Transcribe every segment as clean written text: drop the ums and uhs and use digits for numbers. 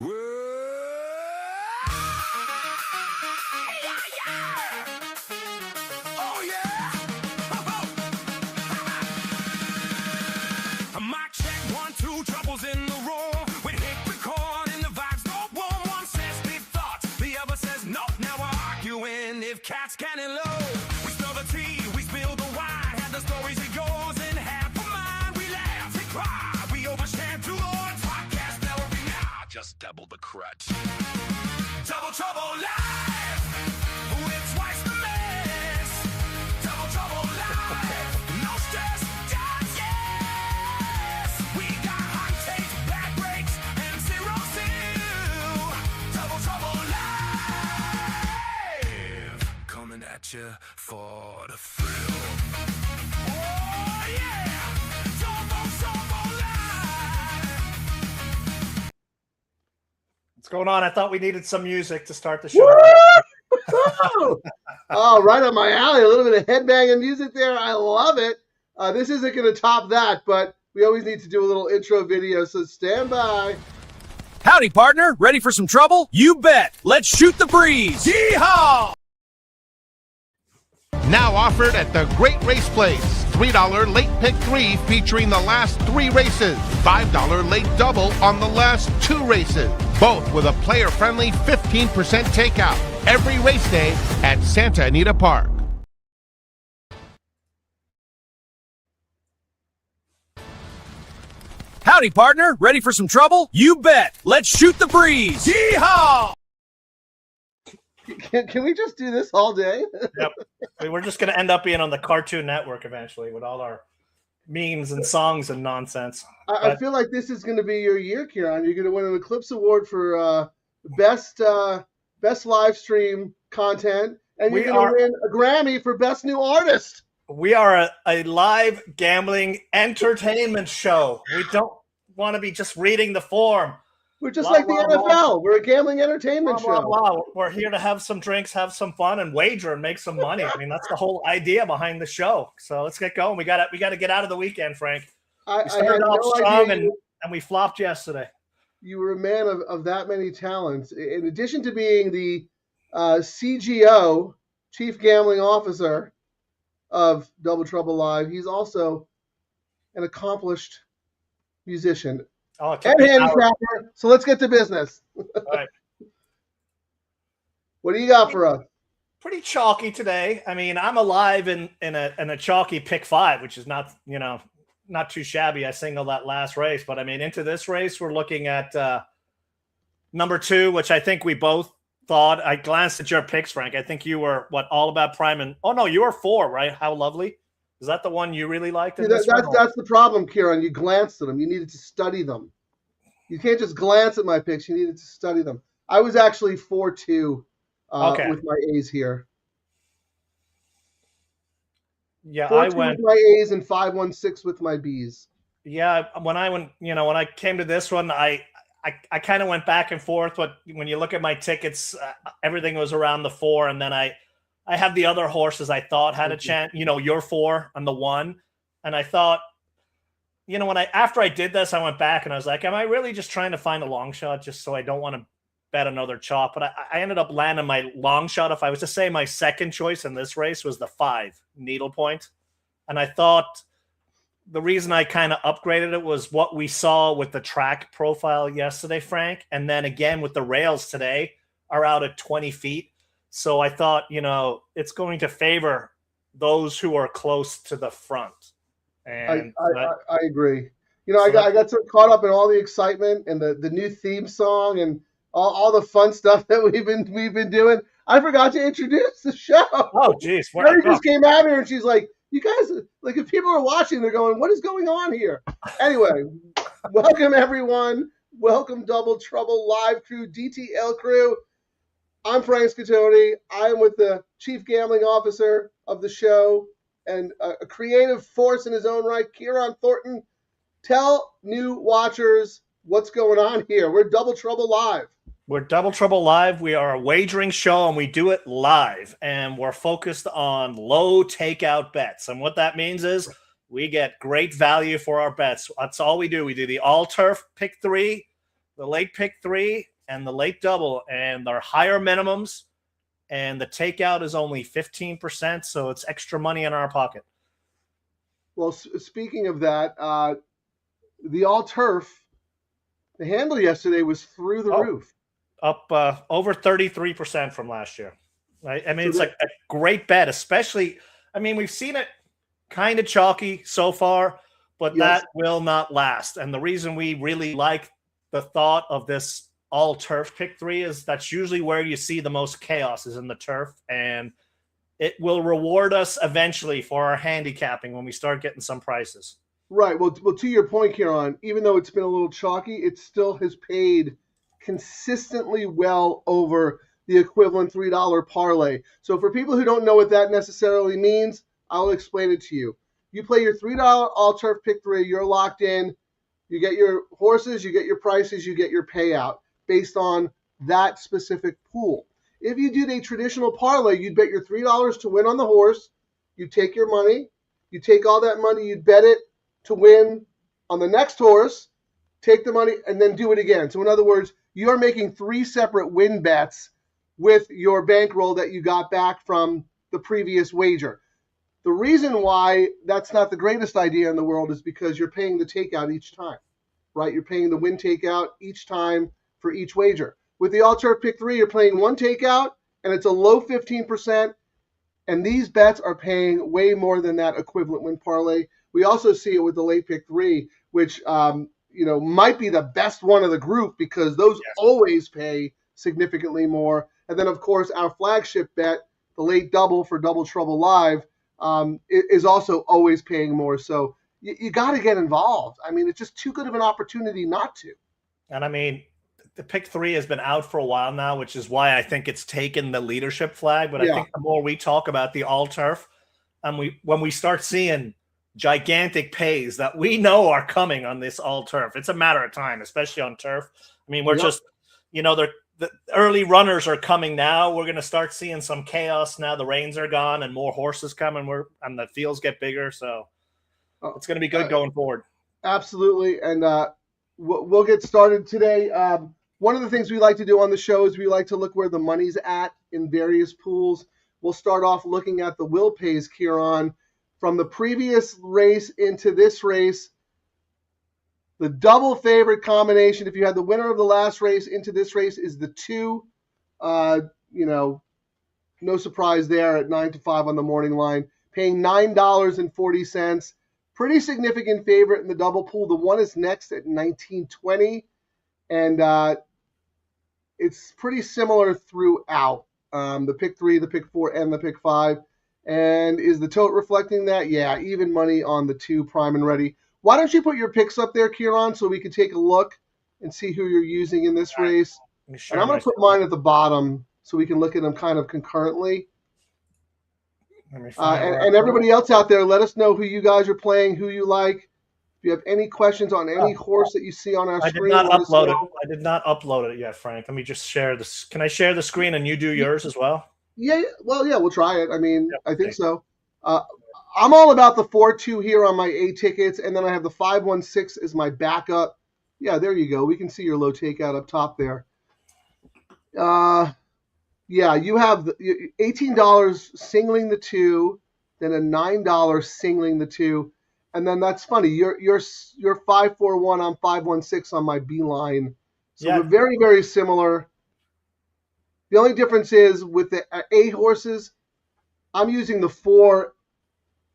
Oh yeah! Mic check, 1, 2, troubles in the room. We hit record and the vibes go boom. One says big thoughts, the other says no. Now we're arguing if cats can and low. We spill the tea, we spill the wine. Have the stories it goes in half a mind. We laugh and cry, we overstand too long. Podcast now every now, just double the crutch. Double trouble live with twice the mess. Double trouble live, no stress, just yes. We got hot takes, bad breaks, and zero seal. Double trouble live, coming at you for the thrill. Oh yeah, double trouble live. What's going on? I thought we needed some music to start the show. Oh, right on my alley. A little bit of headbanging music there. I love it. This isn't going to top that, but we always need to do a little intro video, so stand by. Howdy, partner. Ready for some trouble? You bet. Let's shoot the breeze. Yeehaw! Now offered at the Great Race Place. $3 late pick 3 featuring the last 3 races. $5 late double on the last 2 races. Both with a player-friendly 15% takeout. Every race day at Santa Anita Park. Howdy, partner. Ready for some trouble? You bet. Let's shoot the breeze. Yeehaw! Can we just do this all day? Yep. We're just going to end up being on the Cartoon Network eventually with all our memes and songs and nonsense. I feel like this is going to be your year, Ciaran. You're going to win an Eclipse Award for best live stream content, and you're going to win a Grammy for best new artist. We are a live gambling entertainment show. We don't want to be just reading the form. We're just like the NFL. We're a gambling entertainment show. We're here to have some drinks, have some fun, and wager and make some money. I mean, that's the whole idea behind the show. So let's get going. We got to get out of the weekend, Frank. We started off strong and we flopped yesterday. You were a man of that many talents. In addition to being the CGO, Chief Gambling Officer of Double Trouble Live, he's also an accomplished musician. And handicapper. So let's get to business. All right. What do you got for us? Pretty chalky today. I mean, I'm alive in a chalky pick 5, which is not too shabby. I singled that last race, but I mean, into this race, we're looking at number 2, which I think we both thought. I glanced at your picks, Frank. I think you were all about Prime and you were 4, right? How lovely. Is that the one you really liked? That's the problem, Ciaran. You glanced at them. You needed to study them. You can't just glance at my picks. You needed to study them. I was actually 4-2 with my A's here. Yeah, 4-2 I went with my A's and 5-1-6 with my B's. Yeah, when I came to this one, I kind of went back and forth. But when you look at my tickets, everything was around the 4, and then I have the other horses I thought had a chance, your 4 and the 1. And I thought, after I did this, I went back and I was like, am I really just trying to find a long shot just so I don't want to bet another chop? But I ended up landing my long shot. If I was to say my second choice in this race was the 5 Needlepoint. And I thought the reason I kind of upgraded it was what we saw with the track profile yesterday, Frank. And then again with the rails today are out at 20 feet. So I thought, it's going to favor those who are close to the front. And I agree. I got so caught up in all the excitement and the new theme song and all the fun stuff that we've been doing. I forgot to introduce the show. Oh, geez. Mary just came out here and she's like, you guys, like if people are watching, they're going, what is going on here? Anyway, welcome everyone. Welcome Double Trouble Live Crew, DTL Crew. I'm Frank Scatoni. I am with the Chief Gambling Officer of the show and a creative force in his own right, Ciaran Thornton. Tell new watchers what's going on here. We're Double Trouble Live. We're Double Trouble Live. We are a wagering show, and we do it live. And we're focused on low takeout bets. And what that means is we get great value for our bets. That's all we do. We do the all-turf pick 3, the late pick 3 and the late double, and they're higher minimums, and the takeout is only 15%, so it's extra money in our pocket. Well, speaking of that, the all-turf, the handle yesterday was through the roof. Up over 33% from last year. Right? I mean, it's like a great bet, especially, I mean, we've seen it kind of chalky so far, but that will not last. And the reason we really like the thought of this all-turf pick 3 is that's usually where you see the most chaos is in the turf, and it will reward us eventually for our handicapping when we start getting some prices. Right. Well, to your point, Ciaran, even though it's been a little chalky, it still has paid consistently well over the equivalent $3 parlay. So for people who don't know what that necessarily means, I'll explain it to you. You play your $3 all-turf pick 3, you're locked in, you get your horses, you get your prices, you get your payout based on that specific pool. If you did a traditional parlay, you'd bet your $3 to win on the horse, you take your money, you take all that money, you'd bet it to win on the next horse, take the money, and then do it again. So in other words, you're making 3 separate win bets with your bankroll that you got back from the previous wager. The reason why that's not the greatest idea in the world is because you're paying the takeout each time, right? You're paying the win takeout each time for each wager. With the all-turf pick 3, you're playing one takeout, and it's a low 15%, and these bets are paying way more than that equivalent win parlay. We also see it with the late pick 3, which might be the best one of the group because those always pay significantly more. And then, of course, our flagship bet, the late double for Double Trouble Live, is also always paying more. So you got to get involved. I mean, it's just too good of an opportunity not to. And I mean, the pick 3 has been out for a while now, which is why I think it's taken the leadership flag. But I think the more we talk about the all-turf, and when we start seeing gigantic pays that we know are coming on this all-turf, it's a matter of time, especially on turf. I mean, we're just, the early runners are coming now. We're going to start seeing some chaos now. The reins are gone and more horses coming, and the fields get bigger. So it's going to be good going forward. Absolutely. And we'll get started today. One of the things we like to do on the show is we like to look where the money's at in various pools. We'll start off looking at the will pays, Ciaran. From the previous race into this race, the double favorite combination, if you had the winner of the last race into this race, is the 2. No surprise there at 9-5 on the morning line, paying $9.40. Pretty significant favorite in the double pool. The 1 is next at $19.20, and it's pretty similar throughout. The pick 3, the pick 4, and the pick 5. And is the tote reflecting that? Yeah, even money on the 2, prime and ready. Why don't you put your picks up there, Ciaran, so we can take a look and see who you're using in this race? And I'm going to put mine at the bottom so we can look at them kind of concurrently. And everybody else out there, let us know who you guys are playing, who you like. If you have any questions on any horse that you see on our screen. I did not upload it yet, Frank. Let me just share this. Can I share the screen and you do yours as well? Yeah, we'll try it. I mean, I think so. I'm all about the 4-2 here on my A tickets, and then I have the 5-1-6 as my backup. Yeah, there you go. We can see your low takeout up top there. You have the $18 singling the 2, then a $9 singling the 2, and then that's funny. You're 5-4-1 on 5-1-6 on my B line. So we're very, very similar. The only difference is with the A horses, I'm using the 4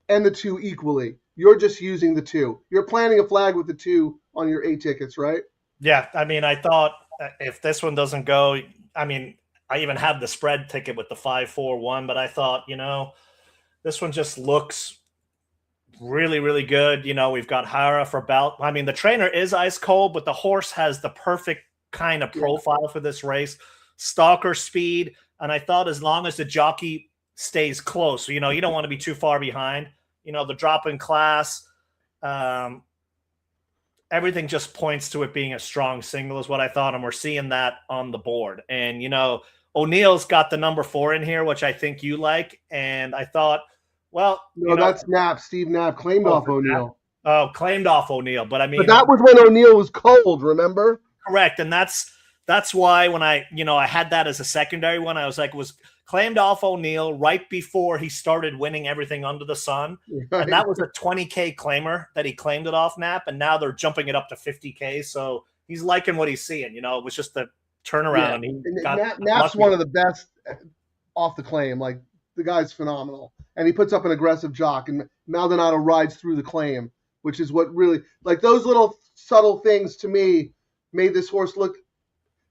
and the 2 equally. You're just using the 2. You're planting a flag with the 2 on your A tickets, right? Yeah. I mean, I thought if this one doesn't go, I mean, I even have the spread ticket with the 5-4-1, but I thought, this one just looks really, really good. We've got Hara for belt. I mean, the trainer is ice cold, but the horse has the perfect kind of profile for this race. Stalker speed, and I thought as long as the jockey stays close, you don't want to be too far behind. The drop in class, everything just points to it being a strong single is what I thought, and we're seeing that on the board. And O'Neill's got the number 4 in here, which I think you like, and I thought, that's Knapp. Steve Knapp claimed off O'Neill. Claimed off O'Neill, but I mean, but that was when O'Neill was cold. Remember? Correct. And that's why when I had that as a secondary one, I was like, was claimed off O'Neill right before he started winning everything under the sun. Right. And that was a 20K claimer that he claimed it off Knapp. And now they're jumping it up to 50K. So he's liking what he's seeing. It was just the turnaround. Yeah. And he got Knapp's lucky. one of the best off the claim. Like, the guy's phenomenal. And he puts up an aggressive jock, and Maldonado rides through the claim, which is what really, like, those little subtle things to me made this horse look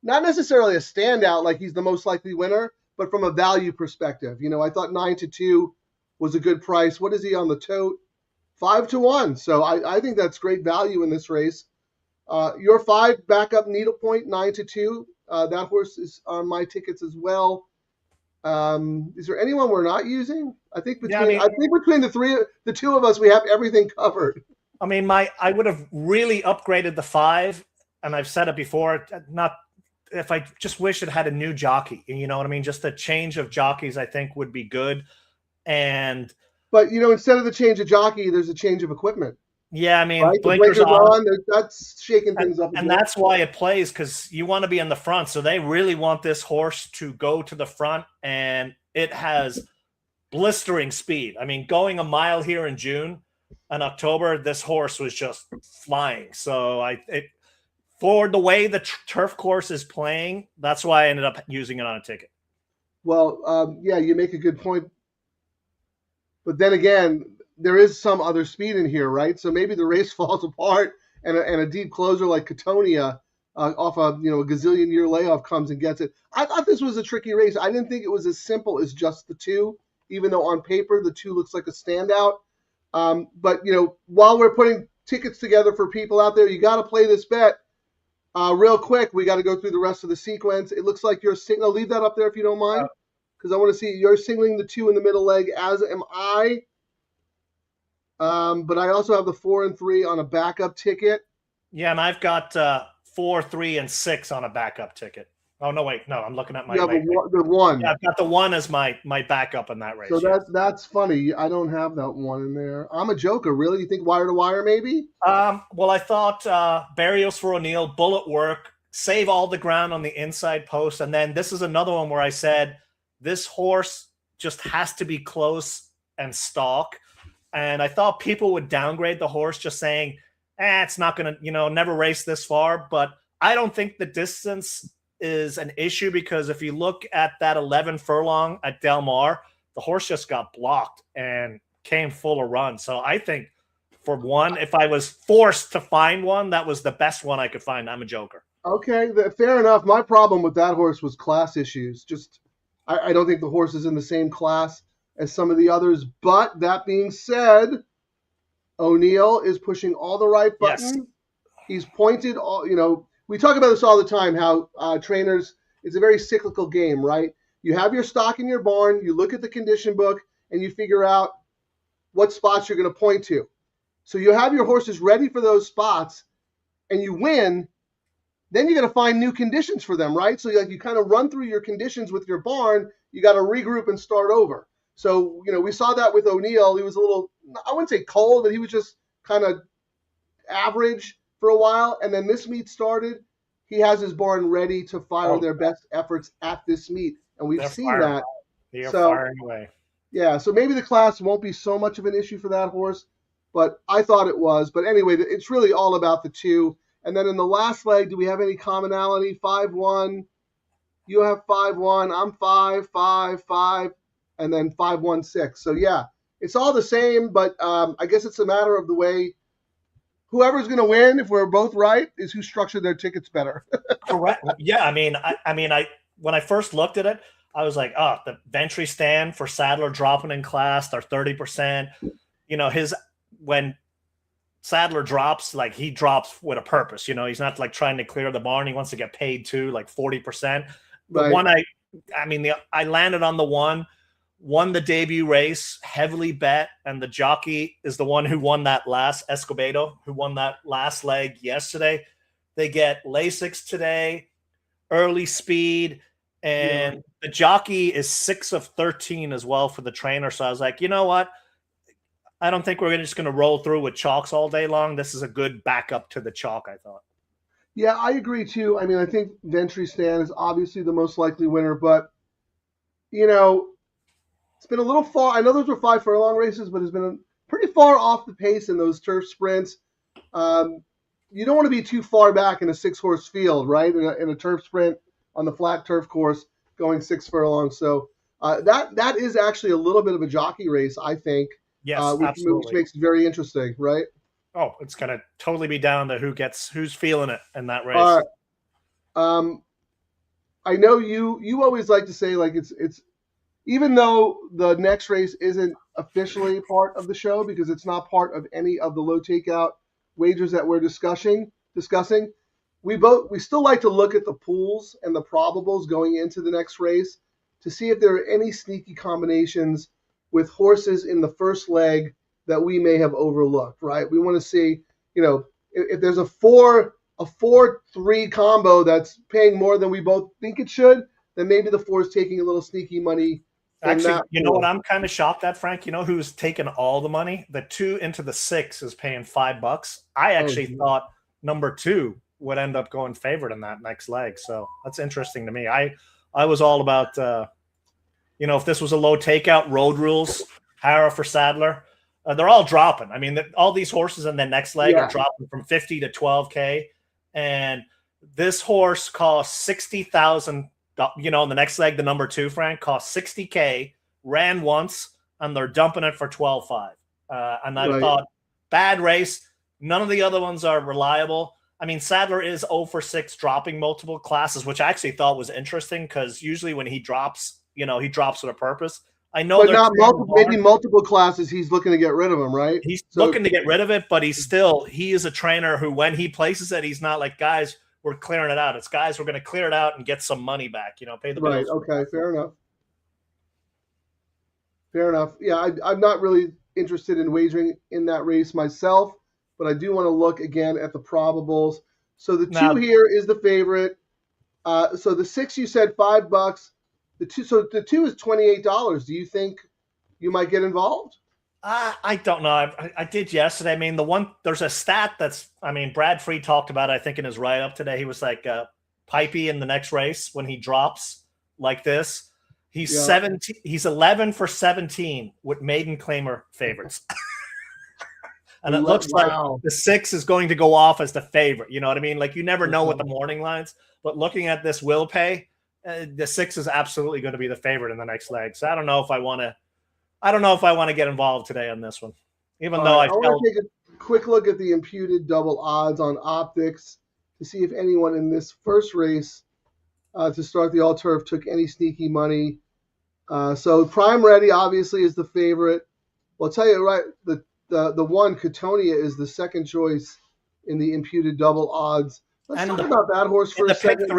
not necessarily a standout, like he's the most likely winner, but from a value perspective. I thought 9-2 was a good price. What is he on the tote? 5-1. So I think that's great value in this race. Your 5 backup needlepoint, 9-2. That horse is on my tickets as well. Is there anyone we're not using? I think between the two of us, we have everything covered. I mean, I would have really upgraded the 5, and I've said it before. Not if I just wish it had a new jockey. You know what I mean? Just a change of jockeys, I think, would be good. But instead of the change of jockey, there's a change of equipment. Yeah, I mean, right? blinkers on. That's shaking things up. And that's why it plays, because you want to be in the front. So they really want this horse to go to the front, and it has blistering speed. I mean, going a mile here in June and October, this horse was just flying. So for the way the turf course is playing, that's why I ended up using it on a ticket. Well, yeah, you make a good point. But then again, there is some other speed in here, right? So maybe the race falls apart, and a deep closer like Catonia off a gazillion-year layoff comes and gets it. I thought this was a tricky race. I didn't think it was as simple as just the 2, even though on paper the 2 looks like a standout. But while we're putting tickets together for people out there, you got to play this bet. Real quick, we got to go through the rest of the sequence. It looks like you're I'll leave that up there if you don't mind, because I want to see you're singling the 2 in the middle leg, as am I. But I also have the 4 and 3 on a backup ticket. Yeah, and I've got 4, 3, and 6 on a backup ticket. Oh no, wait, no, I'm looking at my. You have the 1. Yeah, I've got the 1 as my backup in that race. So that's funny. I don't have that 1 in there. I'm a joker, really. You think wire to wire, maybe? Well, I thought Barrios for O'Neill, bullet work, save all the ground on the inside post, and then this is another one where I said this horse just has to be close and stalk. And I thought people would downgrade the horse just saying, it's not going to, never race this far. But I don't think the distance is an issue, because if you look at that 11 furlong at Del Mar, the horse just got blocked and came full of run. So I think for 1, if I was forced to find one, that was the best one I could find. I'm a joker. Okay, fair enough. My problem with that horse was class issues. Just I don't think the horse is in the same class as some of the others. But that being said, O'Neill is pushing all the right buttons. Yes. He's pointed all, we talk about this all the time, how trainers, it's a very cyclical game, right? You have your stock in your barn, you look at the condition book, and you figure out what spots you're going to point to. So you have your horses ready for those spots, and you win. Then you got to find new conditions for them, right? So you kind of run through your conditions with your barn. You got to regroup and start over. So, we saw that with O'Neill. He was a little, I wouldn't say cold, but he was just kind of average for a while. And then this meet started. He has his barn ready to fire their best efforts at this meet. And we've seen that. They are firing away. Yeah, so maybe the class won't be so much of an issue for that horse, but I thought it was. But anyway, it's really all about the 2. And then in the last leg, do we have any commonality? 5-1. You have 5-1. I'm 5-5-5. And then 5-1-6. So yeah, it's all the same, but I guess it's a matter of the way whoever's going to win, if we're both right, is who structured their tickets better. Correct. Yeah, I mean, when I first looked at it, I was like, the Ventry stand for Sadler dropping in class, they're 30%. When Sadler drops, like he drops with a purpose. He's not like trying to clear the barn. He wants to get paid too, like 40%. The Right. one I landed on the 1. Won the debut race, heavily bet, and the jockey is the one who won that last, Escobedo, who won that last leg yesterday. They get Lasix today, early speed, and the jockey is 6 of 13 as well for the trainer. So I was like, you know what? I don't think we're just going to roll through with chalks all day long. This is a good backup to the chalk, I thought. Yeah, I agree too. I mean, I think Ventry Stan is obviously the most likely winner, but you know, it's been a little far. I know those were 5 furlong races, but it's been pretty far off the pace in those turf sprints. You don't want to be too far back in a 6-horse field, right? In a turf sprint on the flat turf course, going 6 furlongs. So that is actually a little bit of a jockey race, I think. Yes, which absolutely. makes it very interesting, right? Oh, it's gonna totally be down to who's feeling it in that race. All right. I know you always like to say like it's even though the next race isn't officially part of the show because it's not part of any of the low takeout wagers that we're discussing, we still like to look at the pools and the probables going into the next race to see if there are any sneaky combinations with horses in the first leg that we may have overlooked, right? We want to see, if there's a 4-3 combo that's paying more than we both think it should, then maybe the 4 is taking a little sneaky money. Actually, you know what I'm kind of shocked at, Frank? You know who's taken all the money? The 2 into the 6 is paying $5. I actually thought number 2 would end up going favorite in that next leg. So that's interesting to me. I was all about, if this was a low takeout, road rules, Hara for Sadler, they're all dropping. I mean, all these horses in the next leg are dropping from 50 to 12K. And this horse costs 60,000. In the next leg, the number 2, Frank, cost 60K, ran once, and they're dumping it for 12.5. And I thought, bad race. None of the other ones are reliable. I mean, Sadler is 0 for 6 dropping multiple classes, which I actually thought was interesting because usually when he drops, he drops with a purpose. I know, but not multiple classes. He's looking to get rid of them, right? He's looking to get rid of it, but he is a trainer who, when he places it, he's not like, guys, we're clearing it out. It's guys, we're going to clear it out and get some money back. Pay the bills. Right. Okay. Fair enough. Yeah, I'm not really interested in wagering in that race myself, but I do want to look again at the probables. So the 2 here is the favorite. So the 6 you said $5. The 2 is $28. Do you think you might get involved? I don't know. I did yesterday. I mean, there's a stat Brad Free talked about it, I think, in his write-up today. He was like, Pipey in the next race, when he drops like this, he's 17. He's 11 for 17 with maiden claimer favorites. And it looks like the 6 is going to go off as the favorite. You know what I mean? Like, you never know with the morning lines, but looking at this will pay, the 6 is absolutely going to be the favorite in the next leg. So I don't know if I want to get involved today on this one, even though I want to take a quick look at the imputed double odds on optics to see if anyone in this first race to start the all turf took any sneaky money. So Prime Ready obviously is the favorite. Well, I'll tell you right, the one Cotonia is the second choice in the imputed double odds. Let's talk about that horse for a second.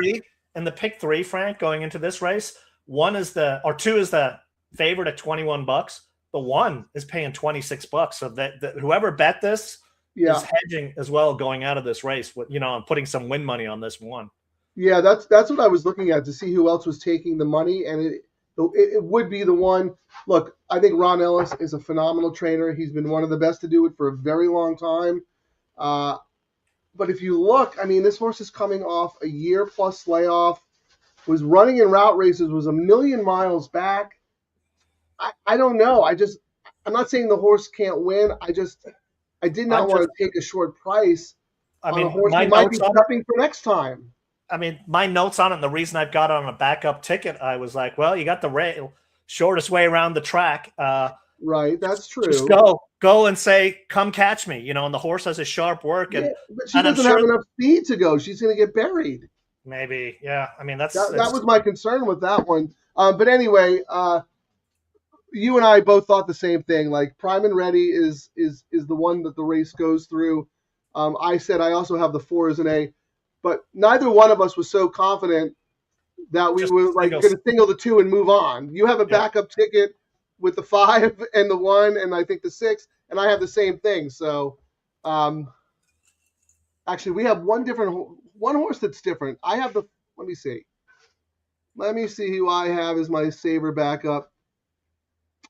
In the pick 3, Frank, going into this race, 2 is the favorite at $21. The 1 is paying $26. So that whoever bet this is hedging as well going out of this race with, and putting some win money on this one. Yeah, that's what I was looking at to see who else was taking the money, and it would be the one. Look, I think Ron Ellis is a phenomenal trainer. He's been one of the best to do it for a very long time. But if you look, I mean, this horse is coming off a year-plus layoff, was running in route races, was a million miles back. I don't know. I'm not saying the horse can't win. I did not want to take a short price on a horse he might be prepping for next time. I mean, my notes on it, and the reason I've got on a backup ticket, I was like, well, you got the shortest way around the track. Right, that's true. Just go and say, come catch me, and the horse has a sharp work. But she doesn't have enough speed to go. She's going to get buried. Maybe, yeah. I mean, that was my concern with that one. But anyway, you and I both thought the same thing. Like, Prime and Ready is the one that the race goes through. I said I also have the 4 as an A, but neither one of us was so confident that we were like going to single the 2 and move on. You have a backup ticket with the 5 and the 1, and I think the 6, and I have the same thing. So, actually, we have one horse that's different. I have let me see who I have as my saver backup.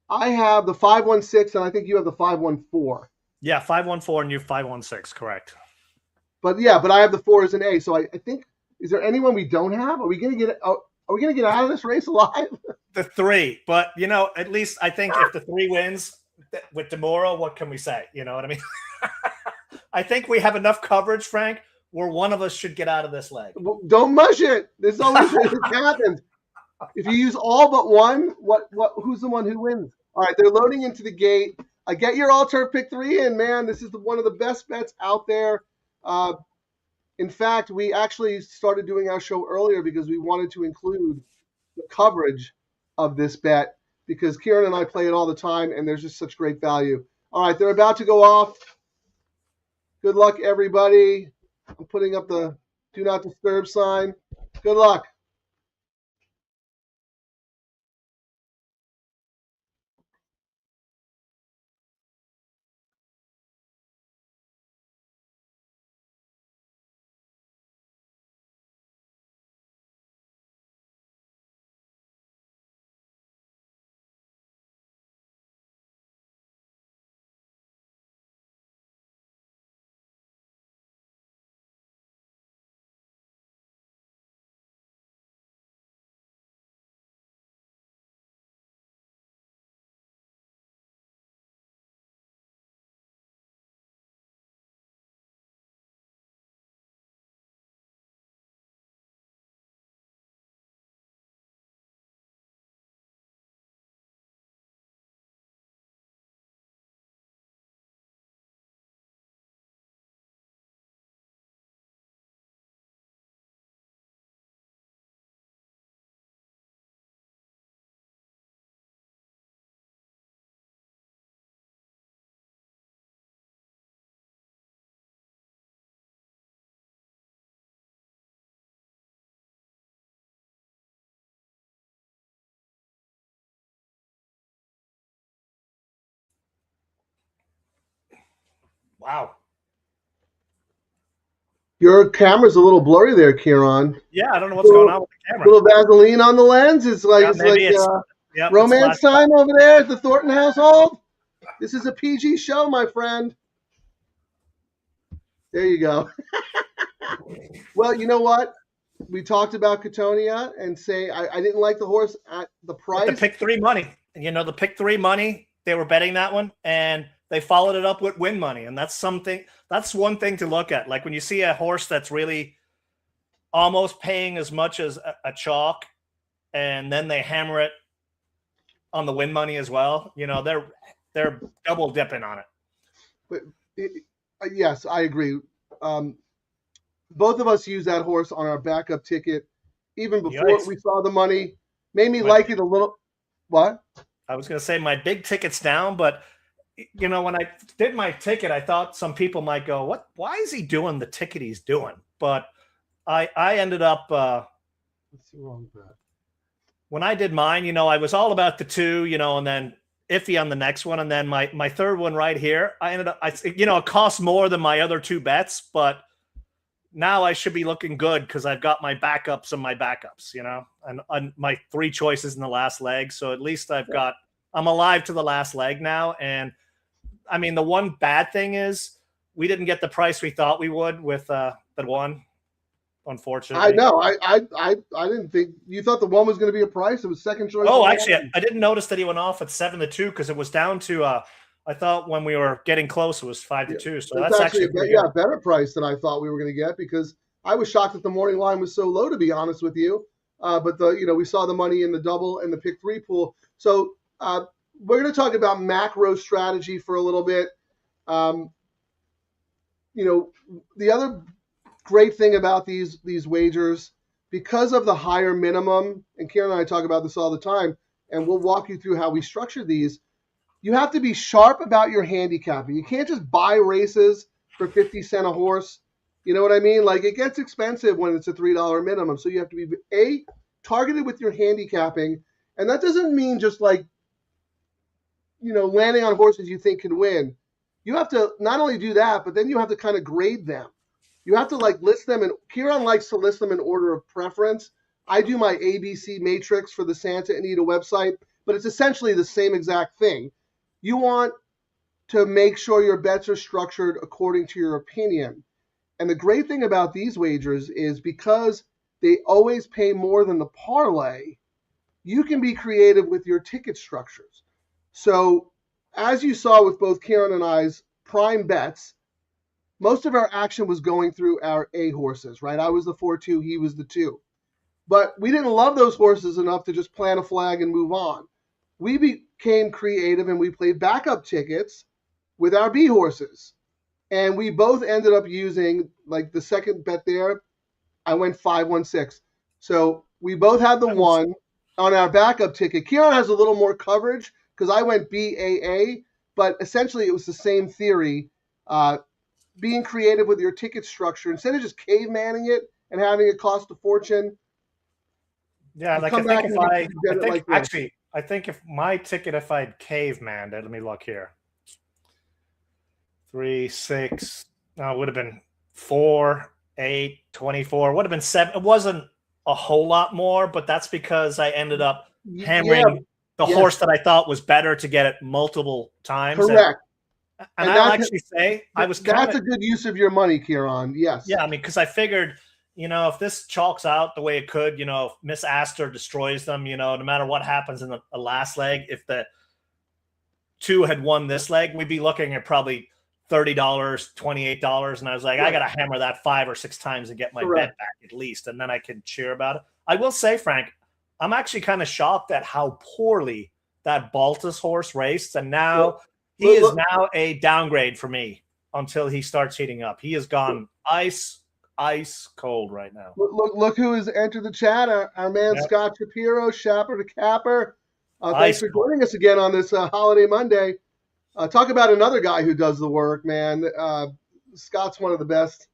I have the 5-1-6, and I think you have the 5-1-4. Yeah, 5-1-4, and you 5-1-6, correct. But I have the 4 as an A. So I think, is there anyone we don't have? Are we gonna get out of this race alive? The 3, but at least I think if the 3 wins with Demora, what can we say? You know what I mean? I think we have enough coverage, Frank, where one of us should get out of this leg. Don't mush it. This always happens. If you use all but one, who's the one who wins? All right, they're loading into the gate. Get your all-turf pick 3 in, man. This is one of the best bets out there. In fact, we actually started doing our show earlier because we wanted to include the coverage of this bet because Ciaran and I play it all the time, and there's just such great value. All right, they're about to go off. Good luck, everybody. I'm putting up the do not disturb sign. Good luck. Wow. Your camera's a little blurry there, Ciaran. Yeah, I don't know what's going on with the camera. Little Vaseline on the lens. It's like romance time over there at the Thornton household. This is a PG show, my friend. There you go. Well, you know what? We talked about Cotonia and say I didn't like the horse at the price. The pick 3 money. The pick 3 money, they were betting that one, and they followed it up with win money. And that's one thing to look at. Like when you see a horse that's really almost paying as much as a chalk, and then they hammer it on the win money as well, they're double dipping on it. But yes, I agree. Both of us used that horse on our backup ticket even before we saw the money. Made me like it a little. What? I was going to say my big ticket's down, but when I did my ticket, I thought some people might go, "What? Why is he doing the ticket he's doing?" But I ended up. What's the wrong bet? When I did mine, I was all about the 2, and then iffy on the next one, and then my third one right here, I ended up. It cost more than my other 2 bets, but now I should be looking good because I've got my backups and my backups, and my 3 choices in the last leg. So at least I'm alive to the last leg now. And I mean, the one bad thing is we didn't get the price we thought we would with the 1, unfortunately. I know. I didn't think you thought the 1 was going to be a price. It was second choice. Oh, actually, I didn't notice that he went off at 7-2 because it was down to I thought when we were getting close, it was 5-2. So that's actually a better price than I thought we were going to get because I was shocked that the morning line was so low, to be honest with you. But we saw the money in the double and the pick 3 pool. So we're going to talk about macro strategy for a little bit. The other great thing about these wagers, because of the higher minimum, and Ciaran and I talk about this all the time, and we'll walk you through how we structure these. You have to be sharp about your handicapping. You can't just buy races for 50 cents a horse. You know what I mean? Like, it gets expensive when it's a $3 minimum. So you have to be, targeted with your handicapping. And that doesn't mean just like, landing on horses you think can win. You have to not only do that, but then you have to kind of grade them. You have to list them. And Ciaran likes to list them in order of preference. I do my ABC matrix for the Santa Anita website, but it's essentially the same exact thing. You want to make sure your bets are structured according to your opinion. And the great thing about these wagers is because they always pay more than the parlay, you can be creative with your ticket structures. So as you saw with both Ciaran and I's prime bets, most of our action was going through our A horses, right? I was the 4-2, he was the 2. But we didn't love those horses enough to just plant a flag and move on. We became creative and we played backup tickets with our B horses. And we both ended up using, like the second bet there, I went 5-1-6. So we both had the 1 on our backup ticket. Ciaran has a little more coverage because I went BAA, but essentially it was the same theory. Being creative with your ticket structure instead of just cavemanning it and having it cost a fortune. Yeah, like I think if my ticket, if I'd caveman, let me look here. 3, 6, no, it would have been 4, 8, 24, would have been 7. It wasn't a whole lot more, but that's because I ended up hammering the horse that I thought was better to get it multiple times. Correct. And I'll actually say that's a good use of your money, Ciaran. Yes. Yeah, I mean, because I figured, if this chalks out the way it could, if Miss Astor destroys them, no matter what happens in the last leg, if the 2 had won this leg, we'd be looking at probably $30, $28. And I was like, I got to hammer that 5 or 6 times and get my bet back at least. And then I can cheer about it. I will say, Frank, I'm actually kind of shocked at how poorly that Baltus horse raced. And now he is now a downgrade for me until he starts heating up. He has gone ice cold right now. Look who has entered the chat. Our man Scott Shapiro, Shapper to Capper. Thanks for joining us again on this holiday Monday. Talk about another guy who does the work, man. Scott's one of the best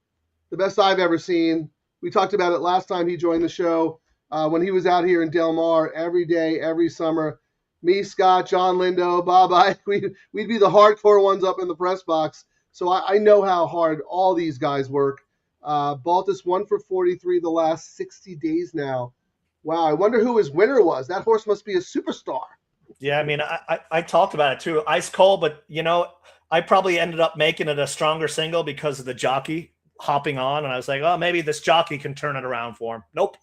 I've ever seen. We talked about it last time he joined the show when he was out here in Del Mar every day, every summer. Me, Scott, John Lindo, Bob, we'd be the hardcore ones up in the press box. So I know how hard all these guys work. Baltus 1 for 43 the last 60 days now. Wow, I wonder who his winner was. That horse must be a superstar. Yeah, I mean, I talked about it too. Ice cold, but, I probably ended up making it a stronger single because of the jockey hopping on. And I was like, oh, maybe this jockey can turn it around for him. Nope.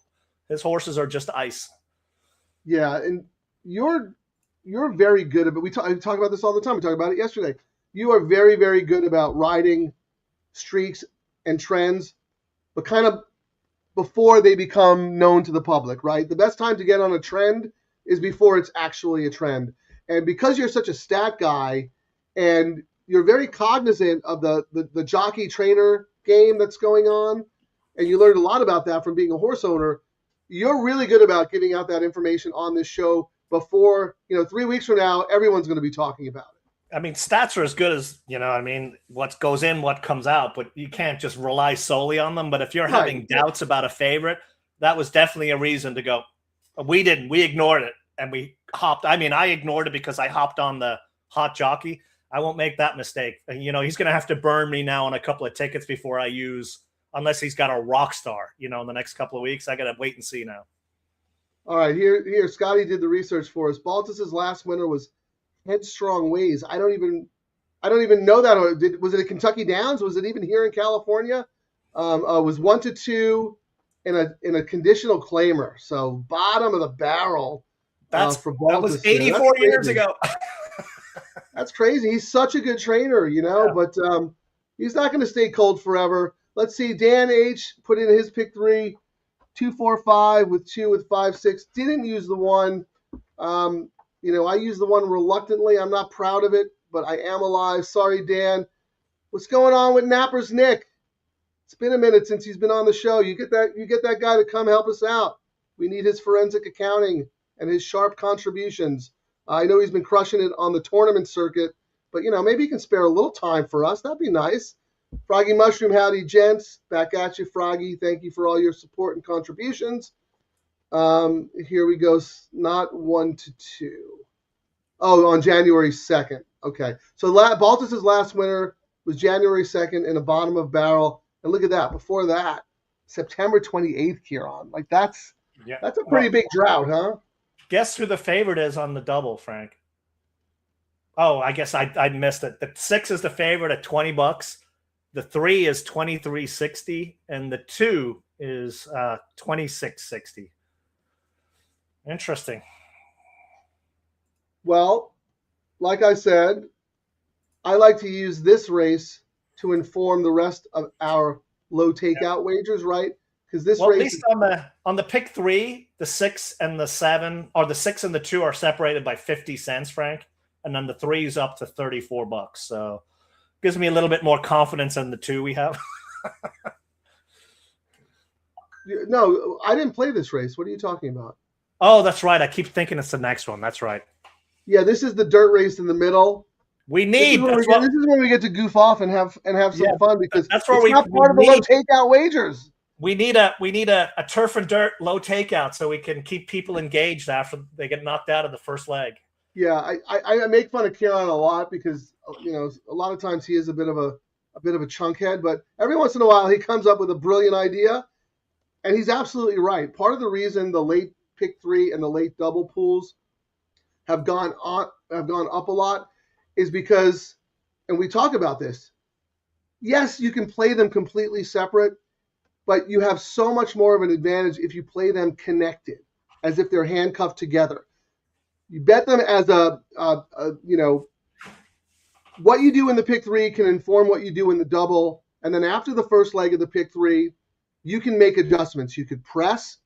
His horses are just ice. Yeah, and you're very good about. We talk about this all the time. We talked about it yesterday. You are very, very good about riding streaks and trends, but kind of before they become known to the public, right? The best time to get on a trend is before it's actually a trend. And because you're such a stat guy and you're very cognizant of the jockey trainer game that's going on, and you learned a lot about that from being a horse owner, you're really good about giving out that information on this show before, 3 weeks from now, everyone's going to be talking about it. I mean, stats are as good as, what goes in, what comes out, but you can't just rely solely on them. But if you're having doubts about a favorite, that was definitely a reason to go. We didn't. We ignored it, and we hopped. I mean, I ignored it because I hopped on the hot jockey. I won't make that mistake. He's going to have to burn me now on a couple of tickets before I use, unless he's got a rock star, in the next couple of weeks. I got to wait and see now. All right, here, Scotty did the research for us. Baltus's last winner was Headstrong Ways. I don't even know that. Was it a Kentucky Downs? Was it even here in California? Was 1-2 in a conditional claimer. So bottom of the barrel. That's for Baltus. That was 84 years ago. That's crazy. He's such a good trainer, but he's not going to stay cold forever. Let's see. Dan H put in his pick 3, 2-4-5 with 2 with 5-6. Didn't use the 1. I use the 1 reluctantly. I'm not proud of it, but I am alive. Sorry, Dan. What's going on with Napper's Nick? It's been a minute since he's been on the show. You get that guy to come help us out. We need his forensic accounting and his sharp contributions. I know he's been crushing it on the tournament circuit, but maybe he can spare a little time for us. That'd be nice. Froggy Mushroom, howdy, gents. Back at you, Froggy. Thank you for all your support and contributions. Here we go. Not 1-2. Oh, on January 2nd. Okay. So Baltus's last winner was January 2nd in a bottom of barrel. And look at that. Before that, September 28th, Ciaran. Like that's a pretty big drought, huh? Guess who the favorite is on the double, Frank? Oh, I guess I missed it. The 6 is the favorite at $20. The 3 is 2360, and the 2 is 2660. Interesting. Well, like I said, I like to use this race to inform the rest of our low takeout wagers, right? Because this race, at least on the pick 3, the 6 and the 7, or the 6 and the 2 are separated by 50 cents, Frank, and then the 3 is up to $34. So gives me a little bit more confidence in the 2 we have. No, I didn't play this race. What are you talking about? Oh, that's right. I keep thinking it's the next one. That's right. Yeah, this is the dirt race in the middle. We need. This is where we get to goof off and have some fun, because that's where it's not part of the low takeout wagers. We need a turf and dirt low takeout so we can keep people engaged after they get knocked out of the first leg. Yeah, I make fun of Ciaran a lot because a lot of times he is a bit of a chunkhead, but every once in a while he comes up with a brilliant idea, and he's absolutely right. Part of the reason the late pick 3 and the late double pools have gone up a lot is because, and we talk about this, yes, you can play them completely separate, but you have so much more of an advantage if you play them connected, as if they're handcuffed together. You bet them as what you do in the pick 3 can inform what you do in the double, and then after the first leg of the pick 3, you can make adjustments. You could press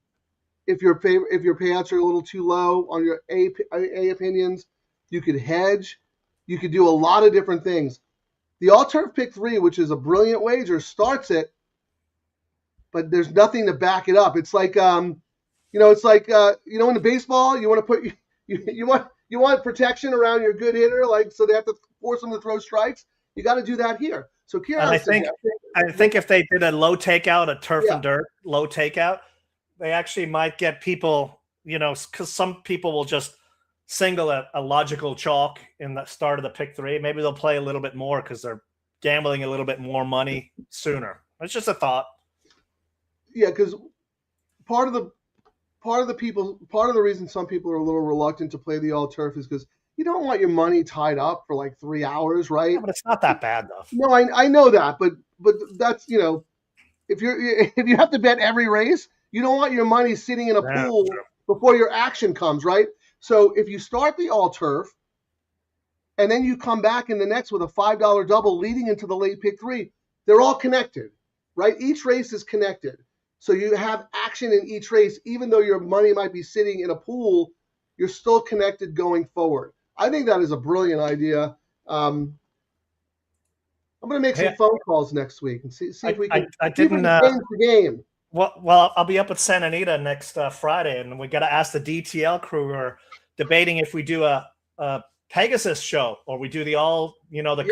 if your payouts are a little too low on your A opinions. You could hedge. You could do a lot of different things. The all-turf pick 3, which is a brilliant wager, starts it, but there's nothing to back it up. It's like, in the baseball, you want to put you want protection around your good hitter, like, so they have to force them to throw strikes. You got to do that here. So Ciaran, I think if they did a low takeout, a turf and dirt low takeout, they actually might get people, because some people will just single a logical chalk in the start of the pick 3. Maybe they'll play a little bit more because they're gambling a little bit more money sooner. It's just a thought. Yeah, because part of the reason some people are a little reluctant to play the all turf is because you don't want your money tied up for like 3 hours, right? Yeah, but it's not that bad though. No, I know that, but that's, if you have to bet every race, you don't want your money sitting in a pool before your action comes, right? So if you start the all turf and then you come back in the next with a $5 double leading into the late pick 3, they're all connected, right? Each race is connected. So you have action in each race. Even though your money might be sitting in a pool, you're still connected going forward. I think that is a brilliant idea. I'm going to make some phone calls next week and see if we can change the game. Well, I'll be up at Santa Anita next Friday, and we got to ask the DTL crew. We're debating if we do a Pegasus show or we do the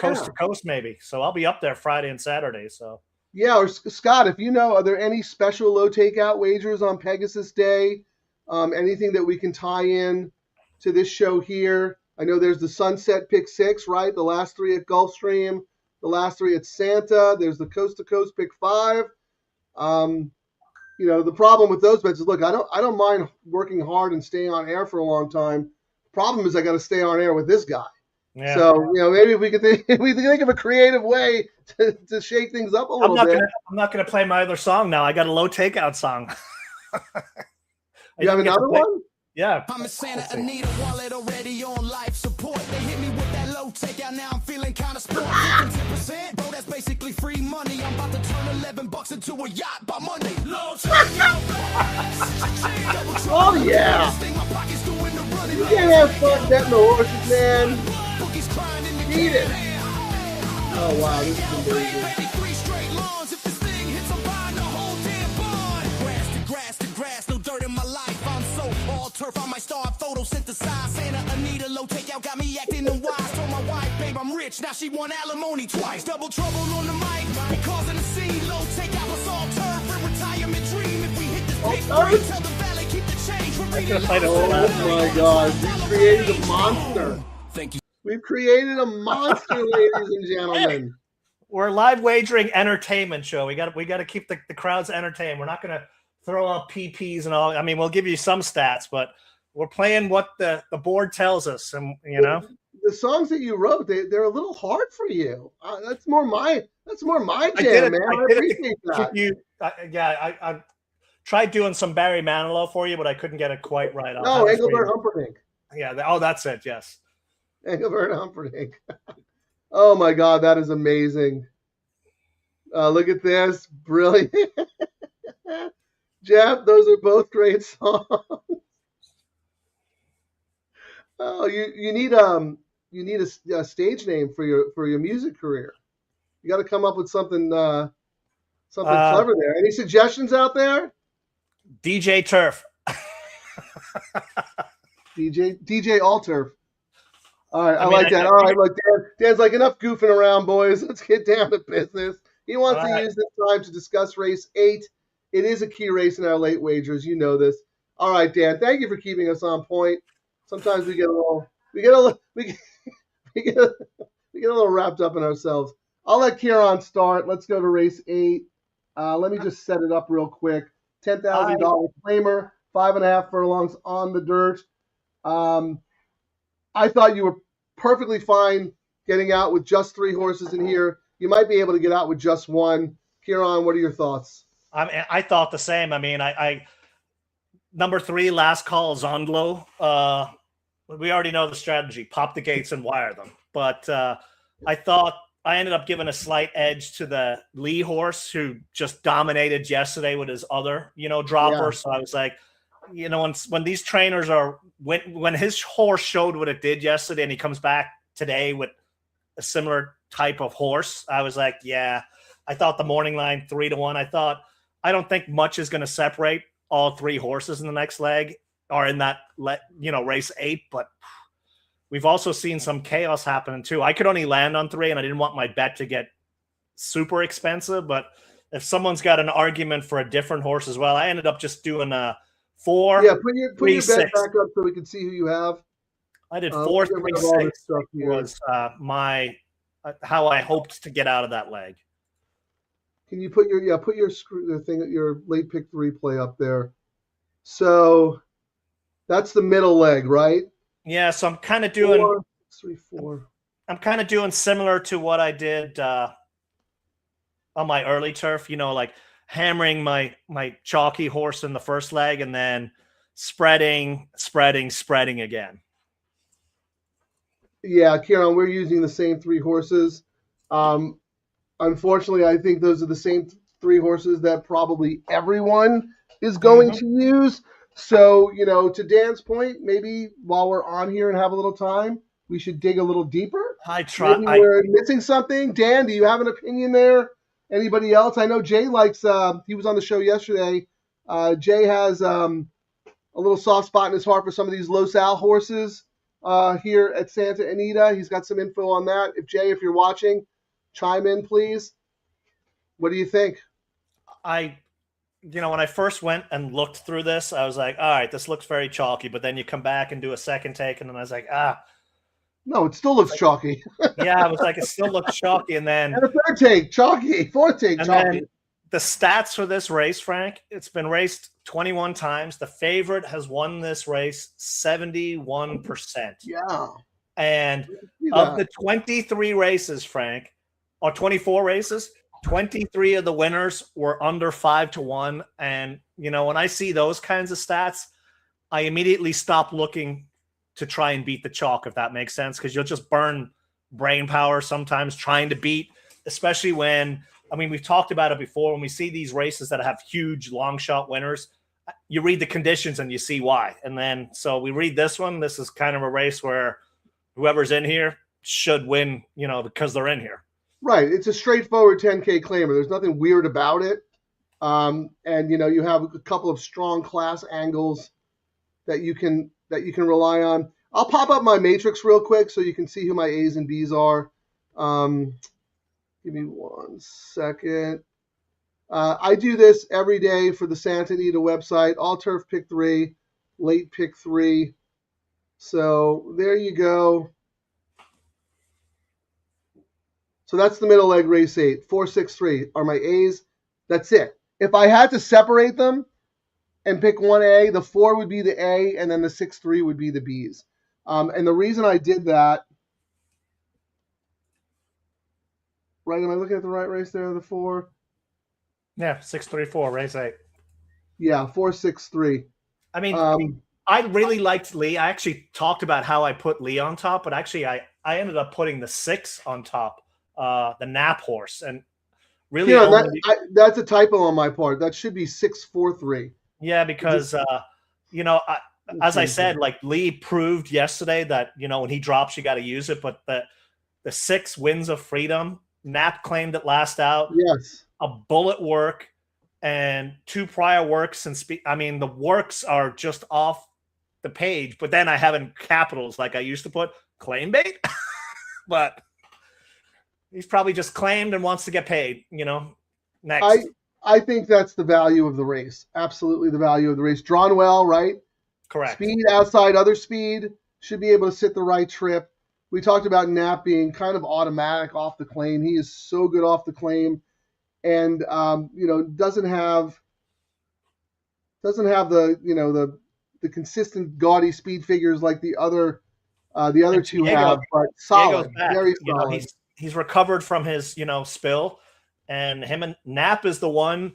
coast to coast maybe. So I'll be up there Friday and Saturday. So. Yeah, or Scott, if you know, are there any special low takeout wagers on Pegasus Day? Anything that we can tie in to this show here? I know there's the Sunset Pick 6, right? The last 3 at Gulfstream, the last 3 at Santa. There's the Coast to Coast Pick 5. The problem with those bets is, look, I don't mind working hard and staying on air for a long time. The problem is I got to stay on air with this guy. Yeah. So, maybe if we could think of a creative way to shake things up a little bit. I'm not going to play my other song now. I got a low takeout song. You have another one? Yeah. I'm a Santa Anita wallet already on life support. They hit me with that low takeout. Now I'm feeling kind of sport. 10%, bro, that's basically free money. I'm about to turn $11 into a yacht by Monday. Low takeout. Oh, yeah. You can't have fun betting the horses, man. Need it. Oh, wow. This is amazing. Grass, no dirt in my life. I'm so all turf. I might start photosynthesize. Santa Anita low takeout got me acting wise. Told my wife, babe, I'm rich. Now she want alimony twice. Double trouble on the mic. We causing a scene. Low takeout was all turf. A retirement dream. If we hit this big three, tell the valley keep the change. Oh my God! We created a monster. Thank you. We've created a monster, ladies and gentlemen. We're a live wagering entertainment show. We got to keep the crowds entertained. We're not going to throw up PPs and all. I mean, we'll give you some stats, but we're playing what the board tells us, and the songs that you wrote, they're a little hard for you. That's more my I jam, did it. man. I I did appreciate it to that. keep you. I tried doing some Barry Manilow for you, but I couldn't get it quite right. No, Engelbert Humperdinck. Yeah. Oh, that's it. Yes. Engelbert Humperdinck. Oh my God, that is amazing. Look at this, brilliant. Jeff, those are both great songs. Oh, you need a stage name for your music career. You got to come up with something clever there. Any suggestions out there? DJ Turf. DJ All Turf. All right, I like that. All right, look, Dan's like, enough goofing around, boys. Let's get down to business. He wants to use this time to discuss race 8. It is a key race in our late wagers. You know this. All right, Dan. Thank you for keeping us on point. Sometimes we get a little wrapped up in ourselves. I'll let Ciaran start. Let's go to race 8. Let me just set it up real quick. $10,000 claimer, 5.5 furlongs on the dirt. I thought you were perfectly fine getting out with just 3 horses in here. You might be able to get out with just 1. Ciaran, what are your thoughts? I thought the same. I mean, I number 3, Last Call Zondlo. We already know the strategy: pop the gates and wire them. But I thought I ended up giving a slight edge to the Lee horse, who just dominated yesterday with his other, dropper. Yeah. So I was like, when these trainers are when his horse showed what it did yesterday, and he comes back today with a similar type of horse, I was like, yeah. I thought the morning line 3-1. I don't think much is going to separate all 3 horses in the next leg or in that race 8, but we've also seen some chaos happening too. I could only land on 3, and I didn't want my bet to get super expensive, but if someone's got an argument for a different horse as well, I ended up just doing a 4. Yeah, put your bet back up so we can see who you have. I did 4, 3, 6 was my how I hoped to get out of that leg. Can you put your late pick 3 play up there? So that's the middle leg, right? Yeah, so I'm kind of doing 4, 3, 4. I'm kind of doing similar to what I did on my early turf, like hammering my chalky horse in the first leg and then spreading again. Yeah, Ciaran, we're using the same 3 horses. Unfortunately, I think those are the same 3 horses that probably everyone is going to use. So, to Dan's point, maybe while we're on here and have a little time, we should dig a little deeper. Maybe we're missing something. Dan, do you have an opinion there? Anybody else? I know Jay likes, he was on the show yesterday. Jay has a little soft spot in his heart for some of these Los Al horses here at Santa Anita. He's got some info on that. If you're watching, chime in, please. What do you think? When I first went and looked through this, I was like, all right, this looks very chalky. But then you come back and do a second take, and then I was like, no, it still looks chalky. Yeah, I was like, it still looks chalky. And then and a third take, chalky. Fourth take, and chalky. Then the stats for this race, Frank, it's been raced 21 times. The favorite has won this race 71%. Yeah. And of the 23 races, Frank, or 24 races, 23 of the winners were under 5-1. And, when I see those kinds of stats, I immediately stop looking to try and beat the chalk, if that makes sense, because you'll just burn brain power sometimes trying to beat, especially when, we've talked about it before, when we see these races that have huge long shot winners, you read the conditions and you see why. And then, so we read this one. This is kind of a race where whoever's in here should win, because they're in here. Right. It's a straightforward 10K claimer. There's nothing weird about it. And, you have a couple of strong class angles that you can rely on. I'll pop up my matrix real quick so you can see who my A's and B's are. Give me 1 second. I do this every day for the Santa Anita website. All turf pick 3, late pick 3. So there you go. So that's the middle leg, race 8. 4, 6, 3 are my A's. That's it. If I had to separate them and pick one A, the 4 would be the A, and then the 6, 3 would be the B's. And the reason I did that right? Am I looking at the right race there? The 4. Yeah, 634, race 8. Yeah, 463. I mean, I really liked Lee. I actually talked about how I put Lee on top, but actually I ended up putting the 6 on top, the Nap horse, and really that's a typo on my part. That should be 643. Yeah, because as I said, like Lee proved yesterday that when he drops, you got to use it. But the 6 Winds of Freedom, Nap claimed it last out. Yes, a bullet work and 2 prior works, and the works are just off the page. But then I have in capitals like I used to put claim bait, but he's probably just claimed and wants to get paid. Next. I think that's the value of the race. Absolutely the value of the race. Drawn well, right? Correct. Speed outside other speed. Should be able to sit the right trip. We talked about Nap being kind of automatic off the claim. He is so good off the claim. And, doesn't have the consistent gaudy speed figures like the other two have, but solid, very solid. He's recovered from his, spill. And him and Nap is the one.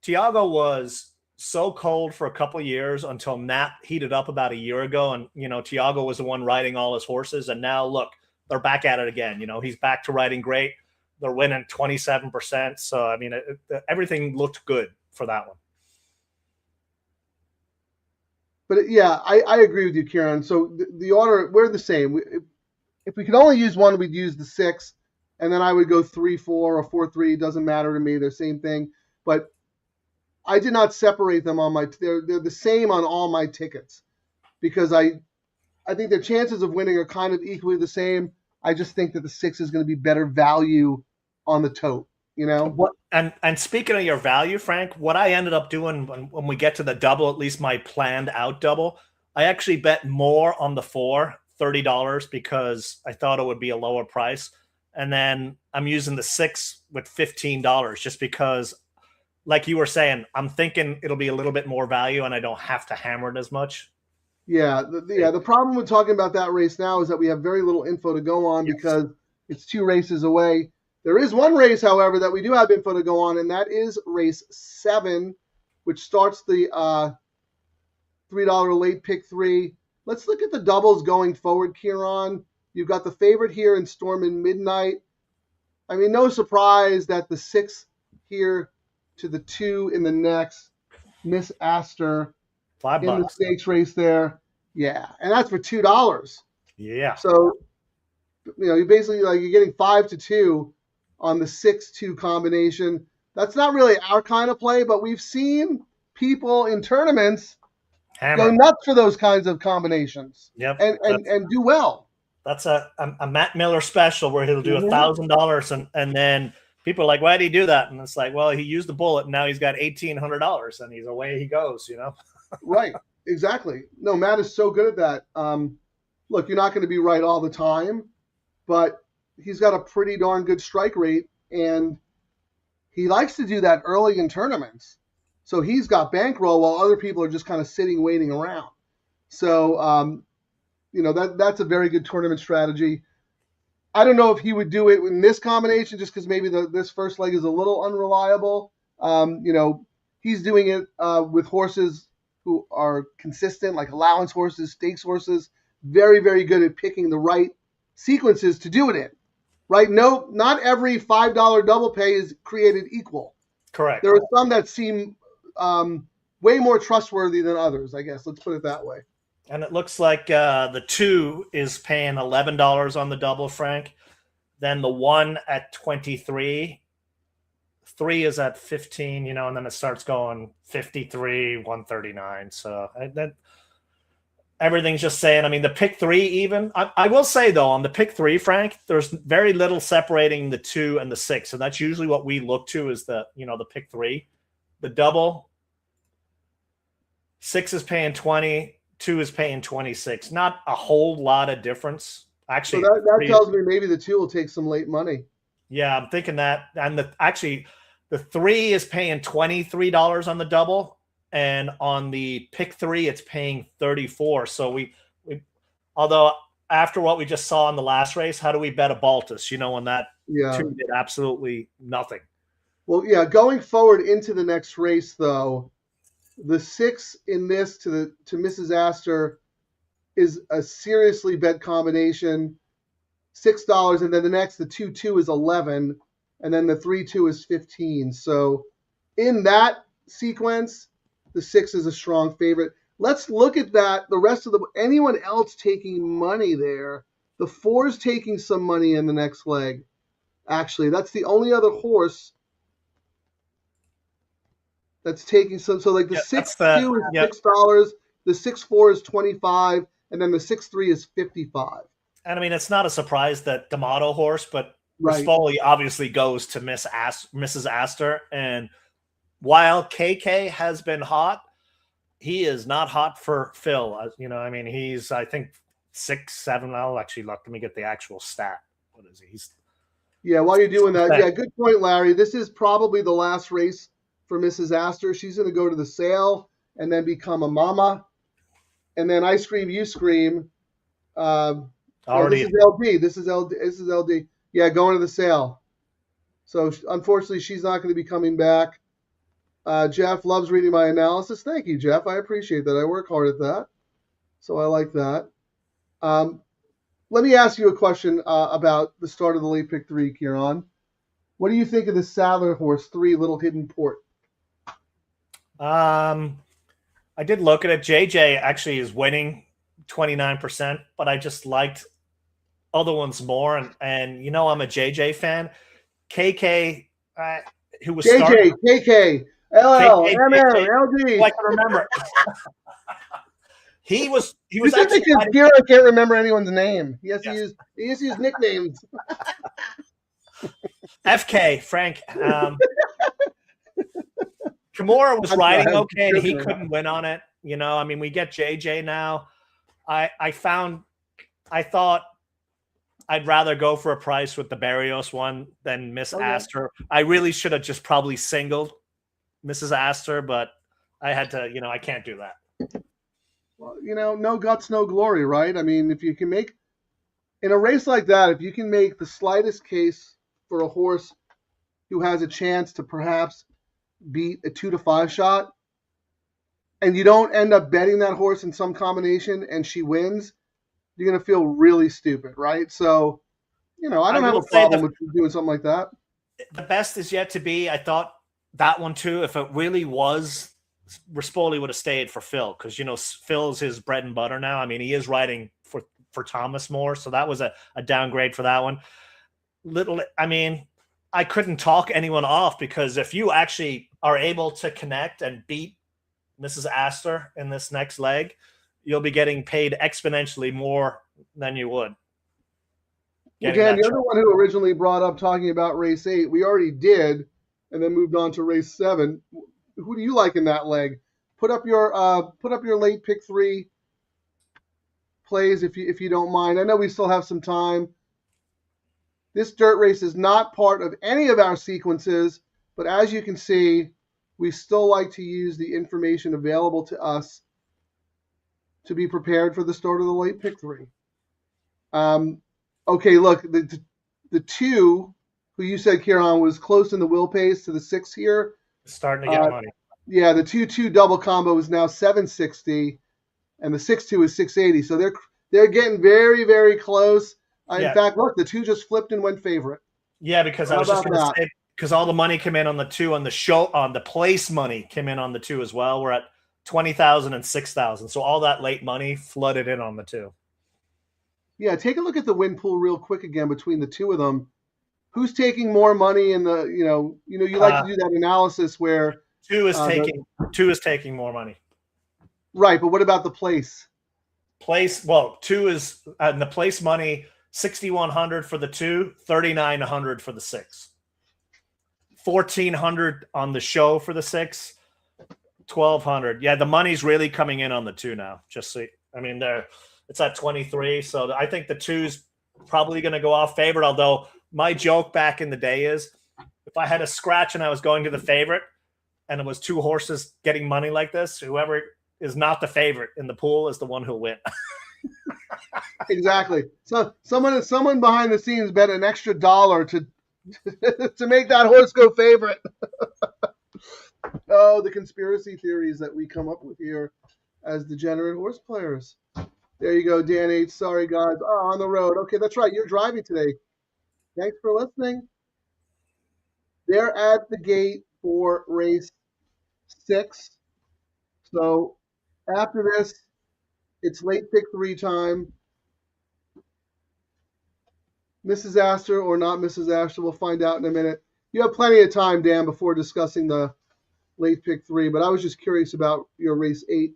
Tiago was so cold for a couple of years until Nap heated up about a year ago. And, Tiago was the one riding all his horses. And now, look, they're back at it again. He's back to riding great. They're winning 27%. So, everything looked good for that one. But, I agree with you, Ciaran. So the order, we're the same. If we could only use one, we'd use the 6. And then I would go 3-4 or 4-3. It doesn't matter to me. They're the same thing. But I did not separate them on they're the same on all my tickets because I think their chances of winning are kind of equally the same. I just think that the 6 is going to be better value on the tote, What and speaking of your value, Frank, what I ended up doing when we get to the double, at least my planned out double, I actually bet more on the 4, $30, because I thought it would be a lower price. And then I'm using the 6 with $15 just because, like you were saying, I'm thinking it'll be a little bit more value and I don't have to hammer it as much. Yeah. The problem with talking about that race now is that we have very little info to go on because it's 2 races away. There is one race, however, that we do have info to go on, and that is race 7, which starts the $3 late pick 3. Let's look at the doubles going forward, Ciaran. You've got the favorite here in Storm and Midnight. No surprise that the 6 here to the 2 in the next, Miss Astor $5 in the stakes race there. Yeah, and that's for $2. Yeah. So, you basically you're getting 5 to 2 on the 6-2 combination. That's not really our kind of play, but we've seen people in tournaments go nuts for those kinds of combinations. Yep. And do well. That's a Matt Miller special where he'll do $1,000 and then people are like, why did he do that? And it's like, well, he used the bullet and now he's got $1,800 and he's away he goes, Right. Exactly. No, Matt is so good at that. Look, you're not going to be right all the time, but he's got a pretty darn good strike rate and he likes to do that early in tournaments. So he's got bankroll while other people are just kind of sitting, waiting around. So, that's a very good tournament strategy. I don't know if he would do it in this combination just because maybe this first leg is a little unreliable. He's doing it with horses who are consistent, like allowance horses, stakes horses, very, very good at picking the right sequences to do it in. Right? No, not every $5 double pay is created equal. Correct. There are some that seem way more trustworthy than others, I guess. Let's put it that way. And it looks like the 2 is paying $11 on the double, Frank. Then the 1 at 23. 3 is at 15, and then it starts going 53, 139. So everything's just saying, the pick 3 even. I will say, though, on the pick 3, Frank, there's very little separating the 2 and the 6. And that's usually what we look to is the pick 3. The double, 6 is paying 20. 2 is paying 26. Not a whole lot of difference. Actually, so that tells me maybe the 2 will take some late money. Yeah, I'm thinking that. And the 3 is paying $23 on the double, and on the pick 3, it's paying $34. So we although after what we just saw in the last race, how do we bet a Baltus? When that two did absolutely nothing. Well, yeah, going forward into the next race, though, the 6 in this to Mrs. Astor is a seriously bet combination, $6, and then the next, the 2-2 is 11, and then the 3-2 is 15. So in that sequence, the 6 is a strong favorite. Let's look at that. The rest of anyone else taking money there. The 4 is taking some money in the next leg. Actually, that's the only other horse that's taking some. So like the 6-2 is $6, the 6-4 is 25, and then the 6-3 is 55. And I mean, it's not a surprise that D'Amato horse, but Right. Rispoli obviously goes to Mrs. Astor. And while KK has been hot, he is not hot for Phil. I mean, he's, I think, 6, 7. I'll actually look. Let me get the actual stat. What is he? Yeah, while you're doing that, yeah, good point, Larry. This is probably the last race for Mrs. Astor. She's going to go to the sale and then become a mama. And then I Scream, You Scream. This is LD. This is LD. Yeah, going to the sale. So unfortunately, she's not going to be coming back. Jeff loves reading my analysis. Thank you, Jeff. I appreciate that. I work hard at that. So I like that. Let me ask you a question about the start of the late pick 3, Ciaran. What do you think of the Sadler horse 3, Little Hidden Port? I did look at it. JJ actually is winning 29%, but I just liked other ones more. And I'm a JJ fan. KK, who was JJ, KK, LL, ML, LD. I can remember. He was actually because Ciaran can't remember anyone's name. He has to use nicknames. FK, Frank. Kimura was riding okay, and he couldn't win on it. I mean, we get JJ now. I thought I'd rather go for a price with the Barrios one than Miss Astor. I really should have just probably singled Mrs. Astor, but I had to, I can't do that. Well, no guts, no glory, right? I mean, if you can make, in a race like that, if you can make the slightest case for a horse who has a chance to perhaps beat a 2-5 shot, and you don't end up betting that horse in some combination and she wins, you're going to feel really stupid, right? So, I don't have a problem with doing something like that. The best is yet to be. I thought that one too, if it really was, Rispoli would have stayed for Phil because, Phil's his bread and butter now. I mean, he is riding for Thomas more, so that was a downgrade for that one. I couldn't talk anyone off because if you actually are able to connect and beat Mrs. Astor in this next leg, you'll be getting paid exponentially more than you would. Again, the other one who originally brought up talking about race 8, we already did, and then moved on to race 7. Who do you like in that leg? Put up your late pick 3 plays if you don't mind. I know we still have some time. This dirt race is not part of any of our sequences, but as you can see, we still like to use the information available to us to be prepared for the start of the late pick 3. Okay, look, the 2, who you said, Ciaran, was close in the wheel pace to the 6 here. Starting to get money. Yeah, the 2-2 double combo is now 760, and the 6-2 is 680. So they're getting very, very close. In fact, look, the 2 just flipped and went favorite. Yeah, because I was just going to say, because all the money came in on the 2 on the show, on the place money came in on the 2 as well. We're at 20,000 and 6,000. So all that late money flooded in on the 2. Yeah, take a look at the win pool real quick again between the 2 of them. Who's taking more money in the, you like to do that analysis where 2 is taking more money. Right, but what about the place? 2 is in the place money, 6,100 for the 2, 3,900 for the 6. 1,400 on the show for the 6, 1,200. Yeah, the money's really coming in on the 2 now. It's at 23, so I think the 2's probably going to go off favorite, although my joke back in the day is if I had a scratch and I was going to the favorite and it was 2 horses getting money like this, whoever is not the favorite in the pool is the one who'll win. Exactly. So someone behind the scenes bet an extra $1 to make that horse go favorite. Oh, the conspiracy theories that we come up with here as degenerate horse players. There you go, Dan H. Sorry, guys. Oh, on the road. Okay, that's right. You're driving today. Thanks for listening. They're at the gate for race 6. So after this, it's late pick 3 time. Mrs. Astor or not Mrs. Astor, we'll find out in a minute. You have plenty of time, Dan, before discussing the late pick 3, but I was just curious about your race 8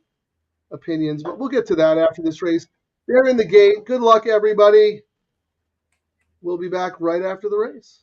opinions, but we'll get to that after this race. They're in the gate. Good luck, everybody. We'll be back right after the race.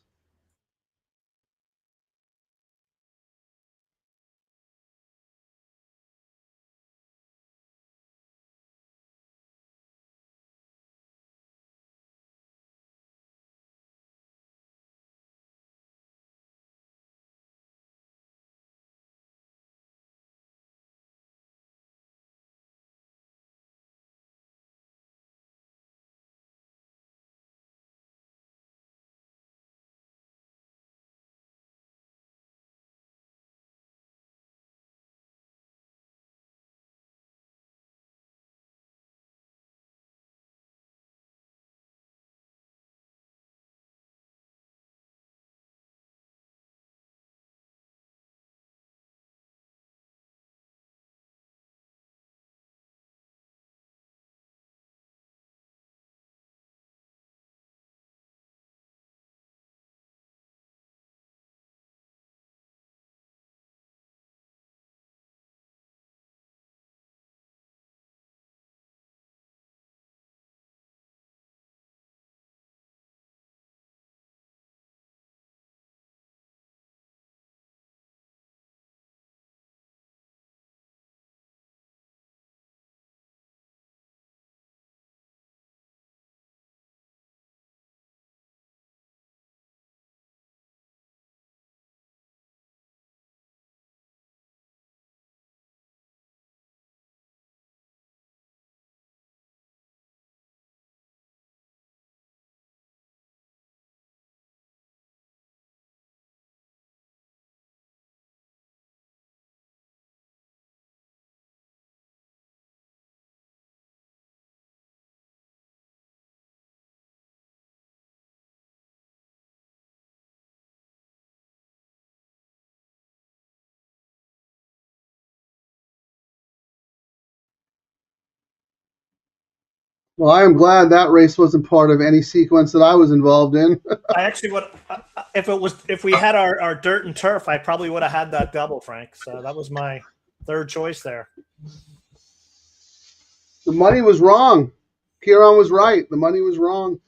Well, I am glad that race wasn't part of any sequence that I was involved in. I actually would, if we had our dirt and turf, I probably would have had that double, Frank. So that was my third choice there. The money was wrong. Ciaran was right. The money was wrong.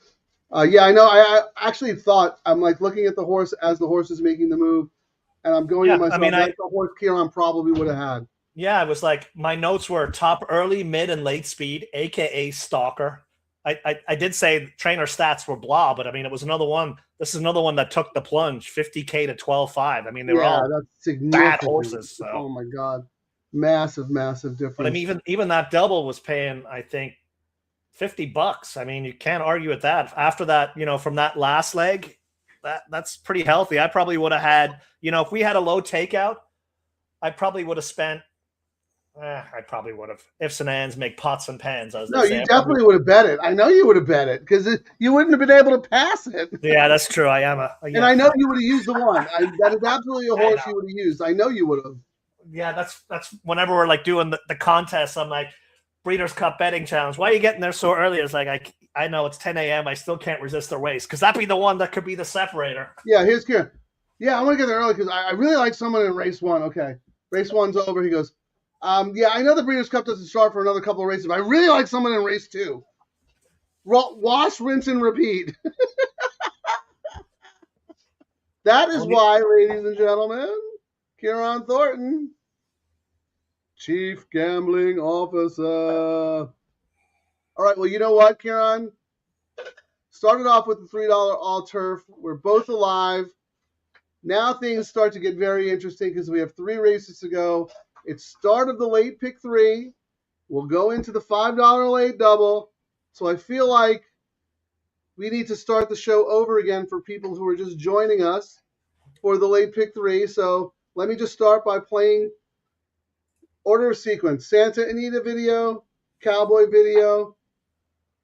Yeah, I know. I actually thought, I'm like looking at the horse as the horse is making the move, and I'm going to myself, that's the horse Ciaran probably would have had. Yeah, it was like my notes were top early, mid, and late speed, aka stalker. I did say trainer stats were blah, but I mean, it was another one. This is another one that took the plunge, 50K to 12.5. I mean, they were all that's bad horses. So. Oh my God, massive difference. But I mean, even that double was paying, I think, $50. I mean, you can't argue with that. After that, from that last leg, that's pretty healthy. I probably would have had, if we had a low takeout, I probably would have spent. I probably would have. Ifs and ands make pots and pans. No, you definitely would have bet it. I know you would have bet it because you wouldn't have been able to pass it. Yeah, that's true. I am and I know you would have used the one. That is absolutely a horse you would have used. I know you would have. Yeah, that's whenever we're like doing the contest, I'm like, Breeders' Cup betting challenge. Why are you getting there so early? It's like I know it's 10 a.m. I still can't resist the race because that'd be the one that could be the separator. Yeah, here's Ciaran. Yeah, I want to get there early because I really like someone in race 1. Okay, race 1's over. He goes. Yeah, I know the Breeders' Cup doesn't start for another couple of races, but I really like someone in race 2. Wash, rinse, and repeat. That is why, ladies and gentlemen, Ciaran Thornton, Chief Gambling Officer. All right, well, you know what, Ciaran? Started off with the $3 all-turf. We're both alive. Now things start to get very interesting because we have 3 races to go. It's start of the late pick 3. We'll go into the $5 late double. So I feel like we need to start the show over again for people who are just joining us for the late pick 3. So let me just start by playing order of sequence. Santa Anita video, Cowboy video,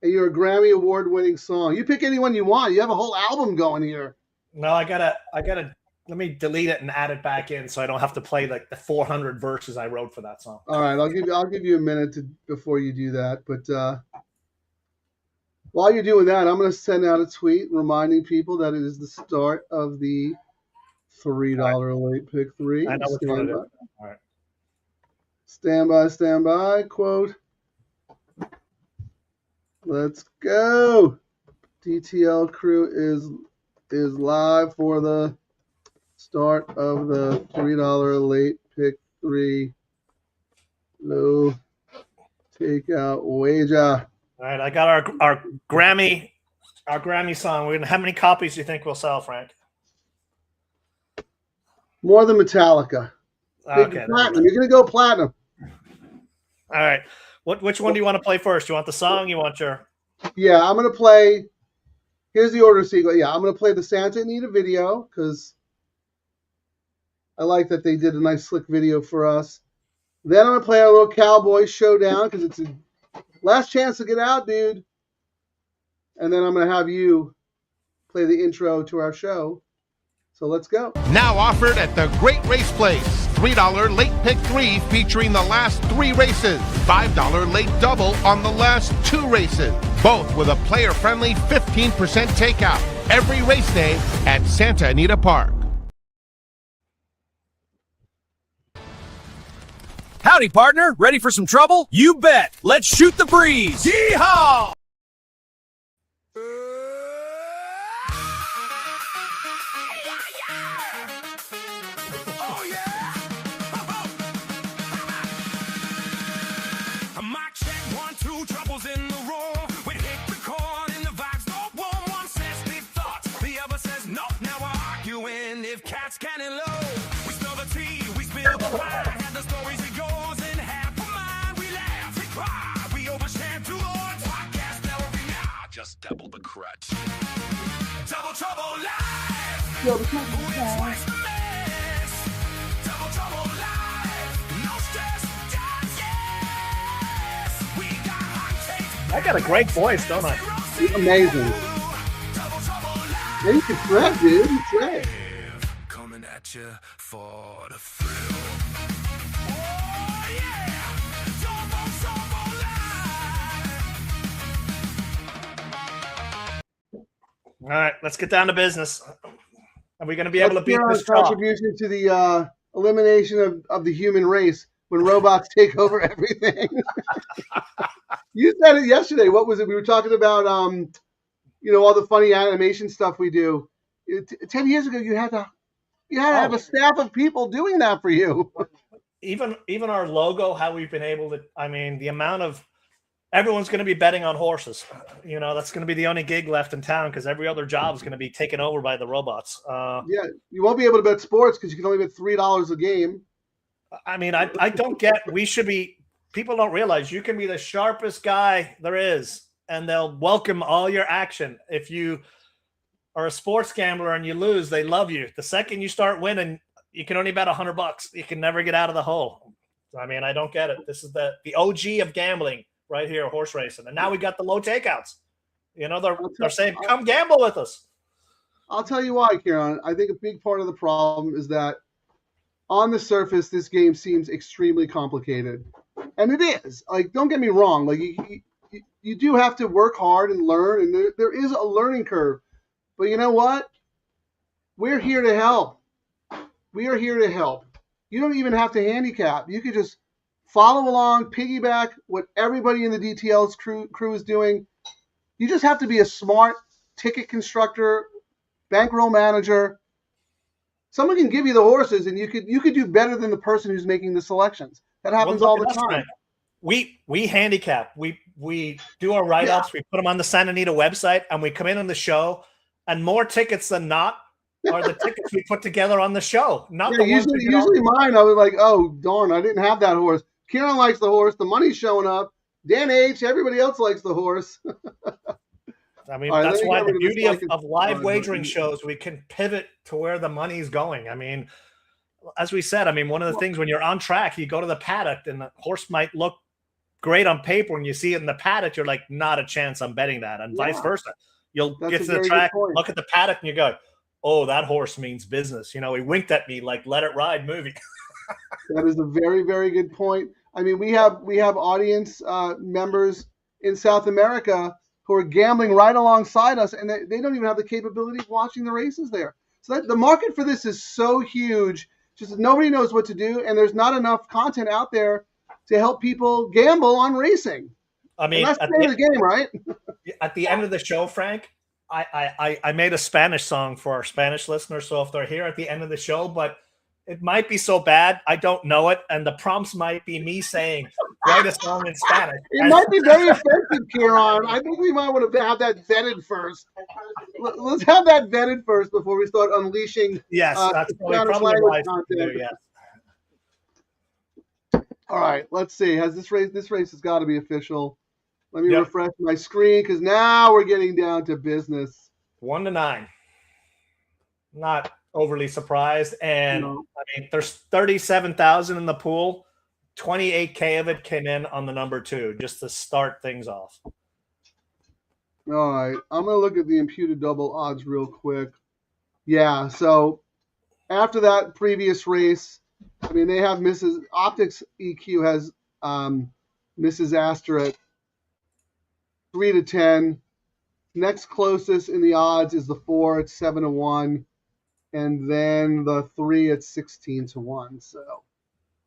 and your Grammy Award winning song. You pick anyone you want. You have a whole album going here. No, I gotta let me delete it and add it back in so I don't have to play like the 400 verses I wrote for that song. All right, I'll give you a minute before you do that. But while you're doing that, I'm going to send out a tweet reminding people that it is the start of the $3 late pick 3. I know which one it is. All right. Stand by, quote. Let's go. DTL Crew is live for the start of the $3 late pick 3 low takeout wager. All right, I got our Grammy song. How many copies do you think we'll sell, Frank? More than Metallica. Okay. Platinum. You're gonna go platinum. All right. Which one do you want to play first? You want the song? You want your? Yeah, I'm gonna play. Here's the order sequence. Yeah, I'm gonna play the Santa Anita video because I like that they did a nice slick video for us. Then I'm gonna play our little Cowboy Showdown because it's a last chance to get out, dude. And then I'm gonna have you play the intro to our show. So let's go. Now offered at the Great Race Place. $3 late pick 3 featuring the last 3 races. $5 late double on the last 2 races. Both with a player-friendly 15% takeout every race day at Santa Anita Park. Howdy, partner. Ready for some trouble? You bet. Let's shoot the breeze. Yeehaw! Mic check, 1, 2, troubles in the roar. We hit record and the vibes go warm. One says big thoughts, the other says no. Now we're arguing if cats can and low. We spill the tea, we spill the wine. Had the stories it goes in half a mind. We laugh, we cry, we overshare too long. Podcast every now, just double the crutch. Double trouble live. Yo, the Who is twice the mess? Double trouble live. No stress, just yes. We got hot takes. I got a great voice, don't I? amazing. Double trouble live. Yeah, you can trap, dude. You trap. Coming at you for the thrill. Oh yeah. Double trouble live. All right, let's get down to business. Are we going to be able to beat Ciaran's this chalk? contribution to the elimination of the human race when robots take over everything. You said it yesterday. What was it? We were talking about, all the funny animation stuff we do. 10 years ago, you had to have a staff of people doing that for you. Even our logo, how we've been able to. I mean, the amount of everyone's going to be betting on horses. That's going to be the only gig left in town because every other job is going to be taken over by the robots. Yeah, you won't be able to bet sports because you can only bet $3 a game. I mean, I don't get. We should be. People don't realize you can be the sharpest guy there is, and they'll welcome all your action. If you are a sports gambler and you lose, they love you. The second you start winning, you can only bet $100. You can never get out of the hole. I mean, I don't get it. This is the OG of gambling right here, horse racing. And now we got the low takeouts. They're saying, come gamble with us. I'll tell you why, Ciaran. I think a big part of the problem is that on the surface, this game seems extremely complicated. And it is. Like, don't get me wrong. Like, you do have to work hard and learn, and there is a learning curve. But you know what? We're here to help. We are here to help. You don't even have to handicap. You could just follow along, piggyback what everybody in the DTL crew is doing. You just have to be a smart ticket constructor, bankroll manager. Someone can give you the horses, and you could do better than the person who's making the selections. That happens all the time. Right. We handicap. We do our write-ups. Yeah. We put them on the Santa Anita website, and we come in on the show, and more tickets than not are the tickets we put together on the show. Not the usually mine. I was like, oh darn, I didn't have that horse. Ciaran likes the horse. The money's showing up. Dan H. Everybody else likes the horse. I mean, All right, that's let me why get the rid of this beauty like of live it's- wagering shows, we can pivot to where the money's going. I mean, as we said, I mean, one of the things when you're on track, you go to the paddock and the horse might look great on paper. When you see it in the paddock, you're like, not a chance I'm betting that, and vice versa. You'll That's get a to the very good track, point. look at the paddock, and you go, oh, that horse means business. You know, he winked at me like Let It Ride movie. That is a very, very good point. I mean, we have audience members in South America who are gambling right alongside us, and they don't even have the capability of watching the races there. So the market for this is so huge, just nobody knows what to do, and there's not enough content out there to help people gamble on racing. I mean, and that's the name of the game, right? At the end of the show, Frank, I made a Spanish song for our Spanish listeners, so if they're here at the end of the show, but it might be so bad I don't know it, and the prompts might be me saying, write a song in Spanish. It might be very offensive, Ciaran. I think we might want to have that vetted first. Let's have that vetted first before we start unleashing. Yes, that's Spanish probably language wise to do, yes. All right, let's see. This race has got to be official. Let me Yep. refresh my screen because now we're getting down to business. 1-9. Not overly surprised. And No. I mean, there's 37,000 in the pool. 28K of it came in on the number 2, just to start things off. All right, I'm going to look at the imputed double odds real quick. Yeah, so after that previous race, I mean, they have Mrs. Optics EQ has Mrs. Astor at 3-10. Next closest in the odds is the 4 at 7-1, and then the 3 at 16-1. So,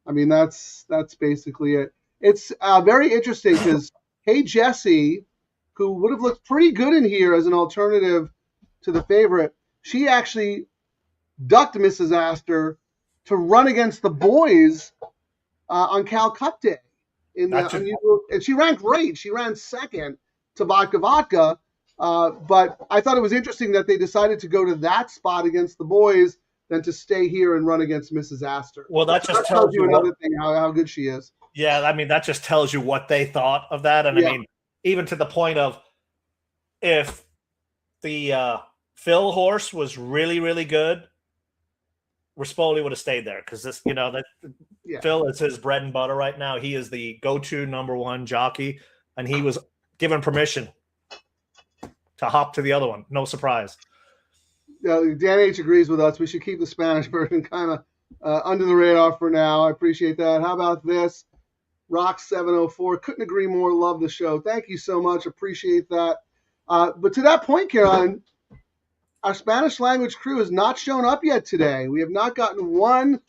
I mean, that's basically it. It's very interesting because Hey Jesse, who would have looked pretty good in here as an alternative to the favorite, she actually ducked Mrs. Astor to run against the boys on Cal Cup Day. And she ran great. She ran second to Vodka. But I thought it was interesting that they decided to go to that spot against the boys than to stay here and run against Mrs. Astor. Well, that just tells you another thing, how good she is. Yeah, I mean, that just tells you what they thought of that. And I mean, even to the point of if the Phil horse was really, really good, Rispoli would have stayed there because this, Phil is his bread and butter right now. He is the go-to number 1 jockey, and he was given permission to hop to the other one. No surprise. Dan H agrees with us. We should keep the Spanish version kind of under the radar for now. I appreciate that. How about this? Rock 704. Couldn't agree more. Love the show. Thank you so much. Appreciate that. But to that point, Ciaran, our Spanish language crew has not shown up yet today. We have not gotten one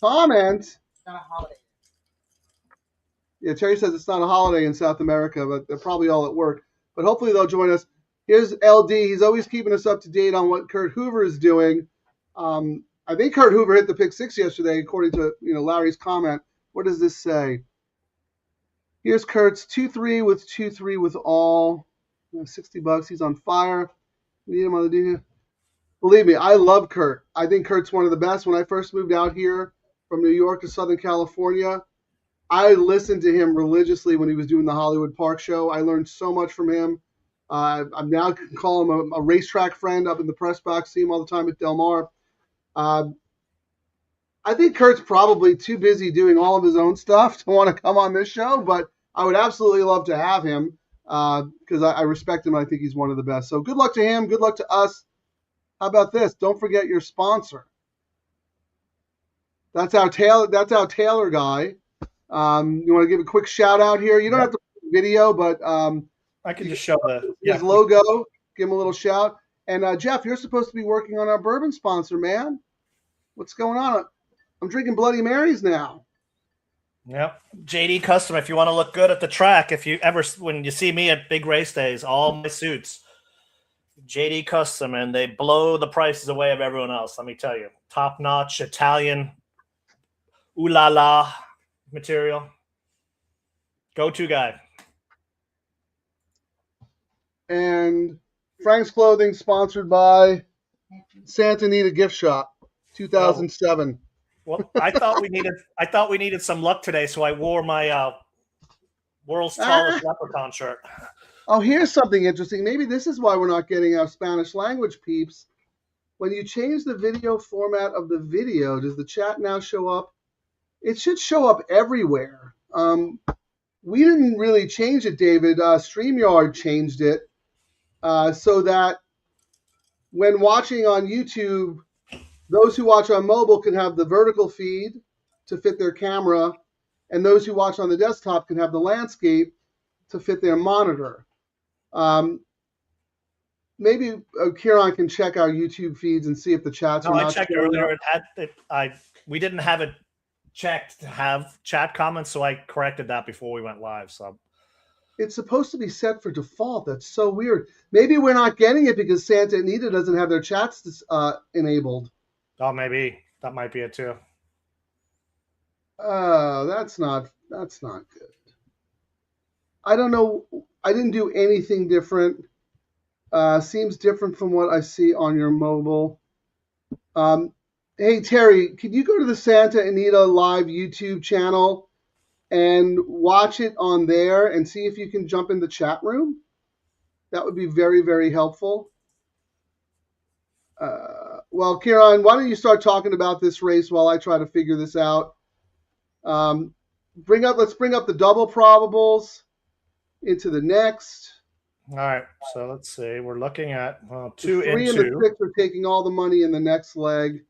comment. It's not a holiday. Yeah, Terry says it's not a holiday in South America, but they're probably all at work. But hopefully they'll join us. Here's LD. He's always keeping us up to date on what Kurt Hoover is doing. I think Kurt Hoover hit the pick 6 yesterday, according to Larry's comment. What does this say? Here's Kurt's 2-3 with 2-3 with all. $60. He's on fire. We need him on the do. Believe me, I love Kurt. I think Kurt's one of the best. When I first moved out here from New York to Southern California, I listened to him religiously when he was doing the Hollywood Park show. I learned so much from him. I'm now call him a racetrack friend up in the press box. See him all the time at Del Mar. I think Kurt's probably too busy doing all of his own stuff to want to come on this show, but I would absolutely love to have him because I respect him. I think he's one of the best. So good luck to him. Good luck to us. How about this? Don't forget your sponsor. That's our Taylor guy. You want to give a quick shout out here? You don't have to put the video, but I can just show his logo. Give him a little shout. And Jeff, you're supposed to be working on our bourbon sponsor, man. What's going on? I'm drinking Bloody Marys now. Yep. JD Custom, if you want to look good at the track, when you see me at big race days, all my suits, JD Custom, and they blow the prices away of everyone else. Let me tell you, top-notch Italian, ooh la la material. Go-to guy. And Frank's Clothing, sponsored by Santa Anita Gift Shop, 2007. Well, I thought we needed some luck today, so I wore my world's tallest leprechaun shirt. Oh, here's something interesting. Maybe this is why we're not getting our Spanish language peeps. When you change the video format of the video, does the chat now show up? It should show up everywhere. We didn't really change it, David. StreamYard changed it so that when watching on YouTube, those who watch on mobile can have the vertical feed to fit their camera, and those who watch on the desktop can have the landscape to fit their monitor. Maybe Ciaran can check our YouTube feeds and see if the chats are not. I checked earlier. We didn't have it checked to have chat comments, so I corrected that before we went live. So it's supposed to be set for default. That's so weird. Maybe we're not getting it because Santa Anita doesn't have their chats enabled. Oh, maybe that might be it too. That's not good. I don't know. I didn't do anything different. Seems different from what I see on your mobile. Hey, Terry, could you go to the Santa Anita Live YouTube channel and watch it on there and see if you can jump in the chat room? That would be very, very helpful. Well, Ciaran, why don't you start talking about this race while I try to figure this out? Let's bring up the double probables into the next. All right, so let's see. We're looking at 2 and 2. 3 and the 6 are taking all the money in the next leg.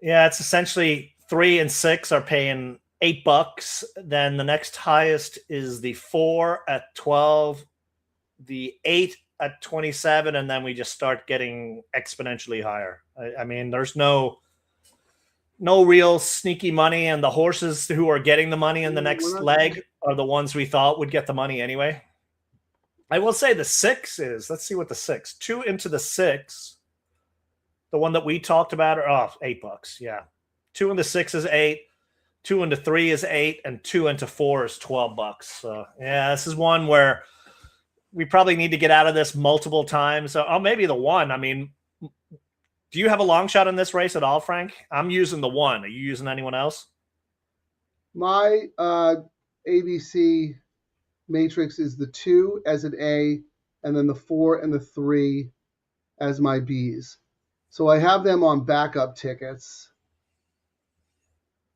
Yeah, it's essentially 3 and 6 are paying $8. Then the next highest is the 4 at 12, the 8 at 27, and then we just start getting exponentially higher. I mean, there's no real sneaky money, and the horses who are getting the money in the next leg are the ones we thought would get the money anyway. I will say the 6 is, let's see what the 6, 2 into the 6, the one that we talked about, $8. Yeah. 2 into 6 is 8, 2 into 3 is 8, and 2 into 4 is $12. So yeah, this is one where we probably need to get out of this multiple times. So, maybe the 1. I mean, do you have a long shot in this race at all, Frank? I'm using the 1. Are you using anyone else? My ABC matrix is the 2 as an A, and then the 4 and the 3 as my Bs. So I have them on backup tickets.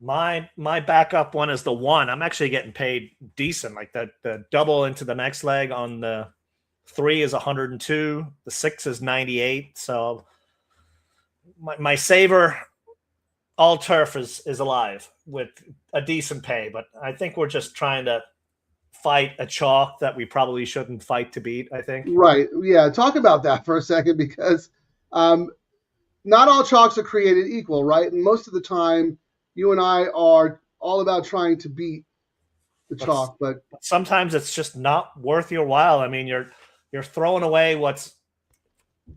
My backup one is the 1. I'm actually getting paid decent. Like the double into the next leg on the 3 is 102. The 6 is 98. So my saver all turf is alive with a decent pay. But I think we're just trying to fight a chalk that we probably shouldn't fight to beat, I think. Right. Yeah. Talk about that for a second, because not all chalks are created equal, right? And most of the time, you and I are all about trying to beat the chalk, but sometimes it's just not worth your while. I mean, you're throwing away what's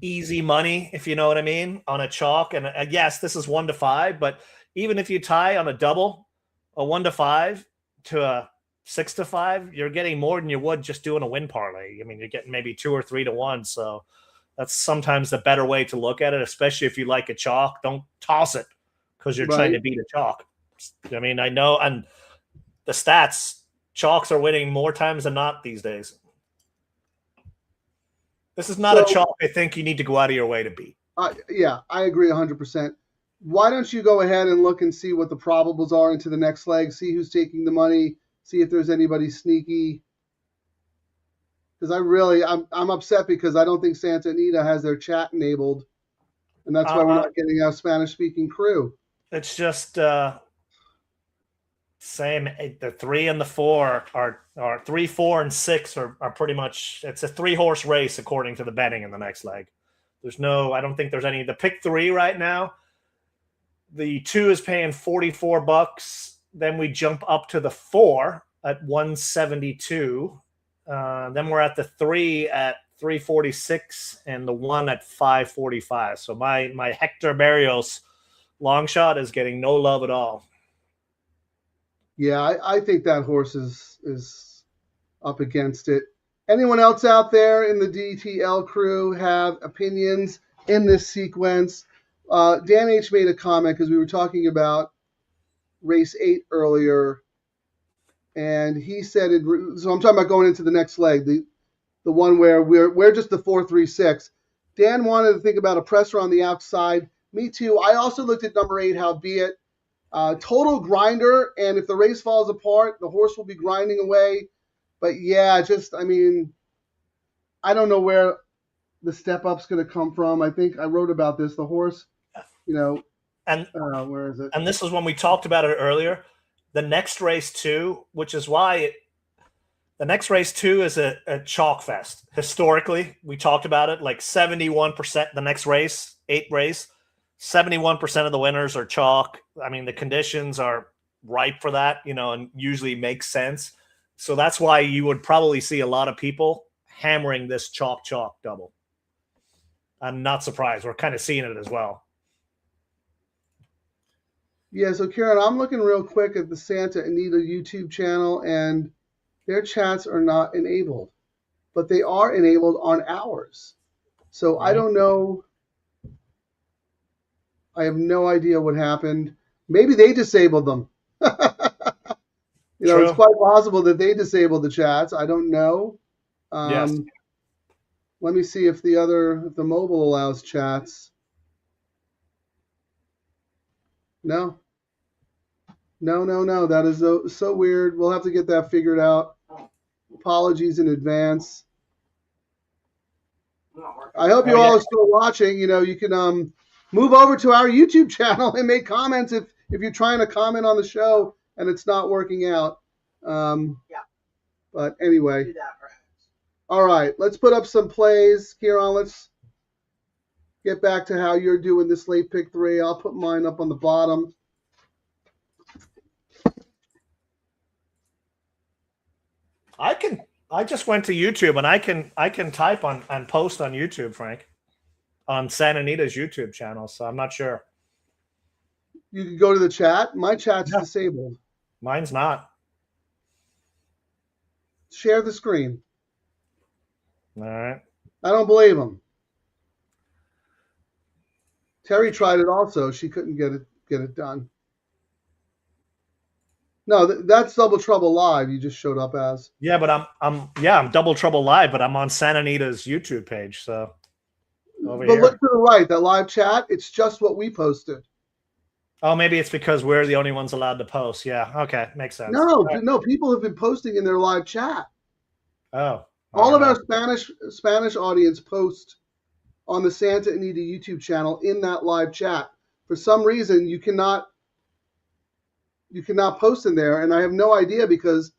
easy money, if you know what I mean, on a chalk. And yes, this is 1 to 5, but even if you tie on a double, a 1 to 5 to a 6 to 5, you're getting more than you would just doing a win parlay. I mean, you're getting maybe 2 or 3 to 1. So that's sometimes the better way to look at it, especially if you like a chalk. Don't toss it because you're trying to beat a chalk. I mean, I know, and the stats, chalks are winning more times than not these days. This is not a chalk I think you need to go out of your way to beat. Yeah, I agree 100%. Why don't you go ahead and look and see what the probables are into the next leg, see who's taking the money, see if there's anybody sneaky. Because I'm upset because I don't think Santa Anita has their chat enabled, and that's why we're not getting our Spanish-speaking crew. It's just same. The 3 and the 4 are 3, 4, and 6 are pretty much. It's a 3-horse race according to the betting in the next leg. I don't think there's any. The pick 3 right now. The 2 is paying $44. Then we jump up to the 4 at 172. Then we're at the 3 at 346 and the 1 at 545. So my Hector Berrios long shot is getting no love at all. Yeah, I think that horse is up against it. Anyone else out there in the DTL crew have opinions in this sequence? Dan H. made a comment because we were talking about race 8 earlier, and he said it. So I'm talking about going into the next leg, the one where we're just the 4-3-6. Dan wanted to think about a presser on the outside. Me too. I also looked at number 8, Howbeit. Total grinder, and if the race falls apart, the horse will be grinding away. But yeah, I mean, I don't know where the step up's going to come from. I think I wrote about this. The horse, and where is it? And this is when we talked about it earlier. The next race 2, which is why the next race 2 is a chalk fest. Historically, we talked about it, like 71%. The next race, 8th race, 71% of the winners are chalk. I mean, the conditions are ripe for that, and usually makes sense. So that's why you would probably see a lot of people hammering this chalk double. I'm not surprised. We're kind of seeing it as well. Yeah, so Ciaran, I'm looking real quick at the Santa Anita YouTube channel, and their chats are not enabled, but they are enabled on ours. So I don't know. I have no idea what happened. Maybe they disabled them. It's quite possible that they disabled the chats. I don't know. Yes. Let me see if the mobile allows chats. No. That is so weird. We'll have to get that figured out. Apologies in advance. I hope you all are still watching. You can move over to our YouTube channel and make comments if you're trying to comment on the show and it's not working out. But anyway. All right, let's put up some plays. Ciaran, let's get back to how you're doing this late pick 3. I'll put mine up on the bottom. I just went to YouTube and I can type and post on YouTube, Frank, on Santa Anita's YouTube channel. So I'm not sure. You can go to the chat. My chat's disabled. Mine's not. Share the screen. All right. I don't believe him. Terry tried it also. She couldn't get it done. No, that's Double Trouble Live. You just showed up as. Yeah, but I'm Double Trouble Live, but I'm on Santa Anita's YouTube page. So but look to the right, that live chat. It's just what we posted. Oh, maybe it's because we're the only ones allowed to post. Yeah. Okay, makes sense. No, people have been posting in their live chat. Oh. All of our Spanish audience post on the Santa Anita YouTube channel in that live chat. For some reason, you cannot post in there, and I have no idea because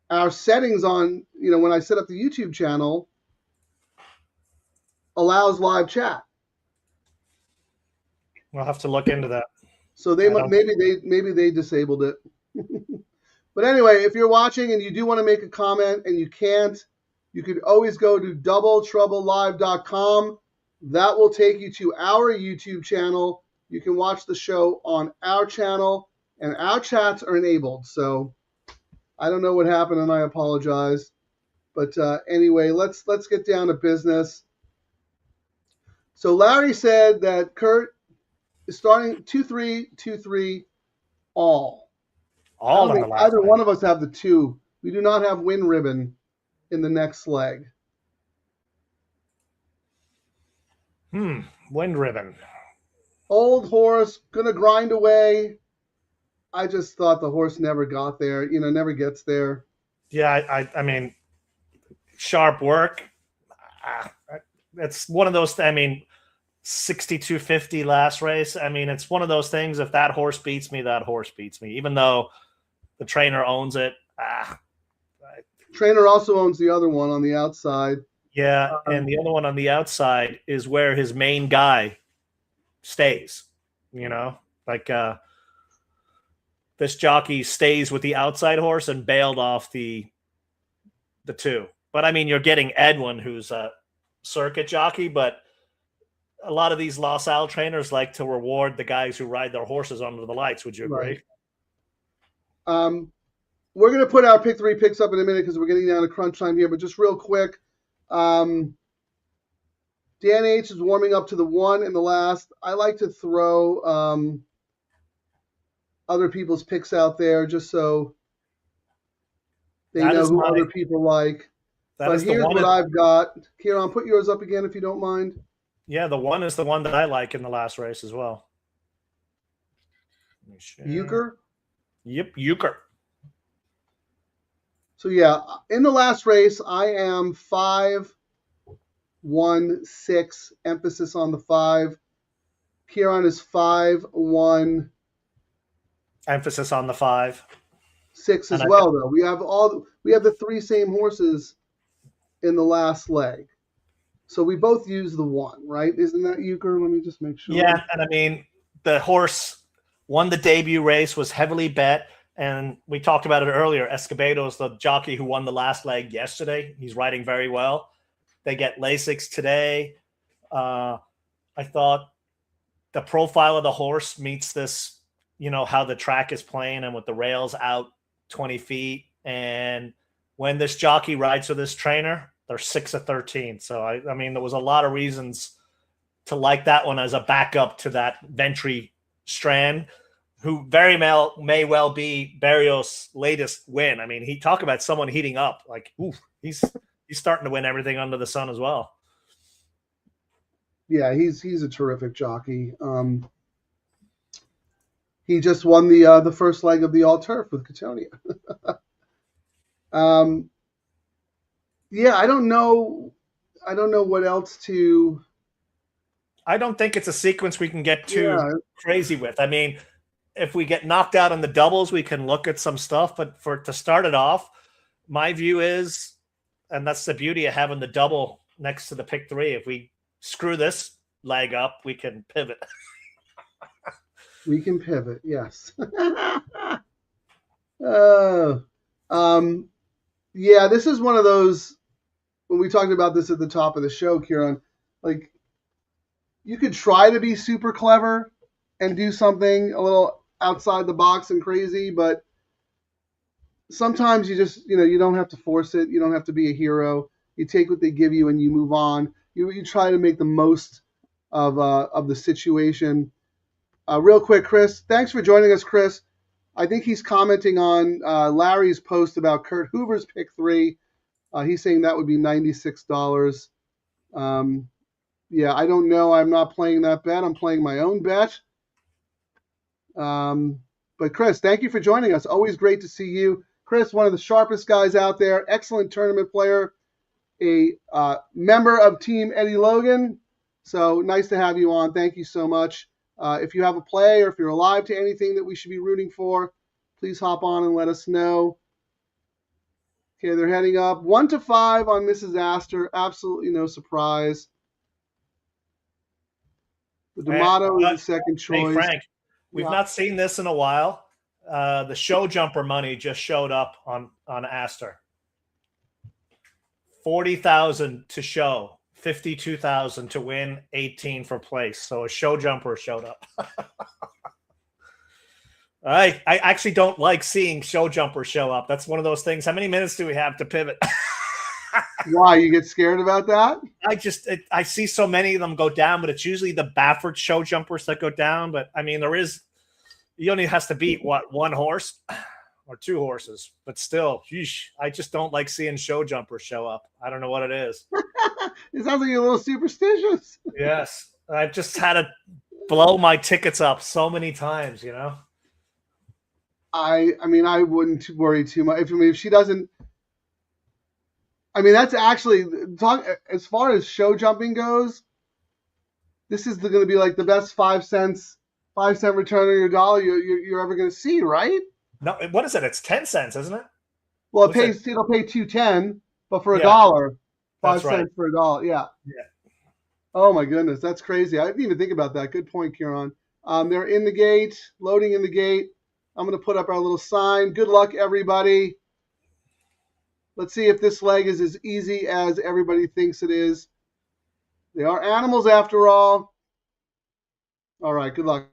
our settings on, when I set up the YouTube channel, allows live chat. We'll have to look into that. So maybe they disabled it. But anyway, if you're watching and you do want to make a comment and you can't, you could always go to doubletroublelive.com. That will take you to our YouTube channel. You can watch the show on our channel, and our chats are enabled. So I don't know what happened, and I apologize. But anyway, let's get down to business. So Larry said that Kurt is starting 2-3, 2-3, all. All in the last either one of us have the 2. We do not have win ribbon in the next leg. Wind ribbon. Old horse, gonna grind away. I just thought the horse never got there. Never gets there. Yeah, I mean, sharp work. It's one of those. 62.50 last race. I mean, it's one of those things. If that horse beats me, that horse beats me. Even though the trainer owns it. Trainer also owns the other one on the outside. Yeah, and the other one on the outside is where his main guy stays. This jockey stays with the outside horse and bailed off the 2. But I mean, you're getting Edwin, who's a circuit jockey, but a lot of these Los Al trainers like to reward the guys who ride their horses under the lights. Would you agree? Right. We're going to put our pick 3 picks up in a minute because we're getting down to crunch time here. But just real quick, Dan H is warming up to the 1 in the last. I like to throw other people's picks out there just so they That know is who my- other people like. That But is the here's one. what I've got. Ciaran, put yours up again if you don't mind. Yeah, the one is the one that I like in the last race as well. Let me share. Euchre. Yep, Euchre. So yeah, in the last race, I am 5-1-6. Emphasis on the 5. Ciaran is 5-1-6 Emphasis on the 5. as And well. Though we have the 3 same horses in the last leg, so we both use the 1, right? Isn't that Euchre? Let me just make sure. Yeah, and I mean the horse won the debut race, was heavily bet. And we talked about it earlier. Escobedo is the jockey who won the last leg yesterday. He's riding very well. They get Lasix today. I thought the profile of the horse meets this, how the track is playing and with the rails out 20 feet. And when this jockey rides with this trainer, they're 6-13. So, I mean, there was a lot of reasons to like that one as a backup to that Ventry Strand, who very may well be Barrios' latest win. I mean, he talk about someone heating up. Like, ooh, he's starting to win everything under the sun as well. Yeah, he's a terrific jockey. He just won the first leg of the All Turf with Cattonia. Yeah, I don't know what else to. I don't think it's a sequence we can get too crazy with. I mean, if we get knocked out on the doubles, we can look at some stuff. But to start it off, my view is, and that's the beauty of having the double next to the pick 3. If we screw this leg up, we can pivot. We can pivot, yes. Yeah, this is one of those, when we talked about this at the top of the show, Ciaran, like, you could try to be super clever and do something a little outside the box and crazy, but sometimes you just, you don't have to force it. You don't have to be a hero. You take what they give you and you move on. You try to make the most of the situation. Real quick, Chris, thanks for joining us, Chris. I think he's commenting on Larry's post about Kurt Hoover's pick 3. He's saying that would be $96. Yeah, I don't know. I'm not playing that bet. I'm playing my own bet. But Chris, thank you for joining us. Always great to see you. Chris, one of the sharpest guys out there. Excellent tournament player. A member of Team Eddie Logan. So nice to have you on. Thank you so much. If you have a play or if you're alive to anything that we should be rooting for, please hop on and let us know. Okay, they're heading up 1-5 on Mrs. Astor. Absolutely no surprise. The D'Amato is the second choice. Hey, Frank, we've not seen this in a while. The show jumper money just showed up on Astor. 40,000 to show, 52,000 to win, 18 for place. So a show jumper showed up. I actually don't like seeing show jumpers show up. That's one of those things. How many minutes do we have to pivot? Why, you get scared about that? I see so many of them go down, but it's usually the Baffert show jumpers that go down. But I mean, he only has to beat one horse or 2 horses, but still, I just don't like seeing show jumpers show up. I don't know what it is. It sounds like you're a little superstitious. Yes. I've just had to blow my tickets up so many times, I mean, I wouldn't worry too much. If she doesn't, I mean, that's actually as far as show jumping goes. This is going to be like the best 5-cent return on your dollar you're ever going to see, right? No, what is it? It's 10 cents, isn't it? Well, it'll pay $2.10, but for $1, 5 cents for $1. Yeah. Yeah. Oh my goodness, that's crazy. I didn't even think about that. Good point, Ciaran. They're in the gate, loading in the gate. I'm going to put up our little sign. Good luck, everybody. Let's see if this leg is as easy as everybody thinks it is. They are animals after all. All right, good luck.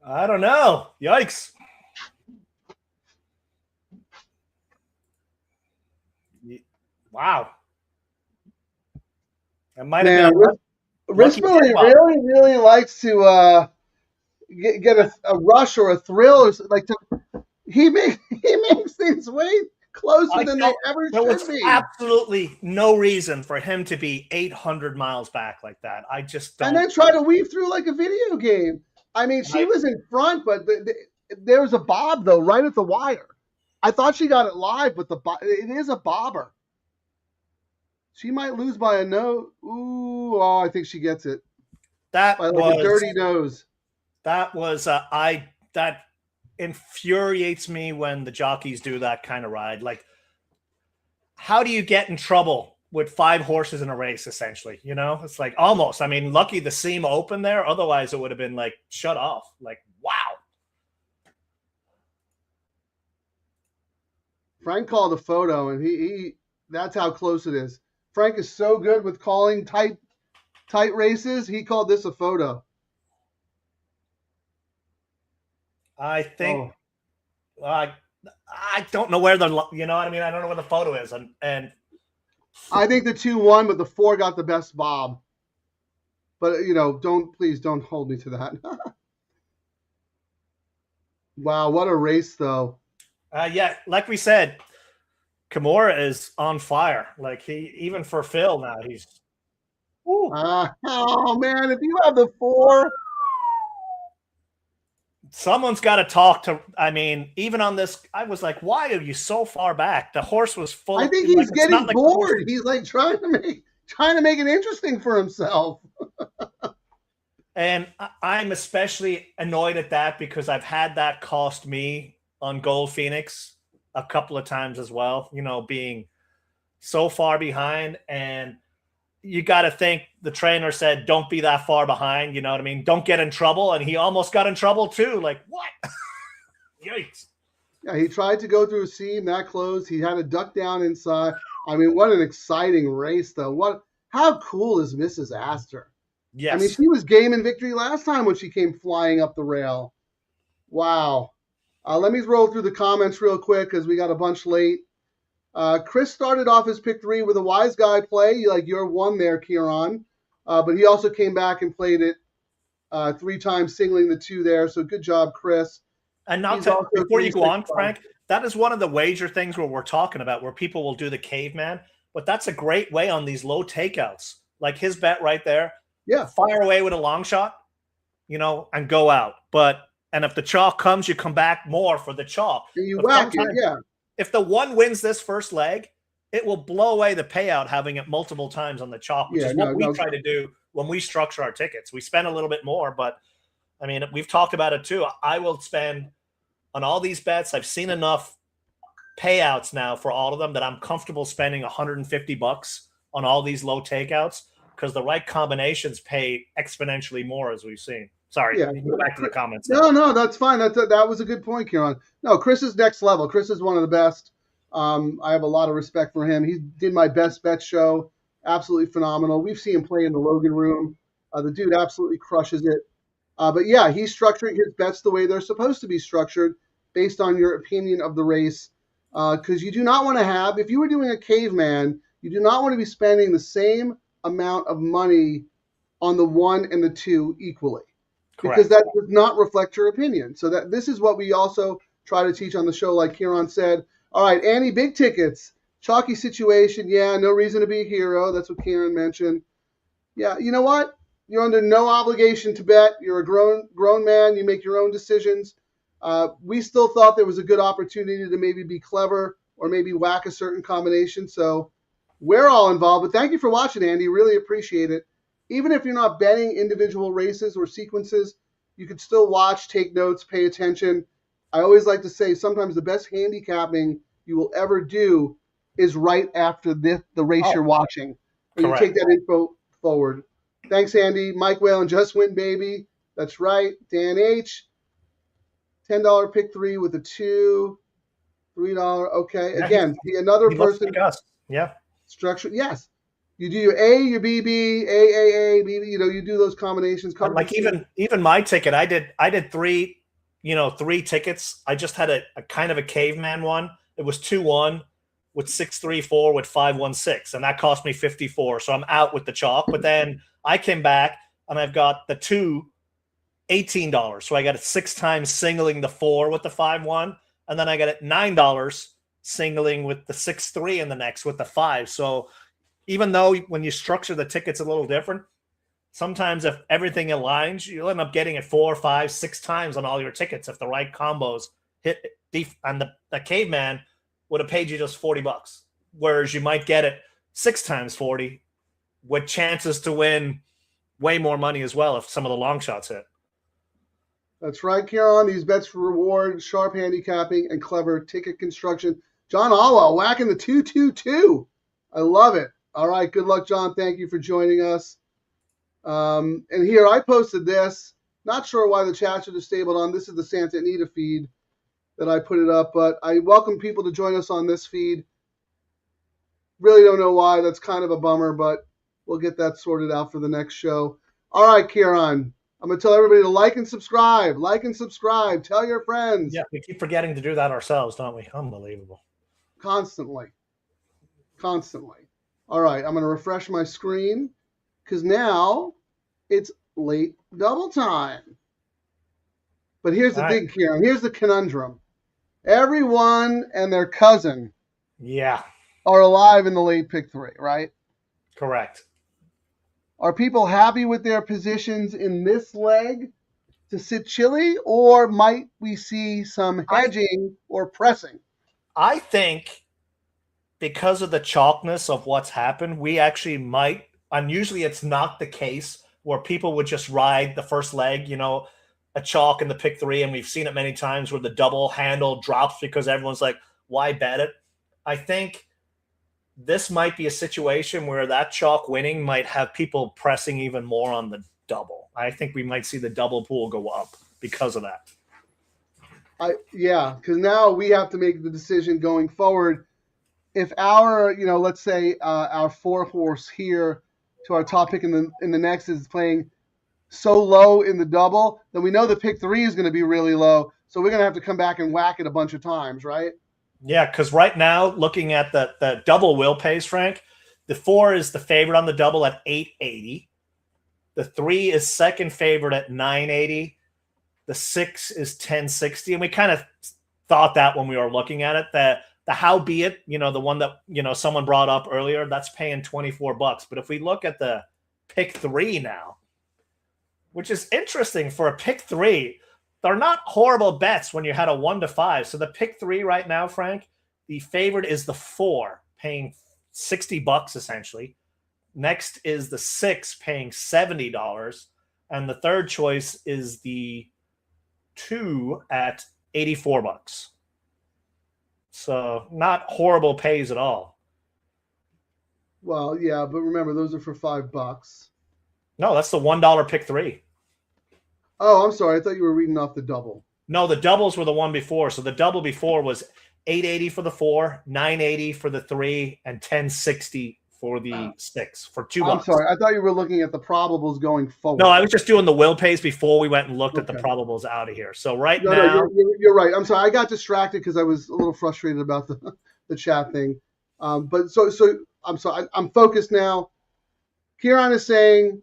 I don't know. Yikes. Wow. It might have been Rispoli really likes to get a rush or a thrill, or like he makes things way closer than they ever there was should be. Absolutely no reason for him to be 800 miles back like that. I just don't. And then try to weave through like a video game. I mean, she was in front, but there was a bob though, right at the wire. I thought she got it live, but it is a bobber. She might lose by a no. Ooh, oh, I think she gets it. That by was a dirty nose. That was that infuriates me when the jockeys do that kind of ride. Like, how do you get in trouble with 5 horses in a race? Essentially, it's like almost. I mean, lucky the seam opened there. Otherwise, it would have been like shut off. Like, wow. Frank called a photo, and he that's how close it is. Frank is so good with calling tight races. He called this a photo. I think I don't know where the I don't know where the photo is, and I think the 2 won, but the 4 got the best bob. But please don't hold me to that. Wow, what a race though. Yeah, like we said, Kimura is on fire. Like even for Phil now, he's. Oh man, if you have the 4. Someone's got to talk to. I mean, even on this, I was like, "Why are you so far back?" The horse was full. I think he's getting bored. He's like trying to make it interesting for himself. And I'm especially annoyed at that because I've had that cost me on Gold Phoenix a couple of times as well. Being so far behind, and you got to think the trainer said, "Don't be that far behind." You know what I mean? Don't get in trouble. And he almost got in trouble too. Like, what? Yikes. Yeah, he tried to go through a seam that close. He had to duck down inside. I mean, what an exciting race, though. How cool is Mrs. Astor? Yes. I mean, she was game in victory last time when she came flying up the rail. Wow. Let me roll through the comments real quick because we got a bunch late. Chris started off his pick 3 with a wise guy play, like your 1 there, Ciaran. But he also came back and played it 3 times, singling the 2 there. So good job, Chris. And before you go on, Frank, that is one of the wager things where we're talking about where people will do the caveman. But that's a great way on these low takeouts. Like his bet right there. Yeah. Fire away with a long shot, and go out. And if the chalk comes, you come back more for the chalk. And you whack it, yeah. If the 1 wins this first leg, it will blow away the payout having it multiple times on the chalk, which is what we try to do when we structure our tickets. We spend a little bit more, but I mean, we've talked about it too. I will spend on all these bets. I've seen enough payouts now for all of them that I'm comfortable spending $150 on all these low takeouts because the right combinations pay exponentially more, as we've seen. Sorry, go back to the comments. No, that's fine. That was a good point, Ciaran. No, Chris is next level. Chris is one of the best. I have a lot of respect for him. He did my best bet show. Absolutely phenomenal. We've seen him play in the Logan room. The dude absolutely crushes it. But yeah, he's structuring his bets the way they're supposed to be structured based on your opinion of the race. Because you do not want to have, if you were doing a caveman, you do not want to be spending the same amount of money on the 1 and the 2 equally. Correct. Because that does not reflect your opinion. So that this is what we also try to teach on the show, like Ciaran said. All right, Annie, big tickets. Chalky situation. Yeah, no reason to be a hero. That's what Ciaran mentioned. Yeah, you know what? You're under no obligation to bet. You're a grown man. You make your own decisions. We still thought there was a good opportunity to maybe be clever or maybe whack a certain combination. So we're all involved. But thank you for watching, Andy. Really appreciate it. Even if you're not betting individual races or sequences, you could still watch, take notes, pay attention. I always like to say sometimes the best handicapping you will ever do is right after the race you're watching. And you take that info forward. Thanks, Andy. Mike Whalen, just win, baby. That's right. Dan H. $10 pick 3 with a 2. $3. Okay. Again, another person. Like us. Yeah. Structure. Yes. You do your A, your BB, AAA, BB. You do those combinations. Like even my ticket, I did 3 3 tickets. I just had a kind of a caveman one. It was 2-1 with 6-3-4 with 5-1-6, and that cost me 54. So I'm out with the chalk. But then I came back and I've got the 2 $18. So I got it 6 times singling the 4 with the 5-1, and then I got it $9 singling with the 6-3 in the next with the 5. So even though when you structure the tickets a little different, sometimes if everything aligns, you'll end up getting it 4, 5, 6 times on all your tickets if the right combos hit. And the caveman would have paid you just $40, whereas you might get it 6 times 40 with chances to win way more money as well if some of the long shots hit. That's right, Ciaran. These bets for reward, sharp handicapping, and clever ticket construction. John Alwell whacking the 2-2-2. I love it. All right, good luck, John. Thank you for joining us. And here I posted this. Not sure why the chat should have stabled on. This is the Santa Anita feed that I put it up, but I welcome people to join us on this feed. Really don't know why. That's kind of a bummer, but we'll get that sorted out for the next show. All right, Ciaran. I'm going to tell everybody to like and subscribe. Like and subscribe. Tell your friends. Yeah, we keep forgetting to do that ourselves, don't we? Unbelievable. Constantly. All right, I'm going to refresh my screen because now it's late double time. But here's the thing, Ciaran. Here's the conundrum. Everyone and their cousin are alive in the late pick 3, right? Correct. Are people happy with their positions in this leg to sit chilly, or might we see some hedging or pressing? I think because of the chalkness of what's happened, we actually might, and usually it's not the case where people would just ride the first leg, a chalk in the pick 3, and we've seen it many times where the double handle drops because everyone's like, why bet it? I think this might be a situation where that chalk winning might have people pressing even more on the double. I think we might see the double pool go up because of that. Because now we have to make the decision going forward. If our, let's say our 4-horse here to our top pick in the next is playing so low in the double, then we know the pick 3 is going to be really low. So we're going to have to come back and whack it a bunch of times, right? Yeah, because right now, looking at the double will pays, Frank, the 4 is the favorite on the double at $8.80. The 3 is second favorite at $9.80. The 6 is $10.60. And we kind of thought that when we were looking at it, that the Howbeit, the one that, someone brought up earlier, that's paying $24. But if we look at the pick 3 now, which is interesting for a pick 3, they're not horrible bets when you had a 1-5. So the pick 3 right now, Frank, the favorite is the 4, paying $60 essentially. Next is the 6, paying $70. And the third choice is the 2 at $84. So not horrible pays at all. Well, yeah, but remember, those are for $5. No, that's the $1 pick 3. Oh, I'm sorry. I thought you were reading off the double. No, the doubles were the one before. So the double before was $8.80 for the 4, $9.80 for the 3, and $10.60 for the 6 for $2. I'm sorry. I thought you were looking at the probables going forward. No, I was just doing the will pays before we went and looked at the probables out of here. So now, you're right. I'm sorry. I got distracted because I was a little frustrated about the chat thing. But so I'm sorry. I'm focused now. Ciaran is saying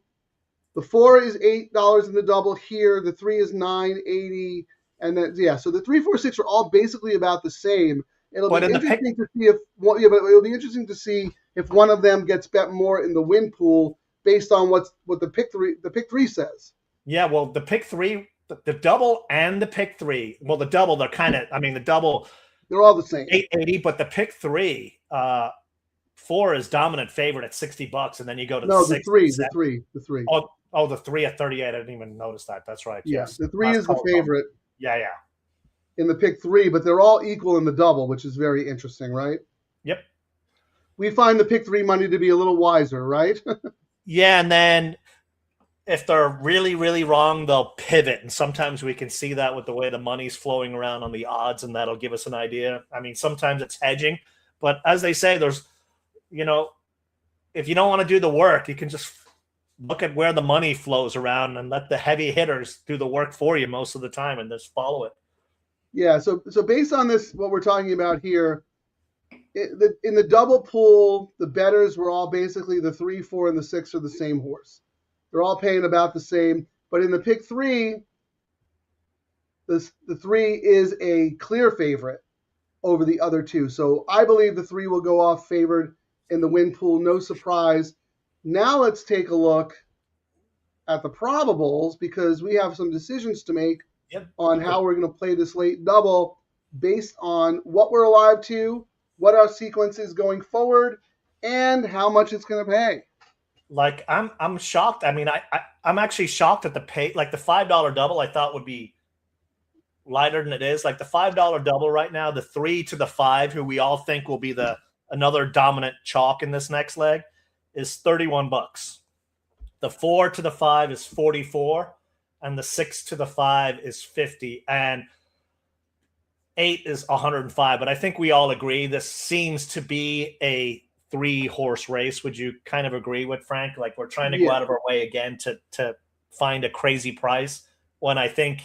the 4 is $8 in the double here. The 3 is $9.80, and then so the 3, 4, 6 are all basically about the same. It'll be interesting to see if one of them gets bet more in the win pool based on what the pick 3 says. Yeah, well, the pick 3, the double and the pick 3. Well, the double, they're kind of. I mean, the double, they're all the same. $8.80, but the pick 3. 4 is dominant favorite at $60, and then you go to the 6. The three. Oh, the 3 at 38. I didn't even notice that. That's right. Yeah, yes. The 3 is the favorite. Yeah. In the pick 3, but they're all equal in the double, which is very interesting, right? Yep. We find the pick 3 money to be a little wiser, right? Yeah, and then if they're really, really wrong, they'll pivot, and sometimes we can see that with the way the money's flowing around on the odds, and that'll give us an idea. I mean, sometimes it's hedging, but as they say, there's, if you don't want to do the work, you can just look at where the money flows around and let the heavy hitters do the work for you most of the time and just follow it. Yeah. So based on this, what we're talking about here, in the double pool, the bettors were all basically the 3, 4, and the 6 are the same horse. They're all paying about the same. But in the pick 3, the 3 is a clear favorite over the other 2. So I believe the 3 will go off favored in the win pool. No surprise. Now let's take a look at the probables, because we have some decisions to make on how we're going to play this late double based on what we're alive to, what our sequence is going forward, and how much it's going to pay. Like, I'm shocked. I mean, I'm actually shocked at the pay. Like, the $5 double I thought would be lighter than it is. Like, the $5 double right now, the 3 to the 5, who we all think will be another dominant chalk in this next leg, is $31. The 4 to the 5 is $44, and the 6 to the 5 is $50, and 8 is $105. But I think we all agree this seems to be a 3-horse race. Would you kind of agree with Frank? Like, we're trying to go out of our way again to find a crazy price when I think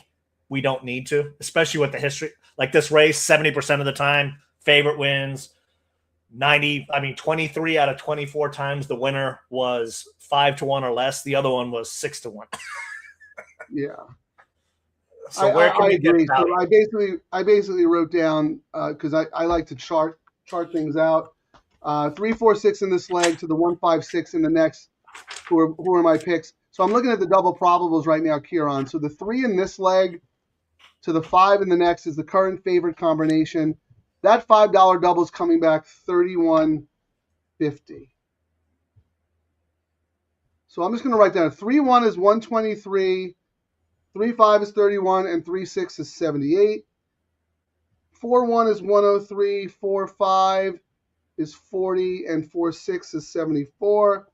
we don't need to, especially with the history. Like, this race, 70% of the time, favorite wins. 23 out of 24 times the winner was 5-1 or less. The other one was 6-1. Yeah. So where can I we agree. get value? So I basically wrote down, because I like to chart things out. 3, 4, 6 in this leg to the 1, 5, 6 in the next. Who are my picks? So I'm looking at the double probables right now, Ciaran. So the 3 in this leg to the 5 in the next is the current favorite combination. That $5 double is coming back $31.50. So I'm just going to write down 3-1 is 123, 3-5 is 31, and 3-6 is 78. 4-1 is 103, 4-5 is 40, and 4-6 is 74.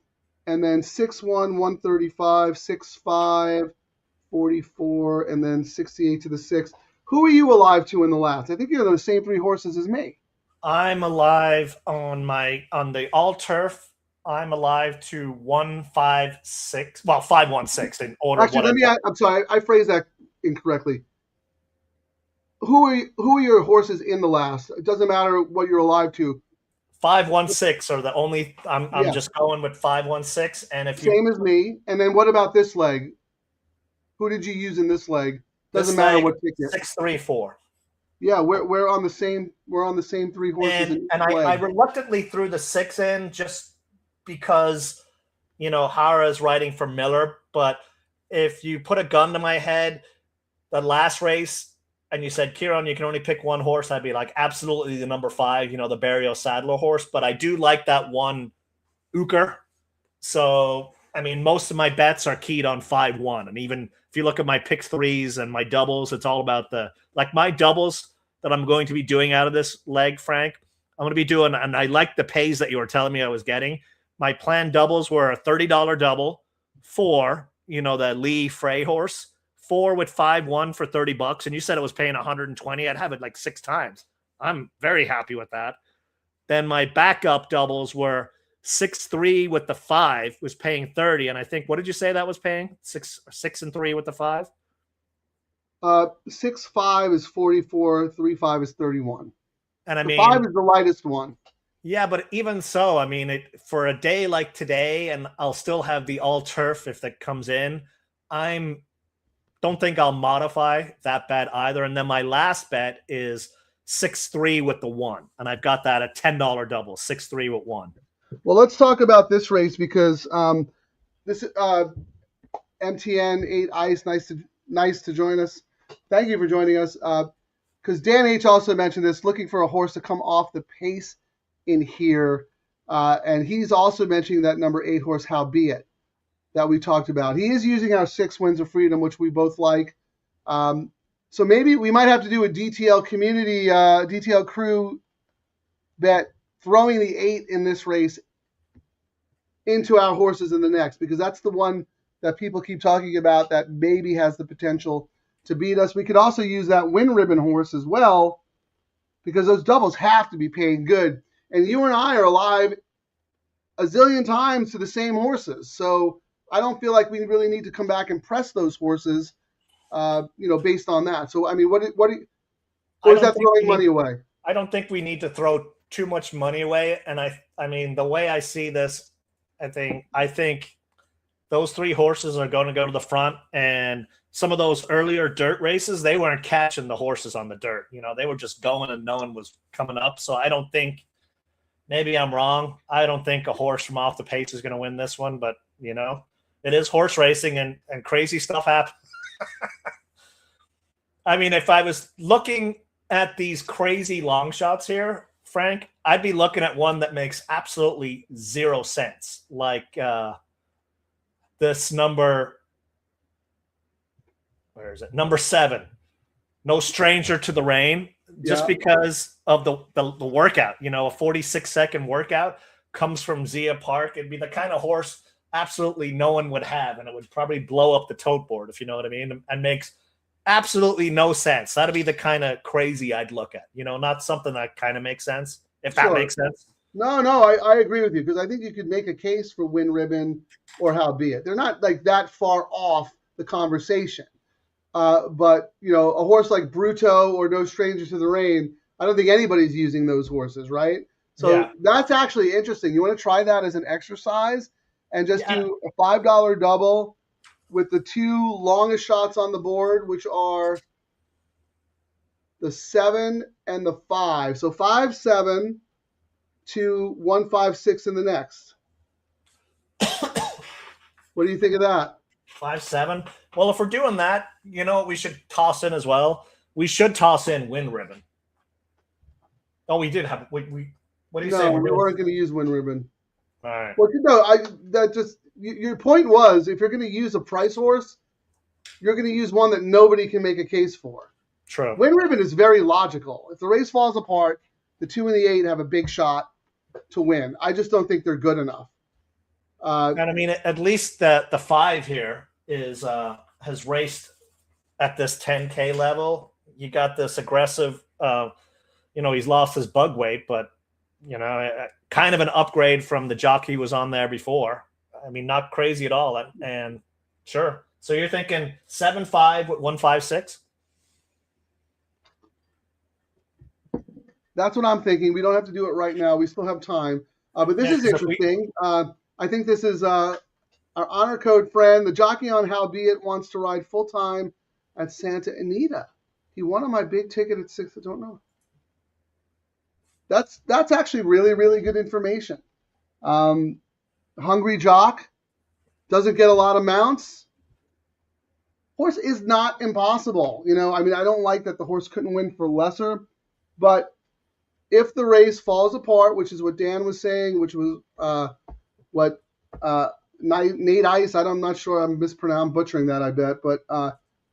And then 6-1, 135, 6-5, 44, and then 68 to the 6. Who are you alive to in the last? I think you're the same 3 horses as me. I'm alive on the all turf. I'm alive to 156. Well, 516 in order. Actually, I'm sorry, I phrased that incorrectly. Who are your horses in the last? It doesn't matter what you're alive to. 516 are the only. I'm just going with 516. And if same as me. And then what about this leg? Who did you use in this leg? Doesn't matter what ticket. 6-3-4. Yeah, we're on the same 3 horses. And I reluctantly threw the 6 in just because, Hara is riding for Miller. But if you put a gun to my head, the last race, and you said, Ciaran, you can only pick one horse, I'd be like, absolutely the number 5, the Barrio Sadler horse. But I do like that one Euchre. So, most of my bets are keyed on 5-1. And even if you look at my pick 3s and my doubles, it's all about my doubles that I'm going to be doing out of this leg, Frank. I'm going to be doing, and I like the pays that you were telling me I was getting. My planned doubles were a $30 double, 4, the Lee Frey horse, 4 with 5-1 for $30. And you said it was paying 120. I'd have it like 6 times. I'm very happy with that. Then my backup doubles were 6-3 with the 5 was paying 30. And I think, what did you say that was paying? 6-3 with the 5? 6-5 is 44, 3-5 is 31. And the 5 is the lightest one. Yeah, but even so, for a day like today, and I'll still have the all turf if that comes in, don't think I'll modify that bet either. And then my last bet is 6-3 with the 1. And I've got that at $10 double, 6-3 with 1. Well, let's talk about this race because this MTN 8 Ice, nice to join us. Thank you for joining us. Because Dan H also mentioned this, looking for a horse to come off the pace in here. And he's also mentioning that number 8 horse, Howbeit, that we talked about. He is using our 6 Winds of Freedom, which we both like. So maybe we might have to do a DTL community, DTL crew bet, throwing the 8 in this race into our horses in the next, because that's the one that people keep talking about that maybe has the potential to beat us. We could also use that Win Ribbon horse as well, because those doubles have to be paying good. And you and I are alive a zillion times to the same horses. So I don't feel like we really need to come back and press those horses, based on that. So, I mean, or is that throwing money away? I don't think we need to throw too much money away. And I mean, the way I see this, I think those 3 horses are going to go to the front, and some of those earlier dirt races, they weren't catching the horses on the dirt. They were just going and no one was coming up. So I don't think, maybe I'm wrong, I don't think a horse from off the pace is going to win this one, but it is horse racing and crazy stuff happens. I mean, if I was looking at these crazy long shots here, Frank, I'd be looking at one that makes absolutely 0 sense. Like this number, where is it? Number 7, No Stranger to the Rain, just because of the workout. A 46-second workout comes from Zia Park. It'd be the kind of horse absolutely no one would have, and it would probably blow up the tote board, if you know what I mean, and makes absolutely no sense. That'd be the kind of crazy I'd look at, not something that kind of makes sense, if that makes sense. No, I agree with you, because I think you could make a case for Win Ribbon or How Be It. They're not like that far off the conversation. But, a horse like Bruto or No Stranger to the Rain, I don't think anybody's using those horses, right? So That's actually interesting. You want to try that as an exercise and just do a $5 double with the 2 longest shots on the board, which are the 7 and the 5. So 5-7 to 1-5-6 in the next. What do you think of that? 5-7. Well, if we're doing that, what we should toss in as well? We should toss in Win Ribbon. Oh, we did have we. What do you say? No, we weren't going to use Win Ribbon. All right. Well, your point was, if you're going to use a price horse, you're going to use one that nobody can make a case for. True. Win Ribbon is very logical. If the race falls apart, the 2 and the 8 have a big shot to win. I just don't think they're good enough. And I mean, at least the 5 here has raced at this 10K level. You got this aggressive, he's lost his bug weight, but kind of an upgrade from the jockey he was on there before. I mean, not crazy at all. And sure. So you're thinking 7-5 with 1-5-6? That's what I'm thinking. We don't have to do it right now. We still have time. But this is interesting. I think this is our honor code friend. The jockey on How Be It wants to ride full-time at Santa Anita. He won on my big ticket at 6. I don't know. That's actually really, really good information. Hungry jock, doesn't get a lot of mounts. Horse is not impossible. I mean, I don't like that the horse couldn't win for lesser, but if the race falls apart, which is what Dan was saying, which was what Nate Ice, I'm not sure, I'm butchering that, I bet, but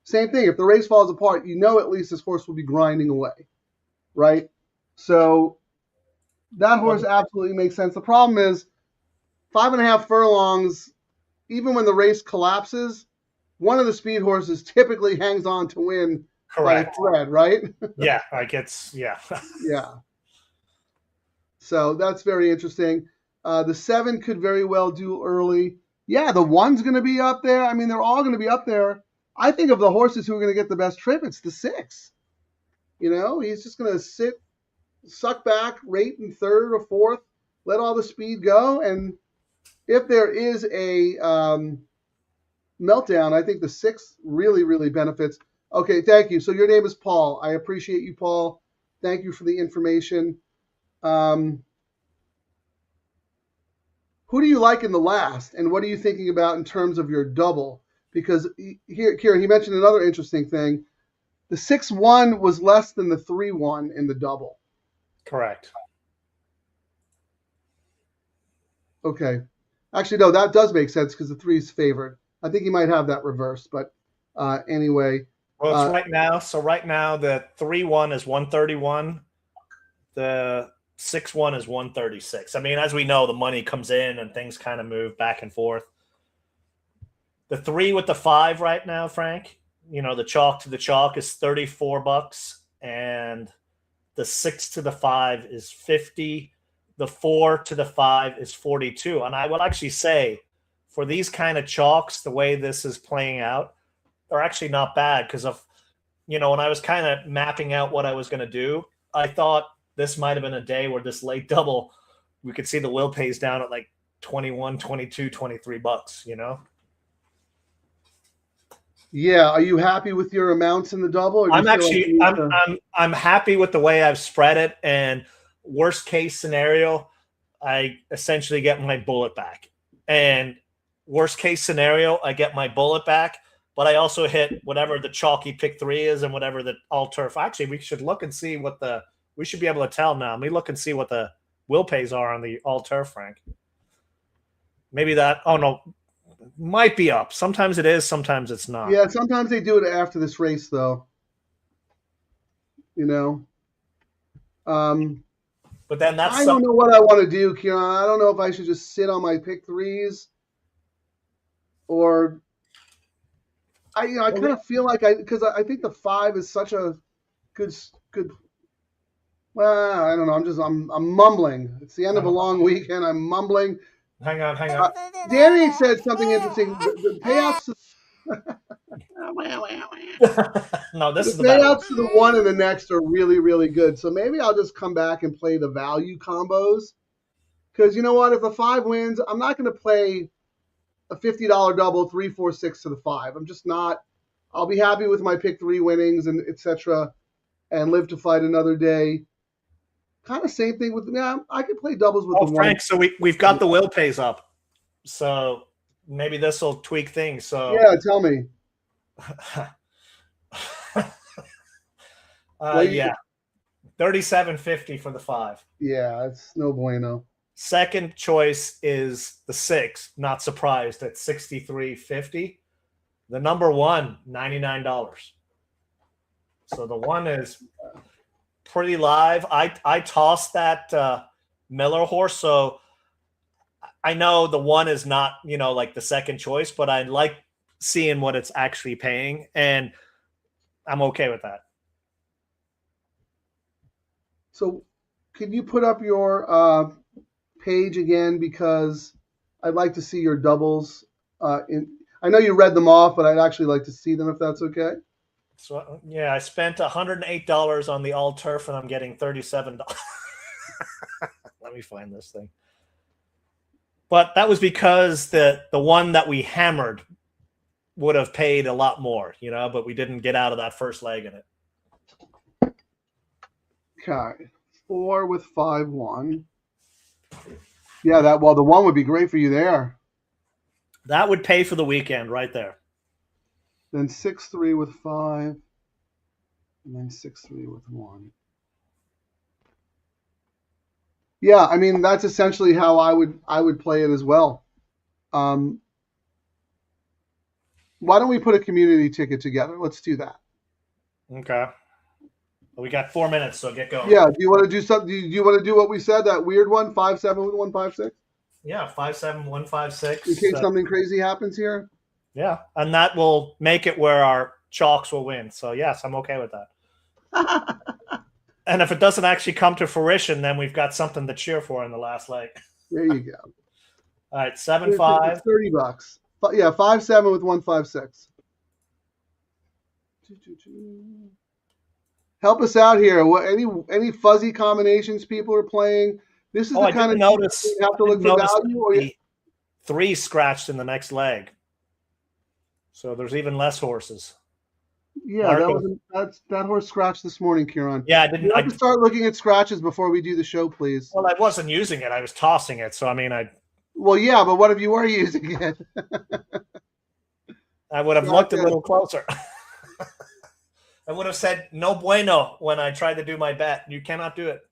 same thing. If the race falls apart, at least this horse will be grinding away, right? So that horse absolutely makes sense. The problem is 5.5 furlongs, even when the race collapses, one of the speed horses typically hangs on to win by a thread, right? Yeah. Yeah. So that's very interesting. The 7 could very well do early. Yeah, the 1's going to be up there. I mean, they're all going to be up there. I think of the horses who are going to get the best trip, it's the 6. He's just going to suck back, rate in 3rd or 4th, let all the speed go. And if there is a meltdown, I think the 6 really, really benefits. Okay, thank you. So your name is Paul. I appreciate you, Paul. Thank you for the information. Who do you like in the last, and what are you thinking about in terms of your double? Because here, Ciaran, he mentioned another interesting thing. The 6-1 was less than the 3-1 in the double. Correct. Okay. Actually, no, that does make sense because the 3 is favored. I think he might have that reversed, but anyway. Well, it's right now. So right now, the 3-1 is 131. The 6-1 is 136. I mean, as we know, the money comes in and things kind of move back and forth. The 3 with the 5 right now, Frank, the chalk to the chalk is $34, and the 6 to the 5 is 50. The 4 to the 5 is 42. And I will actually say for these kind of chalks, the way this is playing out, they're actually not bad because of, when I was kind of mapping out what I was going to do, I thought this might have been a day where this late double, we could see the will pays down at like 21, 22, 23 bucks, Yeah. Are you happy with your amounts in the double? Or I'm happy with the way I've spread it. And worst case scenario, I essentially get my bullet back. And worst case scenario, I get my bullet back, but I also hit whatever the chalky pick 3 is and whatever the all turf. Actually, we should look and see we should be able to tell now. Let me look and see what the will pays are on the all turf, Frank. Maybe that, oh no, might be up. Sometimes it is, sometimes it's not. Yeah, sometimes they do it after this race, though. But then I don't know what I want to do, Ciaran. I don't know if I should just sit on my pick 3s or I kind of feel like because I think the 5 is such a good. Well, I don't know. I'm mumbling. It's the end of a long weekend. I'm mumbling. Hang on. Danny said something interesting. The payouts. No, this is the payouts to the 1 and the next are really, really good. So maybe I'll just come back and play the value combos. Because you know what? If the 5 wins, I'm not going to play a $50 double 3, 4, 6 to the 5. I'm just not. I'll be happy with my pick 3 winnings and etc. and live to fight another day. Kind of same thing with I could play doubles with the Frank. 1. So we've got the will pays up. So maybe this will tweak things. So yeah, tell me. Yeah, 37.50 for the 5. Yeah, it's no bueno. Second choice is the 6. Not surprised at 63.50. The number 1, $99. So the 1 is pretty live. I tossed that Miller horse, so I know the 1 is not like the second choice, but I like seeing what it's actually paying, and I'm okay with that. So can you put up your page again, because I'd like to see your doubles. I know you read them off, but I'd actually like to see them if that's okay. So yeah, I spent $108 on the all turf, and I'm getting $37. Let me find this thing. But that was because the one that we hammered would have paid a lot more, but we didn't get out of that first leg in it. Okay. 4 with 5-1. Yeah, the 1 would be great for you there. That would pay for the weekend right there. Then 6-3 with 5. And then 6-3 with 1. Yeah, I mean that's essentially how I would play it as well. Why don't we put a community ticket together? Let's do that. Okay. Well, we got 4 minutes, so get going. Yeah. Do you want to do something? Do you want to do what we said? That weird one, 5-7 with 1-5-6. Yeah, 5-7, 1-5-6. In case something crazy happens here. Yeah, and that will make it where our chalks will win. So yes, I'm okay with that. And if it doesn't actually come to fruition, then we've got something to cheer for in the last leg. There you go. All right, 7-5. $30. Yeah, 5-7 with 1-5-6. Help us out here. Any fuzzy combinations people are playing? This is the kind of notice you have to look for value. Or 3 scratched in the next leg, so there's even less horses. Yeah, that horse scratched this morning, Ciaran. Yeah, I didn't. You have to start looking at scratches before we do the show, please. Well, I wasn't using it; I was tossing it. So I mean, Well, yeah, but what if you were using it? I would have looked a little closer. I would have said no bueno when I tried to do my bet. You cannot do it.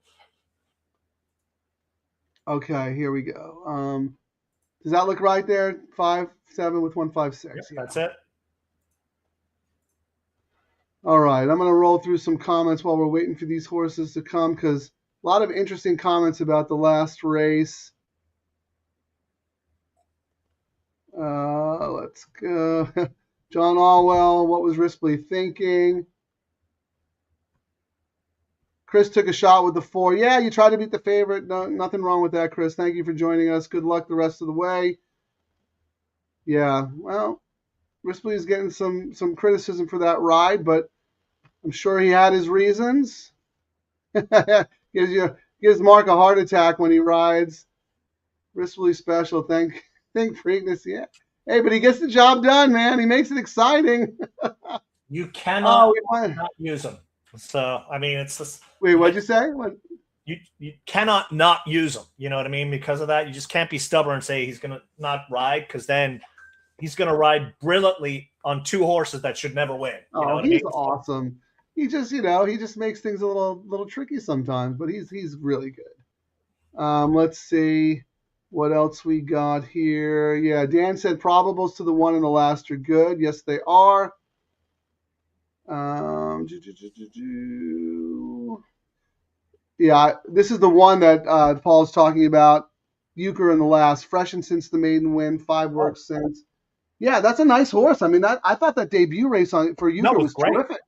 Okay, here we go. Does that look right there? 5-7 with 1-5-6. Yep, that's it. All right, I'm going to roll through some comments while we're waiting for these horses to come, because a lot of interesting comments about the last race. Let's go. John Allwell, what was Ripley thinking? Chris took a shot with the 4. Yeah, you tried to beat the favorite. No, nothing wrong with that, Chris. Thank you for joining us. Good luck the rest of the way. Yeah, well, Ripley's getting some criticism for that ride, but I'm sure he had his reasons. gives Mark a heart attack when he rides. Ripley special. Thank Preakness. Yeah. Hey, but he gets the job done, man. He makes it exciting. You cannot we won. not use them. So I mean, it's just Wait, what'd you say? What? You cannot not use them. You know what I mean? Because of that, you just can't be stubborn and say he's going to not ride, because then he's going to ride brilliantly on two horses that should never win. You know what He's I mean? awesome. He just makes things a little tricky sometimes, but he's really good. Let's see what else we got here. Yeah, Dan said probables to the 1 and the last are good. Yes, they are. Yeah, this is the one that Paul's talking about. Euchre in the last, freshened since the maiden win, 5 works since. Yeah, that's a nice horse. I mean, I thought that debut race for Euchre was great. Terrific.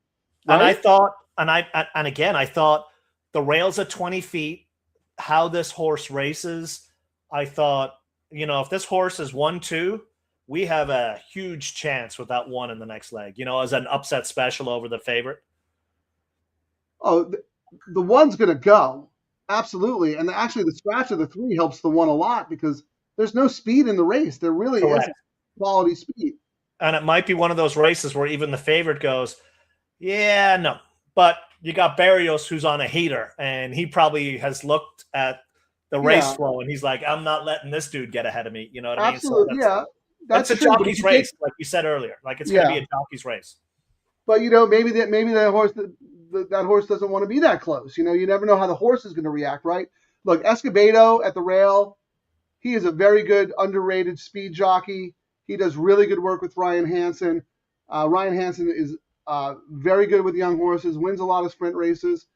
Right? And I thought, and again, I thought the rails at 20 feet, how this horse races, I thought, if this horse is 1-2, we have a huge chance with that 1 in the next leg, as an upset special over the favorite. Oh, the 1's going to go. Absolutely. And actually, the scratch of the 3 helps the 1 a lot, because there's no speed in the race. There really is quality speed. And it might be one of those races where even the favorite goes, yeah, no. But you got Barrios, who's on a heater, and he probably has looked at the race flow, and he's like, I'm not letting this dude get ahead of me. You know what I mean? Absolutely, so that's a jockey's race, like you said earlier. Like, it's going to be a jockey's race. But, maybe that horse that horse doesn't want to be that close. You never know how the horse is going to react, right? Look, Escobedo at the rail, he is a very good underrated speed jockey. He does really good work with Ryan Hansen. Ryan Hansen is very good with young horses, wins a lot of sprint races.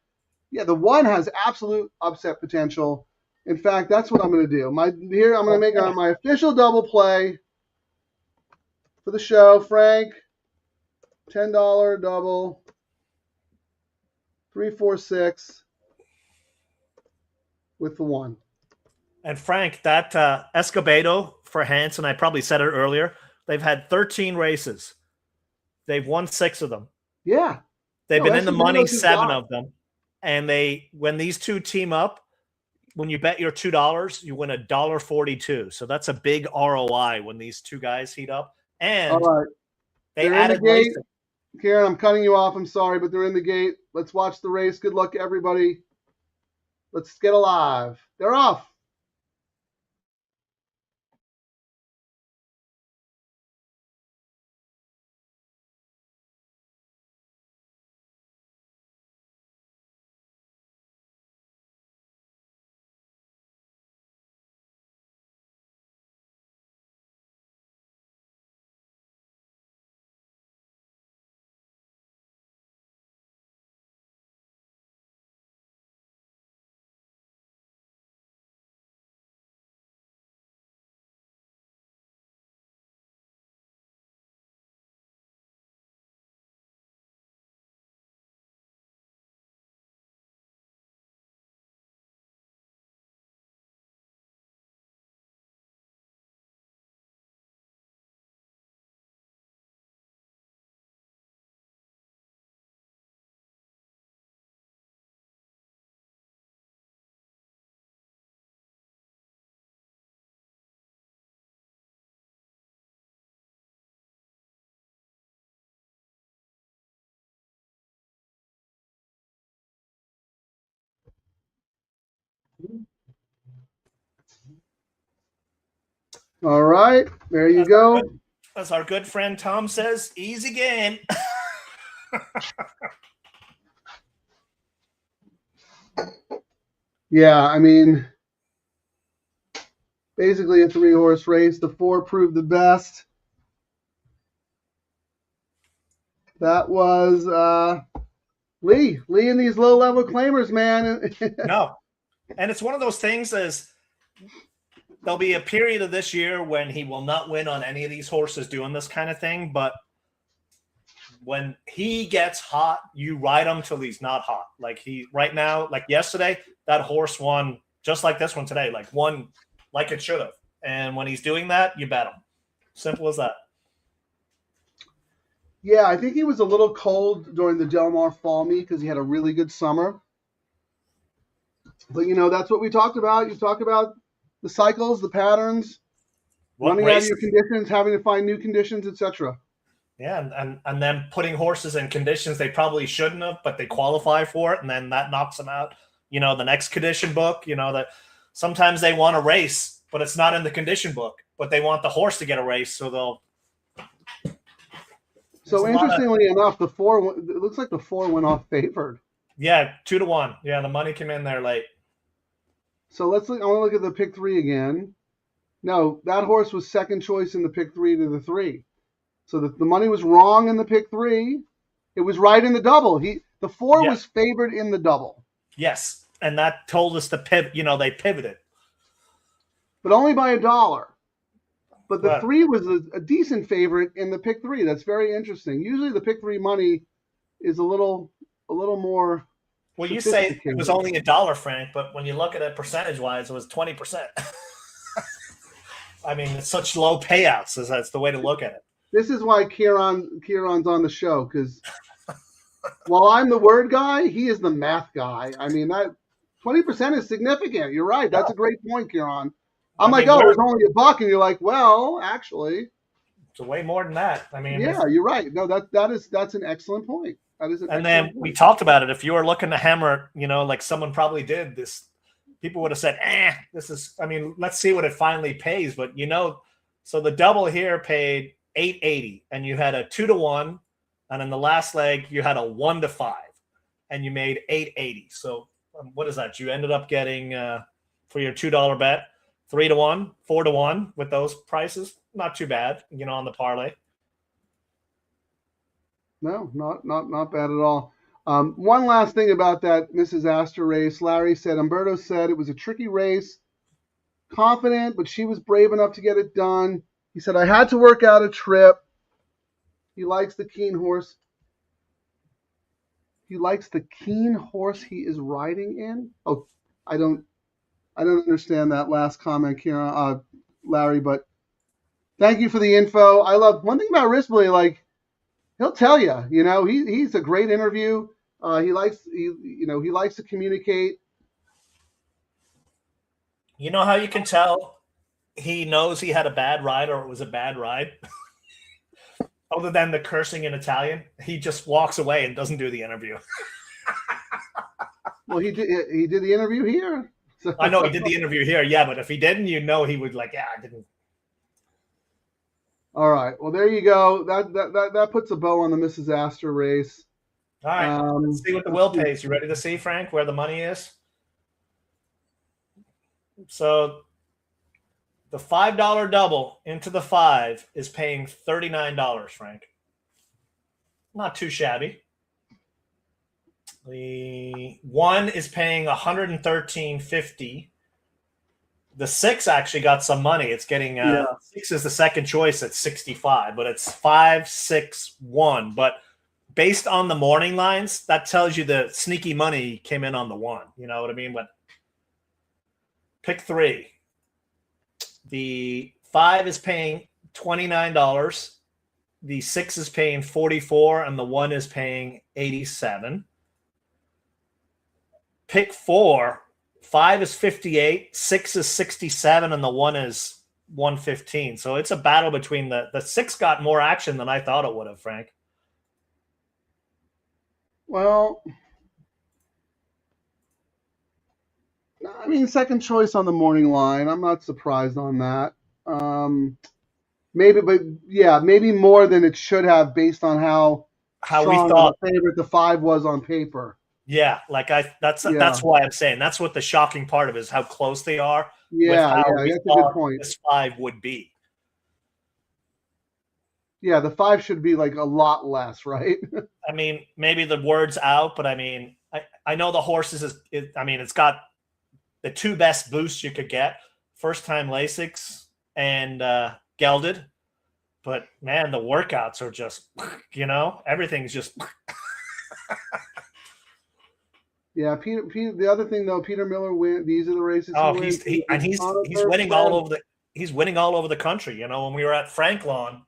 Yeah, the 1 has absolute upset potential. In fact, that's what I'm going to do. I'm going to make my official double play for the show. Frank, $10 double, 3-4-6 with the 1. And Frank, that Escobedo for Hansen, I probably said it earlier, they've had 13 races. They've won 6 of them. Yeah. They've been in the money 7 of them. And when these two team up, when you bet your $2, you win $1.42. So that's a big ROI when these two guys heat up. And all right. They added racing. Ciaran, I'm cutting you off. I'm sorry, but they're in the gate. Let's watch the race. Good luck, everybody. Let's get alive. They're off. All right, there you go. As our good friend Tom says, easy game. Yeah, I mean, basically a 3-horse race. The 4 proved the best. That was Lee and these low-level claimers, man. No. And it's one of those things as there'll be a period of this year when he will not win on any of these horses doing this kind of thing. But when he gets hot, you ride him till he's not hot. Like right now, like yesterday, that horse won just like this one today, won like it should have. And when he's doing that, you bet him. Simple as that. Yeah, I think he was a little cold during the Del Mar Fall Meet because he had a really good summer. But, that's what we talked about. You talk about the cycles, the patterns, running out of your conditions, having to find new conditions, etc. Yeah, and then putting horses in conditions they probably shouldn't have, but they qualify for it, and then that knocks them out. The next condition book, that sometimes they want a race, but it's not in the condition book, but they want the horse to get a race, so they'll. So interestingly enough, it looks like the 4 went off favored. Yeah, 2-1. Yeah, the money came in there late. So I want to look at the pick 3 again. No, that horse was second choice in the pick 3 to the 3. So the money was wrong in the pick 3. It was right in the double. The 4 was favored in the double. Yes, and that told us to pivot. They pivoted, but only by $1. But the 3 was a decent favorite in the pick 3. That's very interesting. Usually the pick 3 money is a little more. Well, you say it was only $1, Frank, but when you look at it percentage-wise, it was 20%. I mean, it's such low payouts. That's the way to look at it. This is why Ciaran's on the show, because while I'm the word guy, he is the math guy. I mean, that 20% is significant. You're right. That's a great point, Ciaran. I'm like, oh, it's only $1, and you're like, well, actually, it's way more than that. I mean, yeah, you're right. No, that's an excellent point. That is an and then we talked about it. If you were looking to hammer, like someone probably did this, people would have said, this is. I mean, let's see what it finally pays. But so the double here paid $880, and you had a 2-1, and in the last leg you had a 1-5, and you made $880. So what is that? You ended up getting for your $2 bet. 3-1, 4-1 with those prices. Not too bad, on the parlay. No, not bad at all. One last thing about that Mrs. Astor race. Larry said, Umberto said it was a tricky race. Confident, but she was brave enough to get it done. He said, I had to work out a trip. He likes the keen horse. He likes the keen horse he is riding in. Oh, I don't understand that last comment, Larry, but thank you for the info. I love one thing about Rispoli, like he'll tell you, he's a great interview. He likes to communicate. You know how you can tell he knows he had a bad ride or it was a bad ride? Other than the cursing in Italian, he just walks away and doesn't do the interview. Well, he did the interview here. So. I know he did the interview here, yeah, but if he didn't, he would I didn't. All right, well, there you go. That puts a bow on the Mrs. Astor race. All right, let's see what the will pays. You ready to see, Frank, where the money is? So the $5 double into the 5 is paying $39, Frank. Not too shabby. The 1 is paying $113.50. The 6 actually got some money. It's getting 6 is the second choice at $65, but it's 5, 6, 1. But based on the morning lines, that tells you the sneaky money came in on the 1. You know what I mean? But pick 3. The 5 is paying $29. The 6 is paying $44, and the 1 is paying $87. Pick 4, 5 is $58, 6 is $67, and the 1 is $115. So it's a battle between the 6 got more action than I thought it would have, Frank. Well, I mean, second choice on the morning line. I'm not surprised on that. Maybe more than it should have based on how we thought the favorite the 5 was on paper. Yeah, that's why I'm saying that's what the shocking part of it is, how close they are. Yeah, that's a good point. This 5 would be. Yeah, the 5 should be like a lot less, right? I mean, maybe the word's out, but I mean, I know the horses it's got the 2 best boosts you could get: first time Lasix and gelded. But man, the workouts are just, everything's just. Yeah, Peter. The other thing though, Peter Miller win. These are the races. Oh, he's winning all over he's winning all over the country. When we were at Franklin,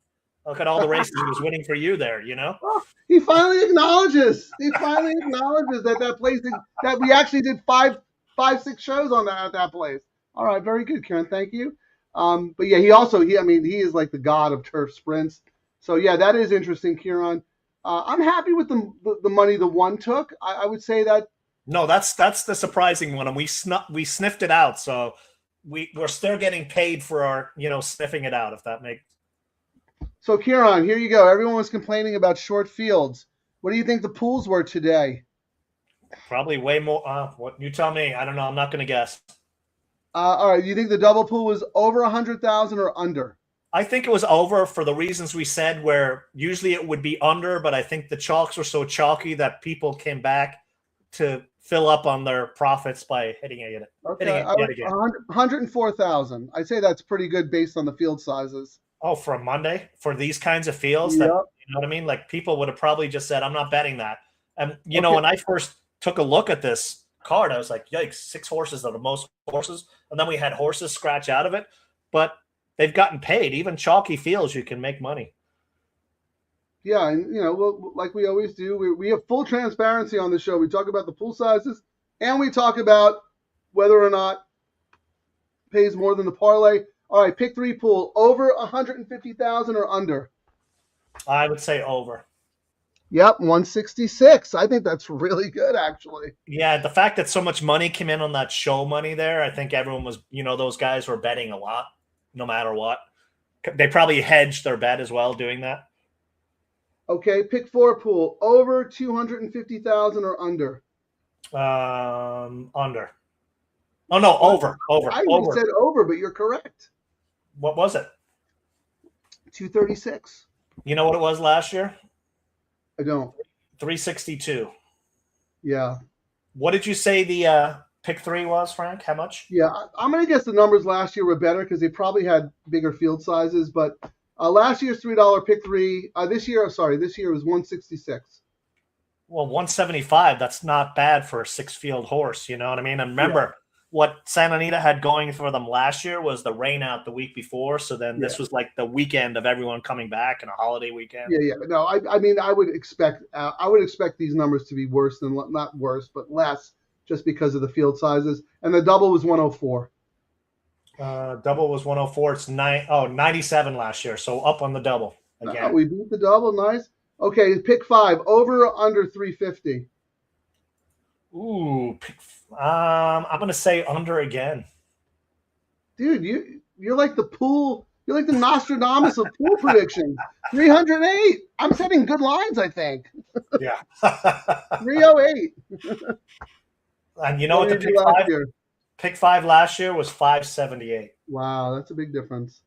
look at all the races he was winning for you there. Oh, he finally acknowledges. That place that we actually did five, 6 shows on at that place. All right, very good, Ciaran. Thank you. But yeah, he is like the god of turf sprints. So yeah, that is interesting, Ciaran. I'm happy with the money the one took. I would say that. No, that's the surprising one, and we sniffed it out. So we're still getting paid for our sniffing it out. If that makes. So Ciaran, here you go. Everyone was complaining about short fields. What do you think the pools were today? Probably way more. What you tell me? I don't know. I'm not going to guess. All right. You think the double pool was over 100,000 or under? I think it was over for the reasons we said. Where usually it would be under, but I think the chalks were so chalky that people came back to fill up on their profits by hitting it. Okay. Hitting it yet again. 104,000. I'd say that's pretty good based on the field sizes. Oh, for a Monday for these kinds of fields, Yep. that you know what I mean? Like people would have probably just said, "I'm not betting that." And when I first took a look at this card, I was like, "Yikes! 6 horses are the most horses." And then we had horses scratch out of it, but they've gotten paid. Even chalky fields, you can make money. Yeah, and like we always do, we have full transparency on the show. We talk about the pool sizes, and we talk about whether or not pays more than the parlay. All right, pick 3 pool over 150,000 or under. I would say over. Yep, 166. I think that's really good, actually. Yeah, the fact that so much money came in on that show money there, I think everyone was, those guys were betting a lot, no matter what. They probably hedged their bet as well doing that. Okay, pick 4 pool over 250,000 or under. Under. Oh no, over. I even said over, but you're correct. What was it? 236. You know what it was last year? I don't. 362. Yeah. What did you say the pick 3 was, Frank? How much? Yeah, I'm going to guess the numbers last year were better because they probably had bigger field sizes. But last year's $3 pick 3. This year was 166. Well, 175. That's not bad for a 6-field horse. You know what I mean? And remember, what Santa Anita had going for them last year was the rain out the week before. So then this was like the weekend of everyone coming back and a holiday weekend. Yeah. No, I mean, I would expect these numbers to be worse than, not worse, but less, just because of the field sizes. And the double was 104. Double was 104. It's 97 last year. So up on the double again. We beat the double. Nice. Okay, pick 5 over or under 350. Ooh, I'm gonna say under again. Dude, you're like the pool. You're like the Nostradamus of pool predictions. 308. I'm setting good lines, I think. Yeah. 308. And you know what the pick 5 last year was 578. Wow, that's a big difference.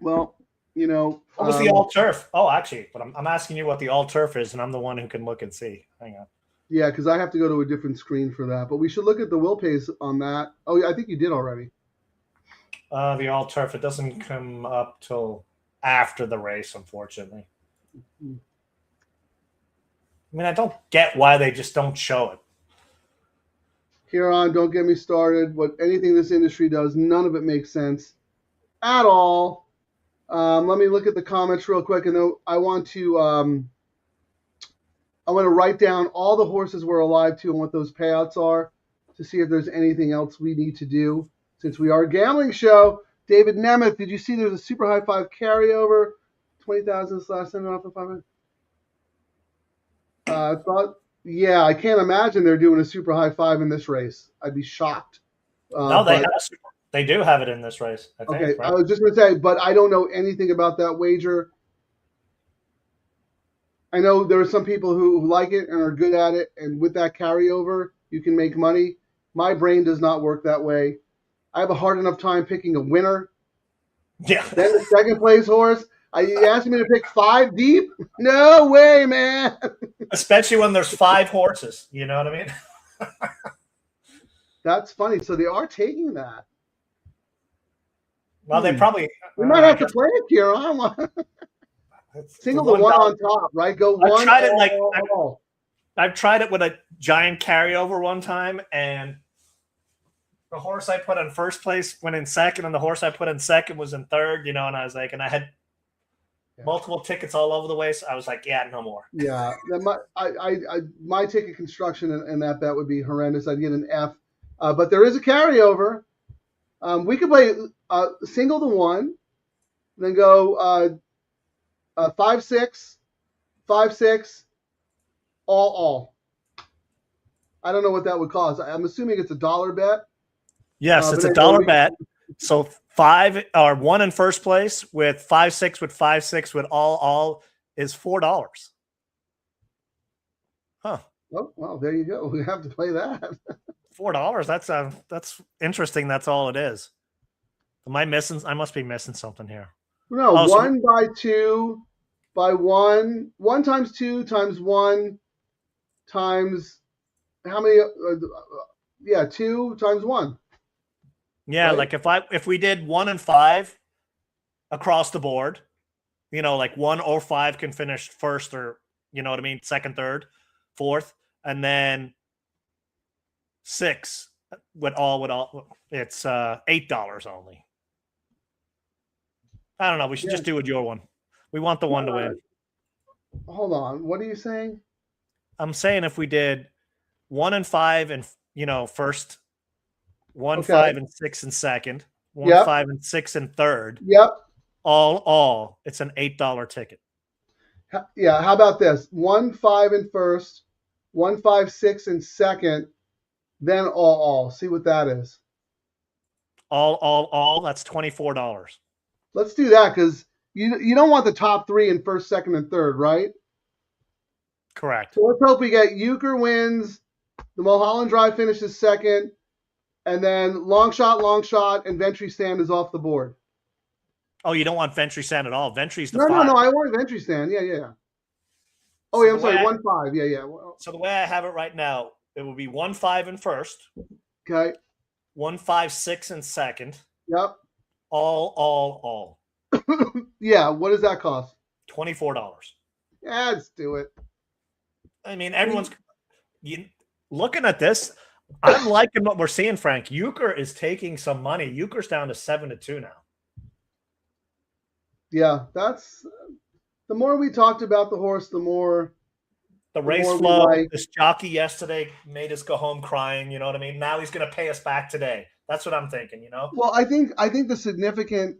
Well, what was the all turf? Oh, actually, but I'm asking you what the all turf is, and I'm the one who can look and see. Hang on. Yeah, because I have to go to a different screen for that. But we should look at the will pays on that. Oh, yeah, I think you did already. The all turf, it doesn't come up till after the race, unfortunately. I mean, I don't get why they just don't show it. Ciaran, don't get me started. Anything this industry does, none of it makes sense at all. Let me look at the comments real quick, and then I want to write down all the horses we're alive to and what those payouts are to see if there's anything else we need to do since we are a gambling show. David Nemeth, did you see there's a super high 5 carryover? 20,000 slash send off the 500. I can't imagine they're doing a super high 5 in this race. I'd be shocked. No, they do have it in this race, I think. Okay, right? I was just going to say, but I don't know anything about that wager. I know there are some people who like it and are good at it, and with that carryover, you can make money. My brain does not work that way. I have a hard enough time picking a winner. Yeah. Then the second place horse. You asking me to pick 5 deep? No way, man. Especially when there's 5 horses. You know what I mean? That's funny. So they are taking that. Well, they probably. We might have to play it here. Single the one on top, right? Go one. I've tried it with a giant carryover one time, and The horse I put in first place went in second, and the horse I put in second was in third, and I was like, and I had multiple tickets all over the way, so I was like, yeah, no more. Yeah, my ticket construction and that bet would be horrendous. I'd get an F. But there is a carryover. We could play single to one, then go 5-6, 5-6, all. I don't know what that would cost. I'm assuming it's $1 bet. Yes, it's $1 bet. So 5 or 1 in first place with 5-6 with 5-6 with all is $4. Huh. Oh, well, there you go. We have to play that. $4. That's interesting. That's all it is. Am I missing? I must be missing something here. No, 1 by 2 by 1. 1 times 2 times 1 times how many? 2 times 1. Yeah, right? Like if we did 1 and 5 across the board, like 1 or 5 can finish first, or you know what I mean, second, third, fourth, and then 6 with all. It's $8 only. I don't know. We should just do it your one. We want the one to win. Hold on. What are you saying? I'm saying if we did 1 and 5 and first, 1, 5 and 6 and second, 1, 5 and 6 and third. Yep. All. It's an $8 ticket. Yeah. How about this? 1, 5 in first, 1, 5, 6 in second, then all. See what that is. All. That's $24. Let's do that because you don't want the top 3 in first, second, and third, right? Correct. So let's hope we get Euchre wins, the Mulholland Drive finishes second, and then long shot, and Ventry Stand is off the board. Oh, you don't want Ventry Stand at all. Ventry's the No, 5. no, I want Ventry Stand. Yeah. Oh, yeah, I'm sorry, 1, 5. Yeah. So the way I have it right now, it will be 1, 5 in first. Okay. 1, 5, 6 in second. Yep. All. Yeah, what does that cost? $24. Yeah, let's do it. I mean, everyone's looking at this. I'm liking what we're seeing, Frank. Euchre is taking some money. Euchre's down to 7-2 now. Yeah, that's the more we talked about the horse, the more the race flow. This jockey yesterday made us go home crying. You know what I mean? Now he's going to pay us back today. That's what I'm thinking. Well, I think the significant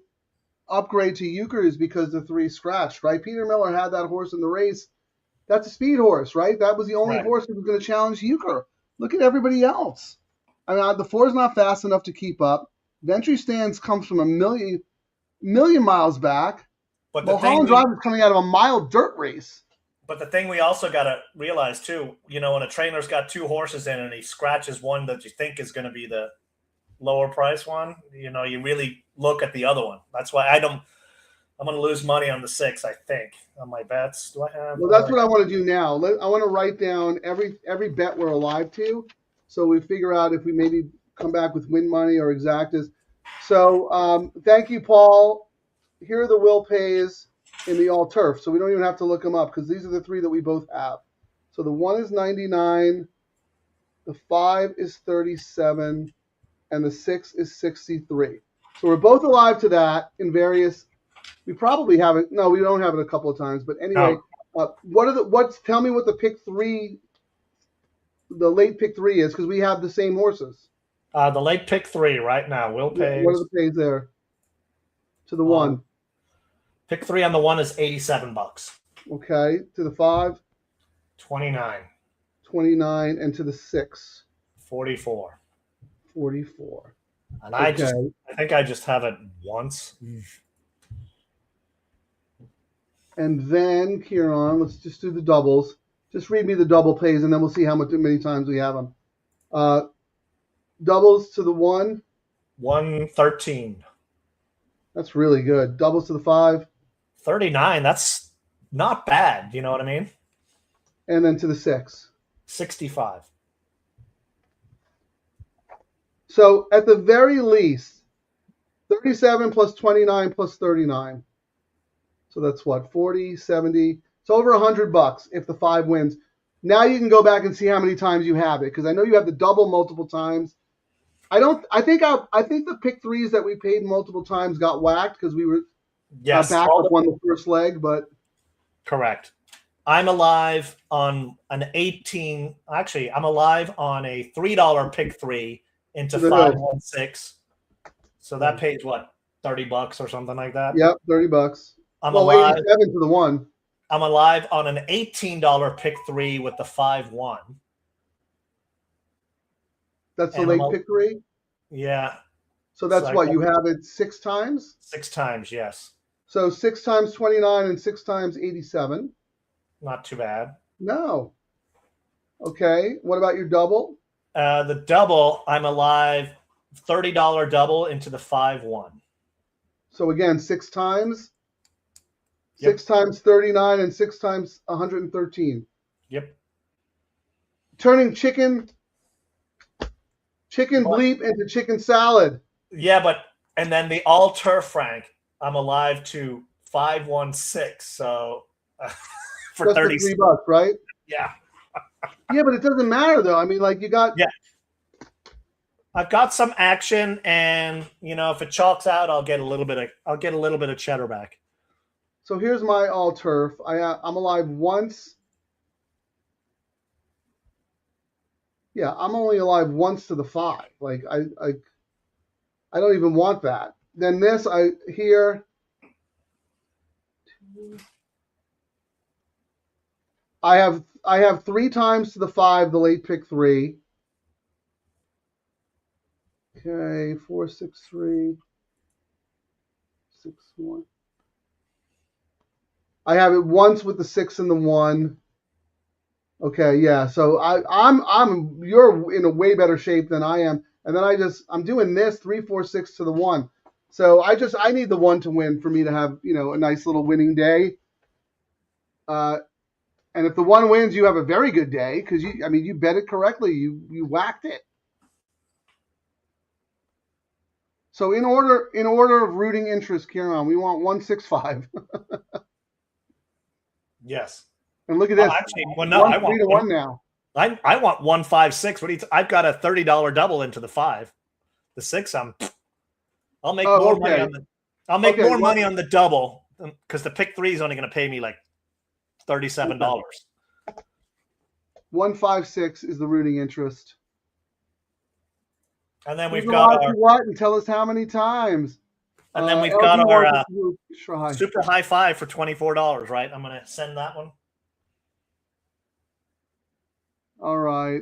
upgrade to Euchre is because the 3 scratched, right? Peter Miller had that horse in the race. That's a speed horse, right? That was the only horse that was going to challenge Euchre. Look at everybody else. I mean, the 4 is not fast enough to keep up. Ventry Stands comes from a million miles back. But Mulholland Drive is coming out of a mile dirt race. But the thing we also got to realize, too, when a trainer's got 2 horses in and he scratches one that you think is going to be the lower price one, you really look at the other one. That's why I'm going to lose money on the 6, I think, on my bets. Do I have? Well, that's what I want to do now. I want to write down every bet we're alive to, so we figure out if we maybe come back with win money or exactas. So thank you, Paul. Here are the will pays in the all turf, so we don't even have to look them up because these are the 3 that we both have. So the 1 is 99, the 5 is 37, and the 6 is 63. So we're both alive to that in various. We probably have it. No, we don't have it a couple of times. But anyway, tell me what the pick 3, the late pick 3 is, because we have the same horses. The late pick 3 right now. Will pays. What are the pays there? To the 1. Pick 3 on the 1 is $87. Okay. To the 5. 29. 29, and to the 6. 44. 44. And I think I just have it once. And then, Ciaran, let's just do the doubles. Just read me the double pays, and then we'll see how many times we have them. Doubles to the 1. 113. That's really good. Doubles to the 5. 39. That's not bad. You know what I mean? And then to the 6. 65. So at the very least, 37 plus 29 plus 39. So that's what, 40, 70. It's over $100 if the 5 wins. Now you can go back and see how many times you have it, because I know you have the double multiple times. I think the pick threes that we paid multiple times got whacked because we were backup won the first leg, but correct. I'm alive on an 18. Actually, I'm alive on a $3 pick three into 516. So that pays what, $30 or something like that? Yep, $30. I'm alive. 87 to the one. I'm alive on an $18 pick three with the 5-1. That's the late pick three? Yeah. So that's what, you have it 6 times? 6 times, yes. So 6 times 29 and 6 times 87. Not too bad. No. Okay. What about your double? The double, I'm alive, $30 double into the 5-1. So again, 6 times? 6 times 39 and 6 times 113. Yep. Turning chicken bleep into chicken salad. Yeah, and then the all-turf Frank, I'm alive to 516. So for just $30, $3, right? Yeah. Yeah, but it doesn't matter though. I mean, like you got. Yeah. I've got some action, and if it chalks out, I'll get a little bit of cheddar back. So here's my all turf. I'm alive once. Yeah, I'm only alive once to the 5. Like I don't even want that. Then this here. I have 3 times to the 5, the late pick 3. Okay, 4, 6, 3, 6, 1. I have it once with the 6 and the 1. Okay, yeah. So you're in a way better shape than I am. And then I'm doing this 3, 4, 6 to the 1. So I need the 1 to win for me to have, a nice little winning day. And if the 1 wins, you have a very good day because you bet it correctly. You whacked it. So in order of rooting interest, Ciaran, we want 165. Yes. And look at this. Actually, I want 3 to 1 now. I want 156. I've got a $30 double into the 5. The 6, I'll make more money on the. I'll make more money on the double because the pick 3 is only going to pay me like $37. 156 is the rooting interest. And then we've got our what? And tell us how many times. And then we've got our super high 5 for $24, right? I'm going to send that one. All right.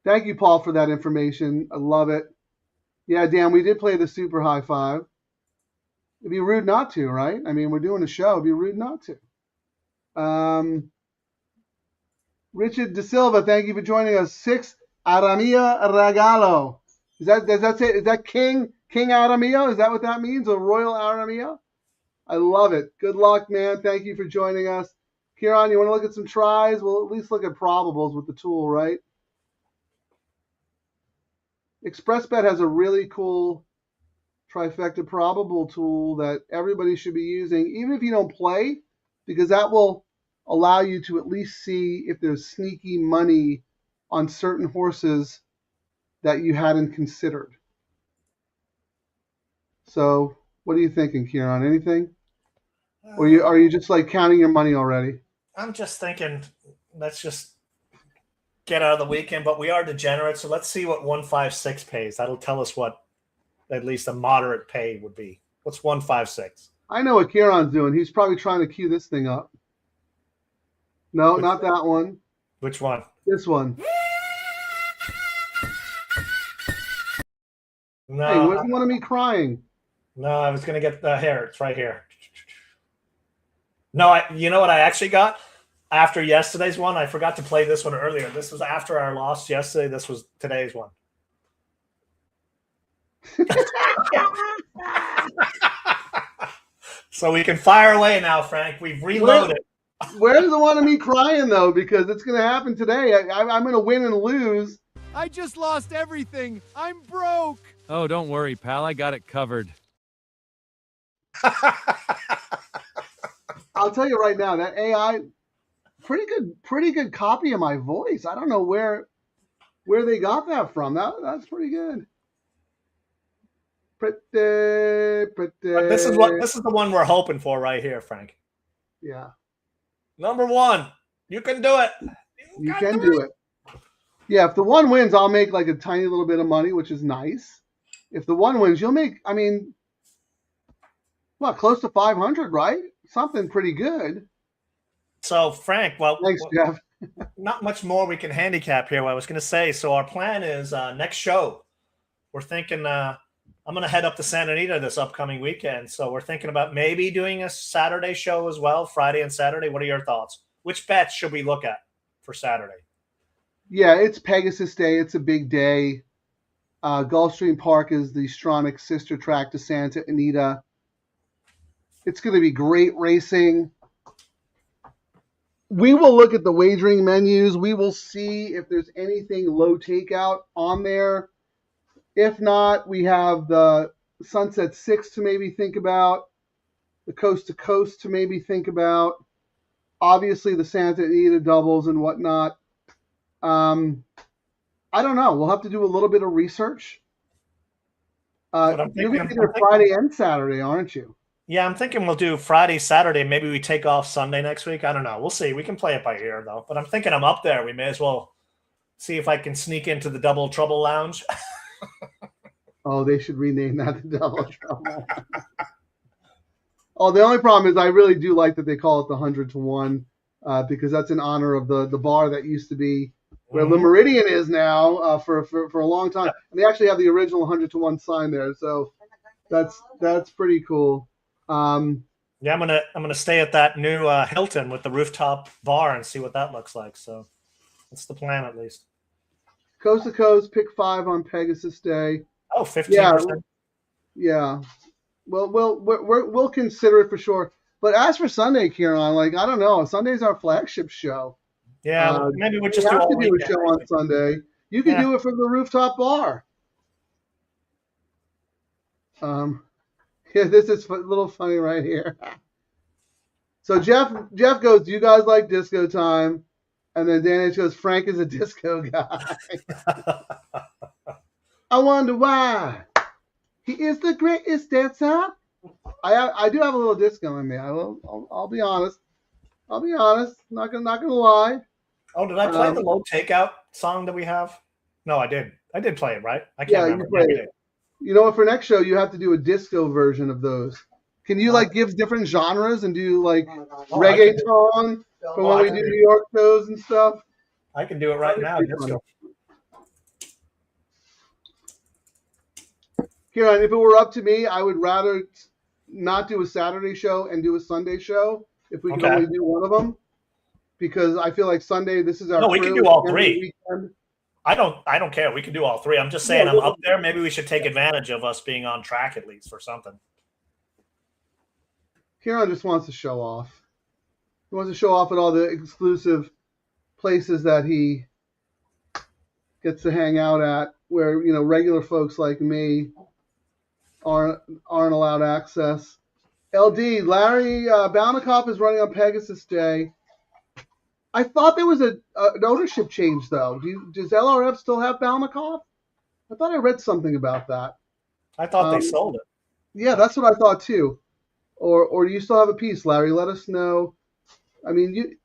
Thank you, Paul, for that information. I love it. Yeah, Dan, we did play the super high 5. It'd be rude not to, right? I mean, we're doing a show. It'd be rude not to. Richard De Silva, thank you for joining us. 6 Aramia Regalo. Is that King Aramia? Is that what that means? A Royal Aramia? I love it. Good luck, man. Thank you for joining us. Ciaran, you want to look at some tries? We'll at least look at probables with the tool, right? ExpressBet has a really cool trifecta probable tool that everybody should be using, even if you don't play, because that will allow you to at least see if there's sneaky money on certain horses that you hadn't considered. So what are you thinking, Ciaran? Anything? Or are you just like counting your money already? I'm just thinking, let's just get out of the weekend, but we are degenerate, so let's see what 156 pays. That'll tell us what at least a moderate pay would be. What's 156? I know what Ciaran's doing. He's probably trying to cue this thing up. No, not that one. Which one? This one. No. Hey, where's the one of me crying? No, I was going to get the hair. It's right here. No, you know what I actually got? After yesterday's one, I forgot to play this one earlier. This was after our loss yesterday. This was today's one. So we can fire away now, Frank. We've reloaded. Where's the one of me crying, though? Because it's going to happen today. I'm going to win and lose. I just lost everything. I'm broke. Oh, don't worry, pal. I got it covered. I'll tell you right now, that AI, pretty good copy of my voice. I don't know where where they got that from. That's pretty good. Pretty. But this is the one we're hoping for right here, Frank. Yeah. Number 1. You can do it. You can do it. Yeah, if the one wins, I'll make like a tiny little bit of money, which is nice. If the one wins, you'll make, I mean, what, close to 500, right? Something pretty good. So, Frank, well, thanks, Jeff. Not much more we can handicap here. What I was going to say. So our plan is next show. We're thinking I'm going to head up to Santa Anita this upcoming weekend. So we're thinking about maybe doing a Saturday show as well, Friday and Saturday. What are your thoughts? Which bets should we look at for Saturday? Yeah, it's Pegasus Day. It's a big day. Gulfstream Park is the Stronach sister track to Santa Anita. It's going to be great racing. We will look at the wagering menus. We will see if there's anything low takeout on there. If not, we have the Sunset 6 to maybe think about, the Coast to Coast to maybe think about, obviously the Santa Anita doubles and whatnot. I don't know. We'll have to do a little bit of research. You're going to be there Friday and Saturday, aren't you? Yeah, I'm thinking we'll do Friday, Saturday. Maybe we take off Sunday next week. I don't know. We'll see. We can play it by ear, though. But I'm thinking I'm up there. We may as well see if I can sneak into the Double Trouble Lounge. Oh, they should rename that the Double Trouble. Oh, the only problem is I really do like that they call it the 100 to 1 because that's in honor of the bar that used to be where Le Meridian is now for a long time. And they actually have the original 100 to 1 sign there. So that's pretty cool. Yeah, I'm gonna stay at that new Hilton with the rooftop bar and see what that looks like. So that's the plan, at least. Coast to Coast, pick 5 on Pegasus Day. Oh, 15%. Yeah. Well, we'll consider it for sure. But as for Sunday, Ciaran, like I don't know, Sunday's our flagship show. Yeah, maybe we'll just do a show on Sunday. You can do it from the rooftop bar. Yeah, this is a little funny right here. So Jeff goes, "Do you guys like disco time?" And then Dan H goes, "Frank is a disco guy." I wonder why. He is the greatest dancer. I do have a little disco in me. I'll be honest. Not gonna lie. Oh, did I play the Low-Takeout song that we have? No, I did. I did play it, right? I can't remember. You played it. You know what? For next show, you have to do a disco version of those. Can you give different genres and do reggaeton for when we do New York shows and stuff? I can do it right now. Disco. Ciaran, if it were up to me, I would rather not do a Saturday show and do a Sunday show if we can only do one of them, because I feel like Sunday, this is our. No, we can do all 3. I don't care. We can do all 3. I'm just saying I'm up there. Maybe we should take advantage of us being on track at least for something. Ciaran just wants to show off. He wants to show off at all the exclusive places that he gets to hang out at, where regular folks like me aren't allowed access. LD, Larry Balnikoff is running on Pegasus Day. I thought there was an ownership change, though. Does LRF still have Balnikoff? I thought I read something about that. I thought they sold it. Yeah, that's what I thought, too. Or do you still have a piece, Larry? Let us know. I mean,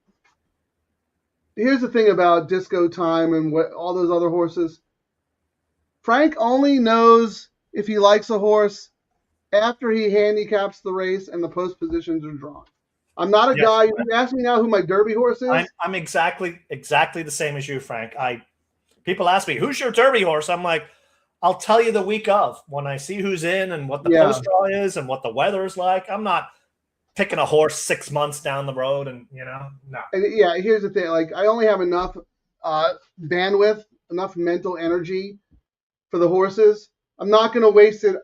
here's the thing about Disco Time and all those other horses. Frank only knows if he likes a horse after he handicaps the race and the post positions are drawn. I'm not a guy. You ask me now who my Derby horse is. I'm exactly the same as you, Frank. People ask me, who's your Derby horse? I'm like, I'll tell you the week of when I see who's in and what the post draw is and what the weather is like. I'm not picking a horse 6 months down the road and no. And here's the thing. I only have enough bandwidth, enough mental energy for the horses. I'm not going to waste it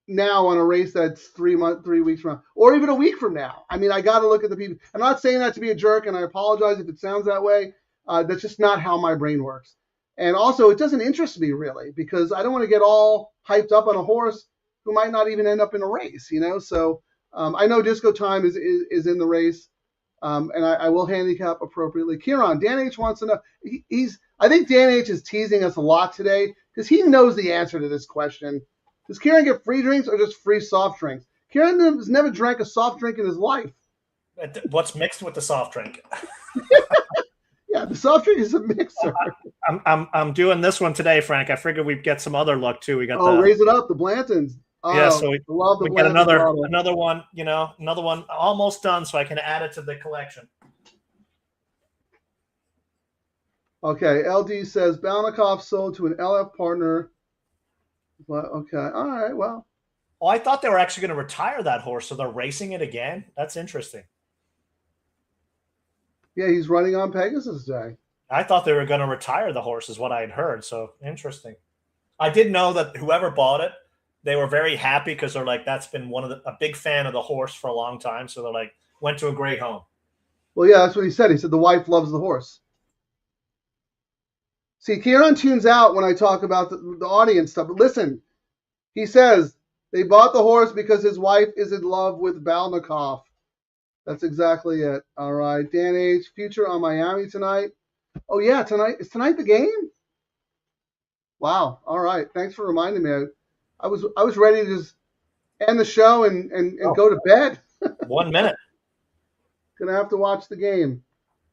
now on a race that's 3 weeks from now, or even a week from now. I mean, I got to look at the people. I'm not saying that to be a jerk, and I apologize if it sounds that way. That's just not how my brain works. And also, it doesn't interest me really, because I don't want to get all hyped up on a horse who might not even end up in a race, So I know Disco Time is in the race, and I will handicap appropriately. Ciaran, Dan H wants to know. He's I think Dan H is teasing us a lot today because he knows the answer to this question. Does Ciaran get free drinks or just free soft drinks? Ciaran has never drank a soft drink in his life. What's mixed with the soft drink? Yeah, the soft drink is a mixer. I'm doing this one today, Frank. I figured we'd get some other luck too. We got Raise it up, the Blantons. Oh, yeah, so we get another one, another one almost done, so I can add it to the collection. Okay, LD says Balnikov sold to an LF partner. Well, okay, all right, well. Oh, I thought they were actually going to retire that horse, so they're racing it again. That's interesting. Yeah, he's running on Pegasus Day. I thought they were going to retire the horse, is what I had heard. So interesting. I did know that whoever bought it, they were very happy because they're like, that's been a big fan of the horse for a long time. So they're like, went to a great home. Well, yeah, that's what he said. He said the wife loves the horse. See, Ciaran tunes out when I talk about the audience stuff. But listen, he says they bought the horse because his wife is in love with Balnikov. That's exactly it. All right. Dan H. Future on Miami tonight. Oh, yeah, tonight. Is tonight the game? Wow. All right. Thanks for reminding me. I was ready to just end the show and go to bed. 1 minute. Gonna have to watch the game.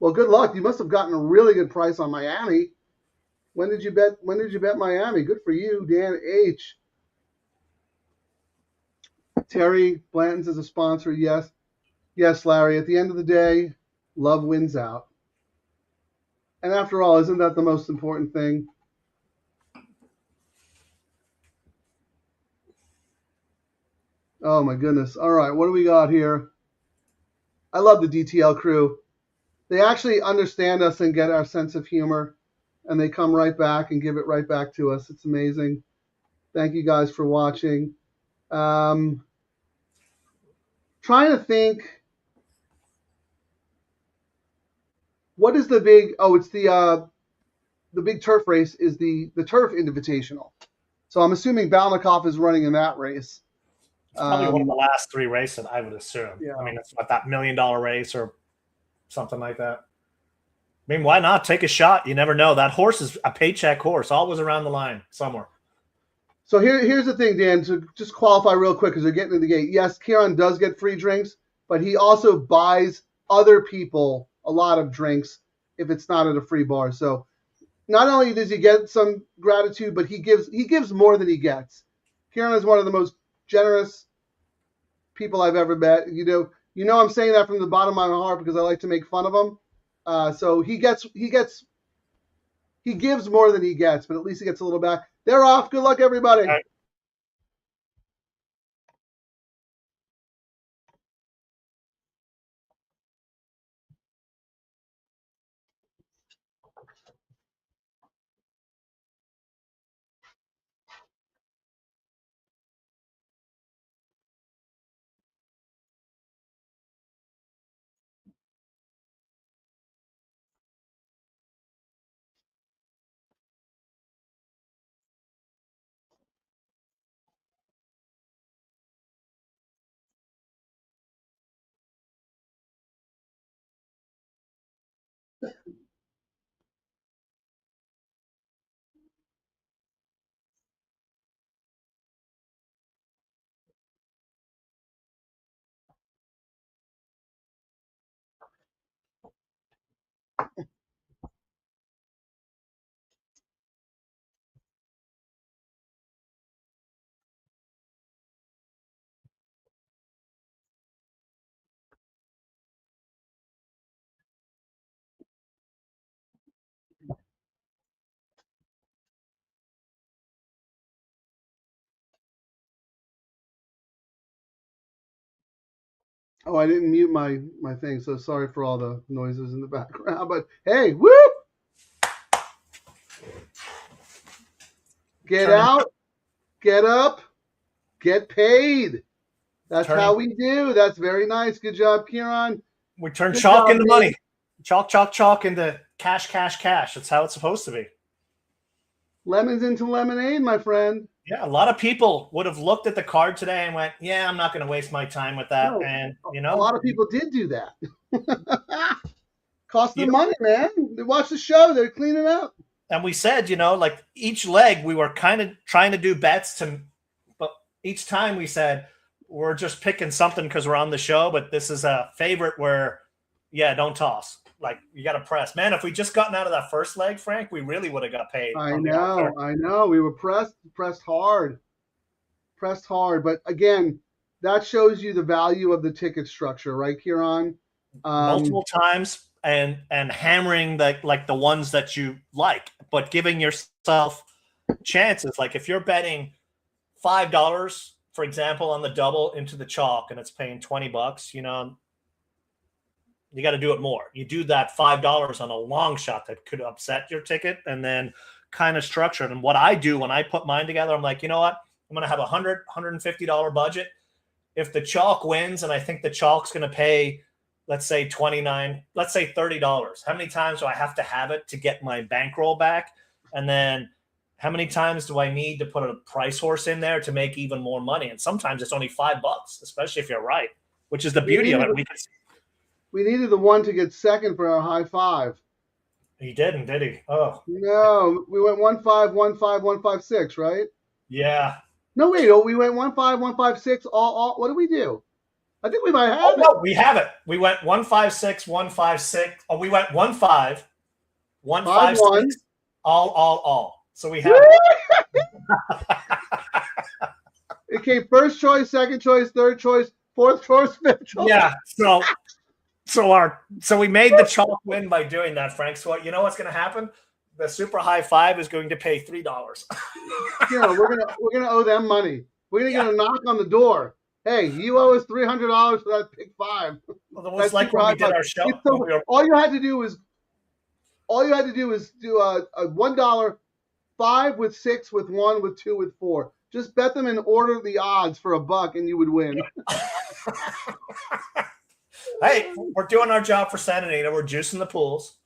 Well, good luck. You must have gotten a really good price on Miami. When did you bet Miami? Good for you, Dan H. Terry Blanton's is a sponsor. Yes. Yes, Larry. At the end of the day, love wins out. And after all, isn't that the most important thing? Oh, my goodness. All right, what do we got here? I love the DTL crew. They actually understand us and get our sense of humor, and they come right back and give it right back to us. It's amazing. Thank you guys for watching. Trying to think, what is the big, it's the big turf race is the Turf Invitational. So I'm assuming Balnikov is running in that race. It's probably one of the last 3 races, I would assume. Yeah. I mean, it's not that $1 million race or something like that. I mean, why not take a shot? You never know. That horse is a paycheck horse, always around the line somewhere. So here's the thing, Dan, to just qualify real quick because they're getting to the gate. Yes, Ciaran does get free drinks, but he also buys other people a lot of drinks if it's not at a free bar. So not only does he get some gratitude, but he gives more than he gets. Ciaran is one of the most generous people I've ever met. You know I'm saying that from the bottom of my heart because I like to make fun of him. So he gives more than he gets, but at least he gets a little back. They're off. Good luck, everybody. All right. Oh, I didn't mute my thing, so sorry for all the noises in the background. But hey, whoop! Get out, get up, get paid. That's how we do. That's very nice. Good job, Ciaran. We turn chalk into money. Chalk, chalk, chalk into cash, cash, cash. That's how it's supposed to be. Lemons into lemonade, my friend. Yeah, a lot of people would have looked at the card today and went, yeah, I'm not going to waste my time with that. No, and, a lot of people did do that. Cost them money, man. They watch the show. They're cleaning up. And we said, like each leg, we were kind of trying to do bets but each time we said, we're just picking something because we're on the show, but this is a favorite where, don't toss. Like, you got to press. Man, if we just gotten out of that first leg, Frank, we really would have got paid. I know. We were pressed hard. But again, that shows you the value of the ticket structure, right, Ciaran? Multiple times and hammering the ones that you like, but giving yourself chances. Like if you're betting $5, for example, on the double into the chalk and it's paying $20, you got to do it more. You do that $5 on a long shot that could upset your ticket and then kind of structure it. And what I do when I put mine together, I'm like, you know what? I'm going to have $150 budget. If the chalk wins and I think the chalk's going to pay, let's say $29, let's say $30. How many times do I have to have it to get my bankroll back? And then how many times do I need to put a price horse in there to make even more money? And sometimes it's only $5, especially if you're right, which is the beauty of it. We needed the one to get second for our high five. He didn't, did he? Oh. No, we went 1-5, 1-5, 1-5-6, right? Yeah. No, wait, we went 1-5, 1-5-6, all. What did we do? I think we might have it. No, we have it. We went 1-5-6, 1-5-6. Oh, we went 1-5, 1-5-6, all. So we have it. It came first choice, second choice, third choice, fourth choice, fifth choice. Yeah. So we made the chalk win by doing that, Frank. So you know what's going to happen? The super high five is going to pay $3. Yeah, we're gonna owe them money. We're gonna get a knock on the door. Hey, you owe us $300 for that pick five. Well, it was like when we did our show. All you had to do was do a $1 5 with 6 with 1 with 2 with 4. Just bet them in order the odds for $1 and you would win. Hey, we're doing our job for Santa Anita. We're juicing the pools.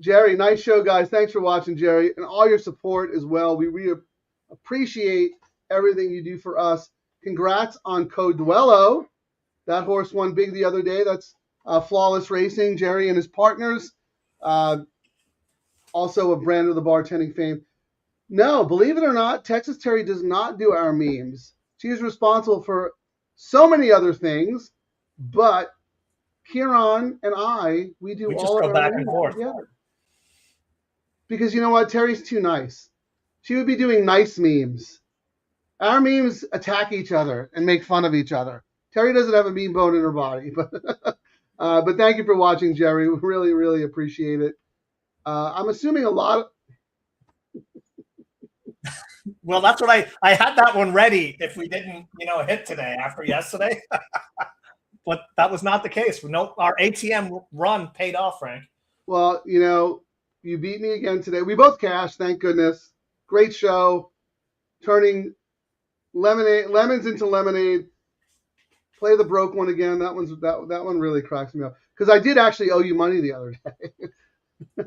Jerry, nice show, guys. Thanks for watching, Jerry, and all your support as well. We really appreciate everything you do for us. Congrats on Coduello. That horse won big the other day. That's Flawless Racing, Jerry and his partners. Also a brand of the bartending fame. No, believe it or not, Texas Terry does not do our memes. She is responsible for so many other things, but Ciaran and we do all go of back our and memes forth together. Because you know what? Terry's too nice. She would be doing nice memes. Our memes attack each other and make fun of each other. Terry doesn't have a mean bone in her body. But thank you for watching, Jerry. We really, really appreciate it. I'm assuming a lot of... Well, that's what I had that one ready if we didn't, hit today after yesterday. But that was not the case. No, our ATM run paid off, Frank. Well, you beat me again today. We both cashed, thank goodness. Great show. Turning lemons into lemonade. Play the broke one again. That one really cracks me up. Because I did actually owe you money the other day.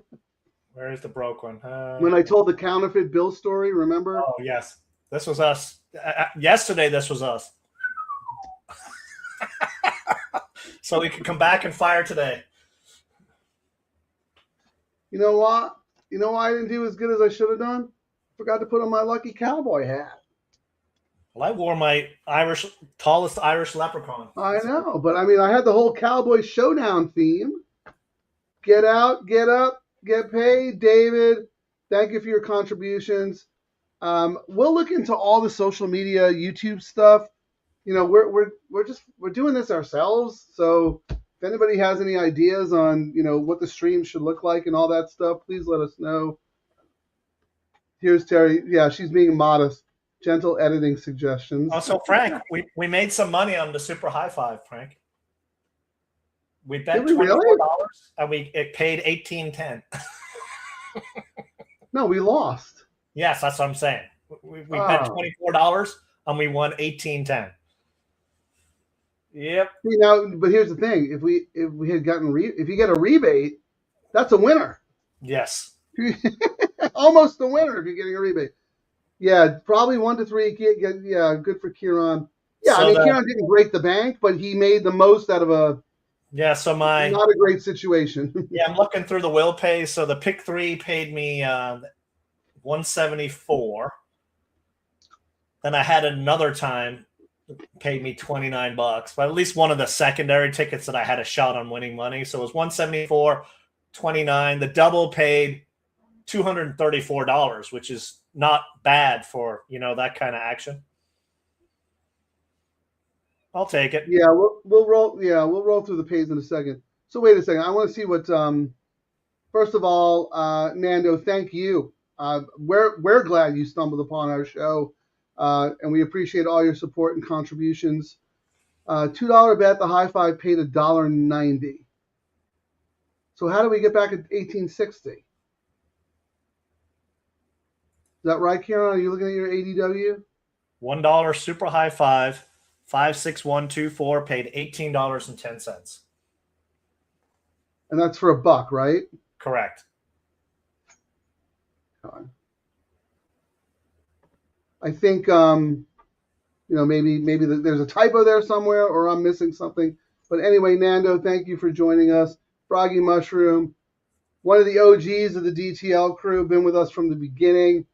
Where is the broke one? When I told the counterfeit bill story, remember? Oh, yes. This was us. Yesterday, this was us. So we could come back and fire today. You know what? You know why I didn't do as good as I should have done? Forgot to put on my lucky cowboy hat. Well, I wore my tallest Irish leprechaun. I know, but I had the whole cowboy showdown theme. Get out, get up, get paid. David, thank you for your contributions. We'll look into all the social media, YouTube stuff. We're doing this ourselves. So if anybody has any ideas on, what the stream should look like and all that stuff, please let us know. Here's Terry. Yeah, she's being modest. Gentle editing suggestions. Also, Frank, we made some money on the super high five, Frank. We bet $24 and it paid $18.10. No, we lost. Yes, that's what I'm saying. We bet $24 and we won $18.10. Yep. But here's the thing: if we had gotten if you get a rebate, that's a winner. Yes. Almost a winner if you're getting a rebate. Yeah, probably 1 to 3. Yeah, good for Ciaran. Yeah, Ciaran didn't break the bank, but he made the most out of a Yeah, so Not a great situation. yeah, I'm looking through the will pay. So the pick 3 paid me 174. Then I had another time paid me $29, but at least one of the secondary tickets that I had a shot on winning money. So it was 174, 29. The double paid $234, which is not bad for, that kind of action. I'll take it. Yeah, we'll roll. Yeah, we'll roll through the pays in a second. So wait a second. I want to see what. First of all, Nando, thank you. We're glad you stumbled upon our show, and we appreciate all your support and contributions. $2 bet. The high five paid $1.90. So how do we get back at 1860? Is that right, Ciaran? Are you looking at your ADW? $1 super high five. 56124 paid $18.10. And that's for $1, right? Correct. I think maybe there's a typo there somewhere, or I'm missing something. But anyway, Nando, thank you for joining us. Froggy Mushroom, one of the OGs of the DTL crew, been with us from the beginning.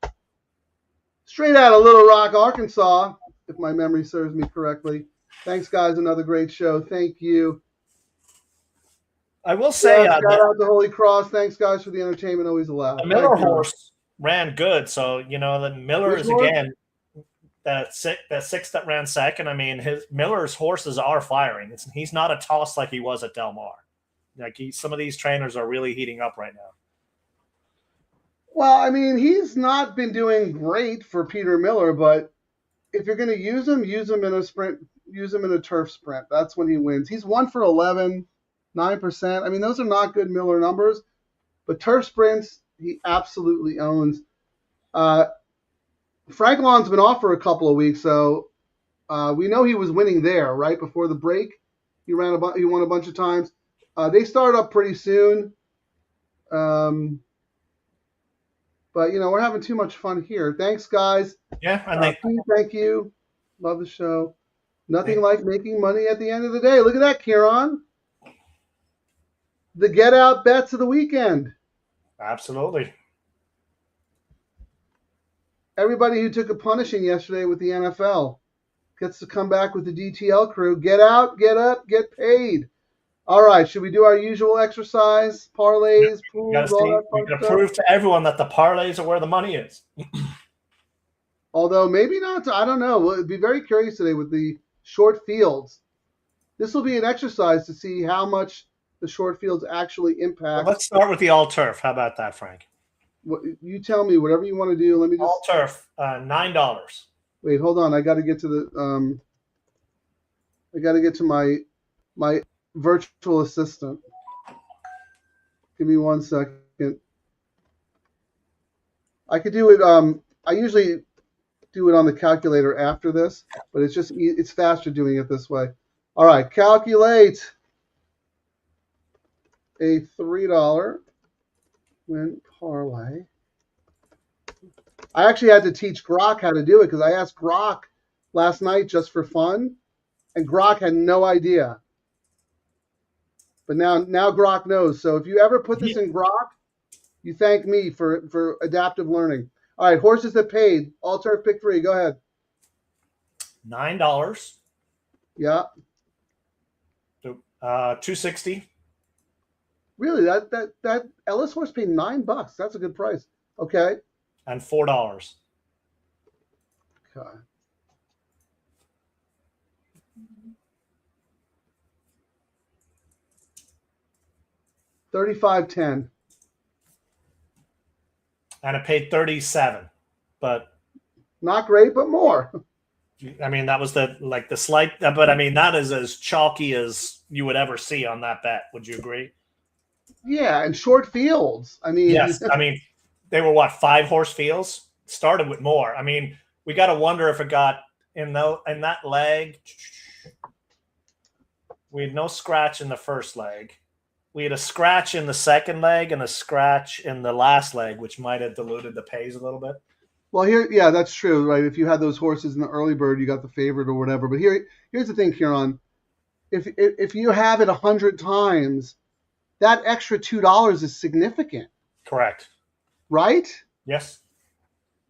Straight out of Little Rock, Arkansas, if my memory serves me correctly. Thanks, guys. Another great show. Thank you. I will say, shout out to Holy Cross. Thanks, guys, for the entertainment. Always allowed. The Miller horse ran good, so the Miller is again that six that ran second. I mean, Miller's horses are firing. He's not a toss like he was at Del Mar. Like some of these trainers are really heating up right now. Well, I mean, he's not been doing great for Peter Miller, but if you're going to use him in a sprint, use him in a turf sprint. That's when he wins. He's 1 for 11, 9%. I mean, those are not good Miller numbers, but turf sprints, he absolutely owns. Frank Lawn's been off for a couple of weeks, so we know he was winning there right before the break. He won a bunch of times. They start up pretty soon. But, we're having too much fun here. Thanks, guys. Yeah, thank you. Love the show. Nothing like making money at the end of the day. Look at that, Ciaran. The get out bets of the weekend. Absolutely. Everybody who took a punishing yesterday with the NFL gets to come back with the DTL crew. Get out, get up, get paid. All right, should we do our usual exercise? Parlays, pools, all that fun stuff? We got to prove to everyone that the parlays are where the money is. Although maybe not. I don't know. We'll be very curious today with the short fields. This will be an exercise to see how much the short fields actually impact. Well, let's start with the all turf. How about that, Frank? You tell me whatever you want to do. Let me just all turf, $9. Wait, hold on. I got to get to the I got to get to my virtual assistant. Give me 1 second. I could do it. I usually do it on the calculator after this, but it's faster doing it this way. All right, calculate a $3 win parlay. I actually had to teach Grok how to do it because I asked Grok last night just for fun, and Grok had no idea. But now Grok knows. So if you ever put this in Grok, you thank me for adaptive learning. All right, horses that paid. All turf pick 3. Go ahead. $9. Yeah. $260. Really? That Ellis horse paid $9. That's a good price. Okay. And $4. Okay. $35.10. And it paid $37, but not great, but more. I mean, that was the slight, but I mean, that is as chalky as you would ever see on that bet. Would you agree? Yeah, and short fields. I mean, yes. I mean, they were 5-horse fields. Started with more. I mean, we got to wonder if it got in that leg. We had no scratch in the first leg. We had a scratch in the second leg and a scratch in the last leg, which might have diluted the pays a little bit. Well, yeah, that's true, right? If you had those horses in the early bird, you got the favorite or whatever. But here's the thing, Ciaran. if you have it 100 times, that extra $2 is significant, Correct. right? Yes.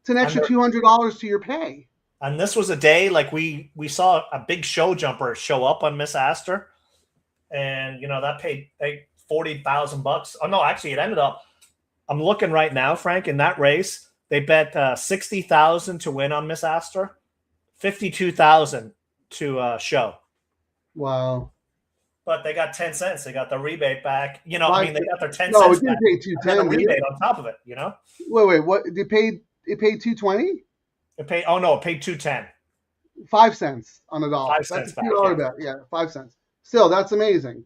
It's an extra $200 to your pay. And this was a day like we saw a big show jumper show up on Miss Astor, and that paid $40,000. Oh no, actually it ended up. I'm looking right now, Frank, in that race they bet $60,000 to win on Miss Astor, $52,000 to show. Wow. But they got 10 cents. They got the rebate back. They got their 10 No, cents it didn't back. pay $210. And a rebate on top of it. Wait, what? It paid $220? It paid. Oh no, it paid $210. 5 cents on a dollar. 5 cents That's a back. $2 bet. Yeah, 5 cents. Still, that's amazing.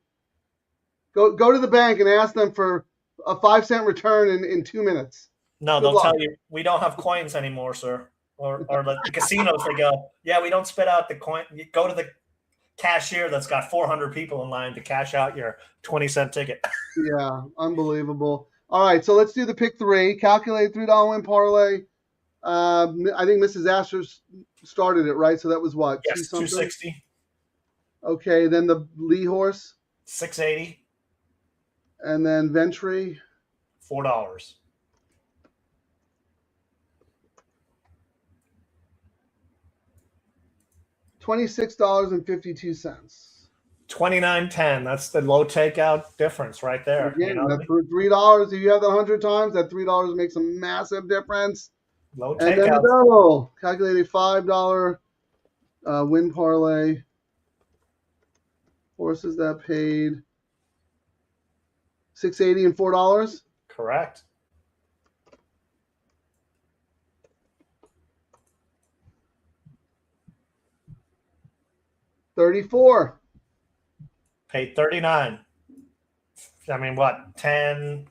Go to the bank and ask them for a 5 cent return in 2 minutes. No, Good they'll luck. tell you we don't have coins anymore, sir. Or the casinos, they go, yeah, we don't spit out the coin. You go to the cashier that's got 400 people in line to cash out your 20-cent ticket. Yeah, unbelievable. All right, so let's do the pick three. Calculated $3 win parlay. I think Mrs. Astor started it, right? So that was what? Yes, 260, Okay, then the Lee horse, 680, and then Ventry. $4. $26.52. 29.10. That's the low takeout difference right there. Again, that's for $3. If you have that 100 times, that $3 makes a massive difference. Low And then the takeout. double, calculated $5 win parlay. Horses that paid $680 and $4. Correct. $34. Paid 39. I mean, what? 10,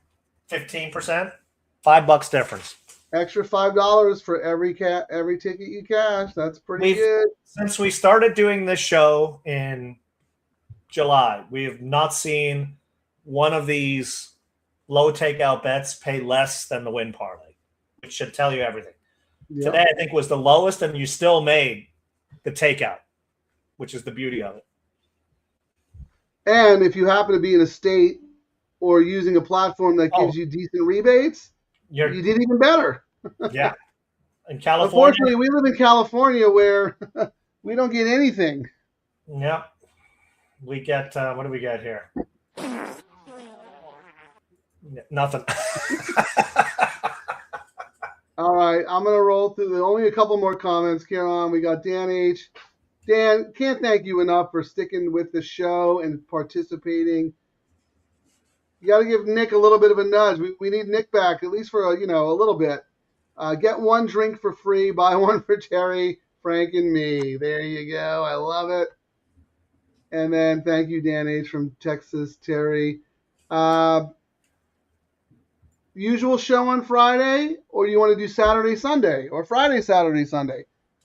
15%? $5 difference. Extra $5 for every ticket you cash. That's pretty good. Since we started doing this show in July, we have not seen one of these low takeout bets pay less than the win parlay, which should tell you everything. Yep. Today, I think, was the lowest, and you still made the takeout, which is the beauty of it. And if you happen to be in a state or using a platform that gives you decent rebates, you did even better. Yeah. In California. Unfortunately, we live in California where we don't get anything. Yeah. We get, what do we get here? Nothing. All right, I'm going to roll through only a couple more comments. Ciaran, we got Dan H. Dan, can't thank you enough for sticking with the show and participating. You got to give Nick a little bit of a nudge. We need Nick back, at least for a little bit. Get one drink for free, buy one for Terry, Frank, and me. There you go. I love it. And then thank you, Dan H. from Texas, Terry. Usual show on Friday, or do you want to do Saturday, Sunday, or Friday, Saturday, Sunday?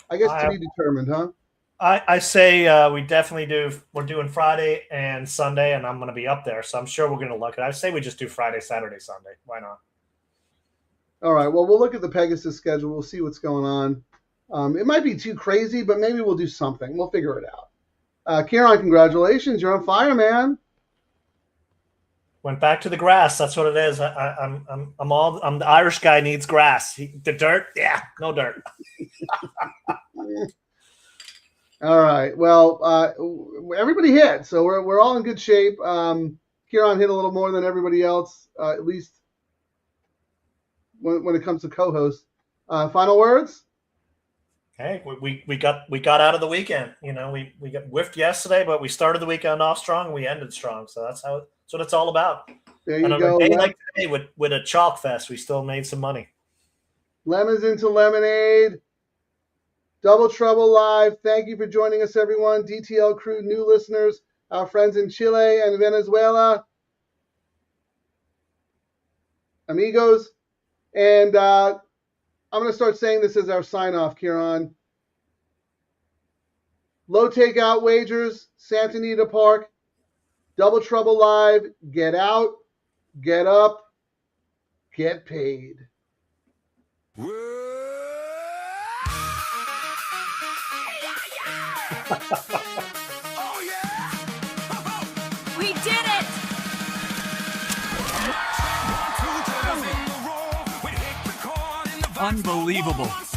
I guess to be determined, huh? I say we definitely do. We're doing Friday and Sunday, and I'm going to be up there, so I'm sure we're going to look at it. I say we just do Friday, Saturday, Sunday. Why not? All right. Well, we'll look at the Pegasus schedule. We'll see what's going on. It might be too crazy, but maybe we'll do something. We'll figure it out. Ciaran, congratulations. You're on fire, man. Went back to the grass. That's what it is. I'm the Irish guy needs grass. The dirt, yeah, no dirt. All right. Well, everybody hit, so we're all in good shape. Ciaran hit a little more than everybody else, at least when it comes to co-host. Final words? Hey, we got out of the weekend. We got whiffed yesterday, but we started the weekend off strong and we ended strong. So that's what it's all about. There you and on go. a day like today with a chalk fest, we still made some money. Lemons into lemonade. Double Trouble Live. Thank you for joining us, everyone. DTL Crew, new listeners, our friends in Chile and Venezuela. Amigos. And I'm going to start saying this as our sign-off, Ciaran. Low takeout wagers, Santa Anita Park. Double Trouble Live. Get out, get up, get paid. Oh yeah! Unbelievable.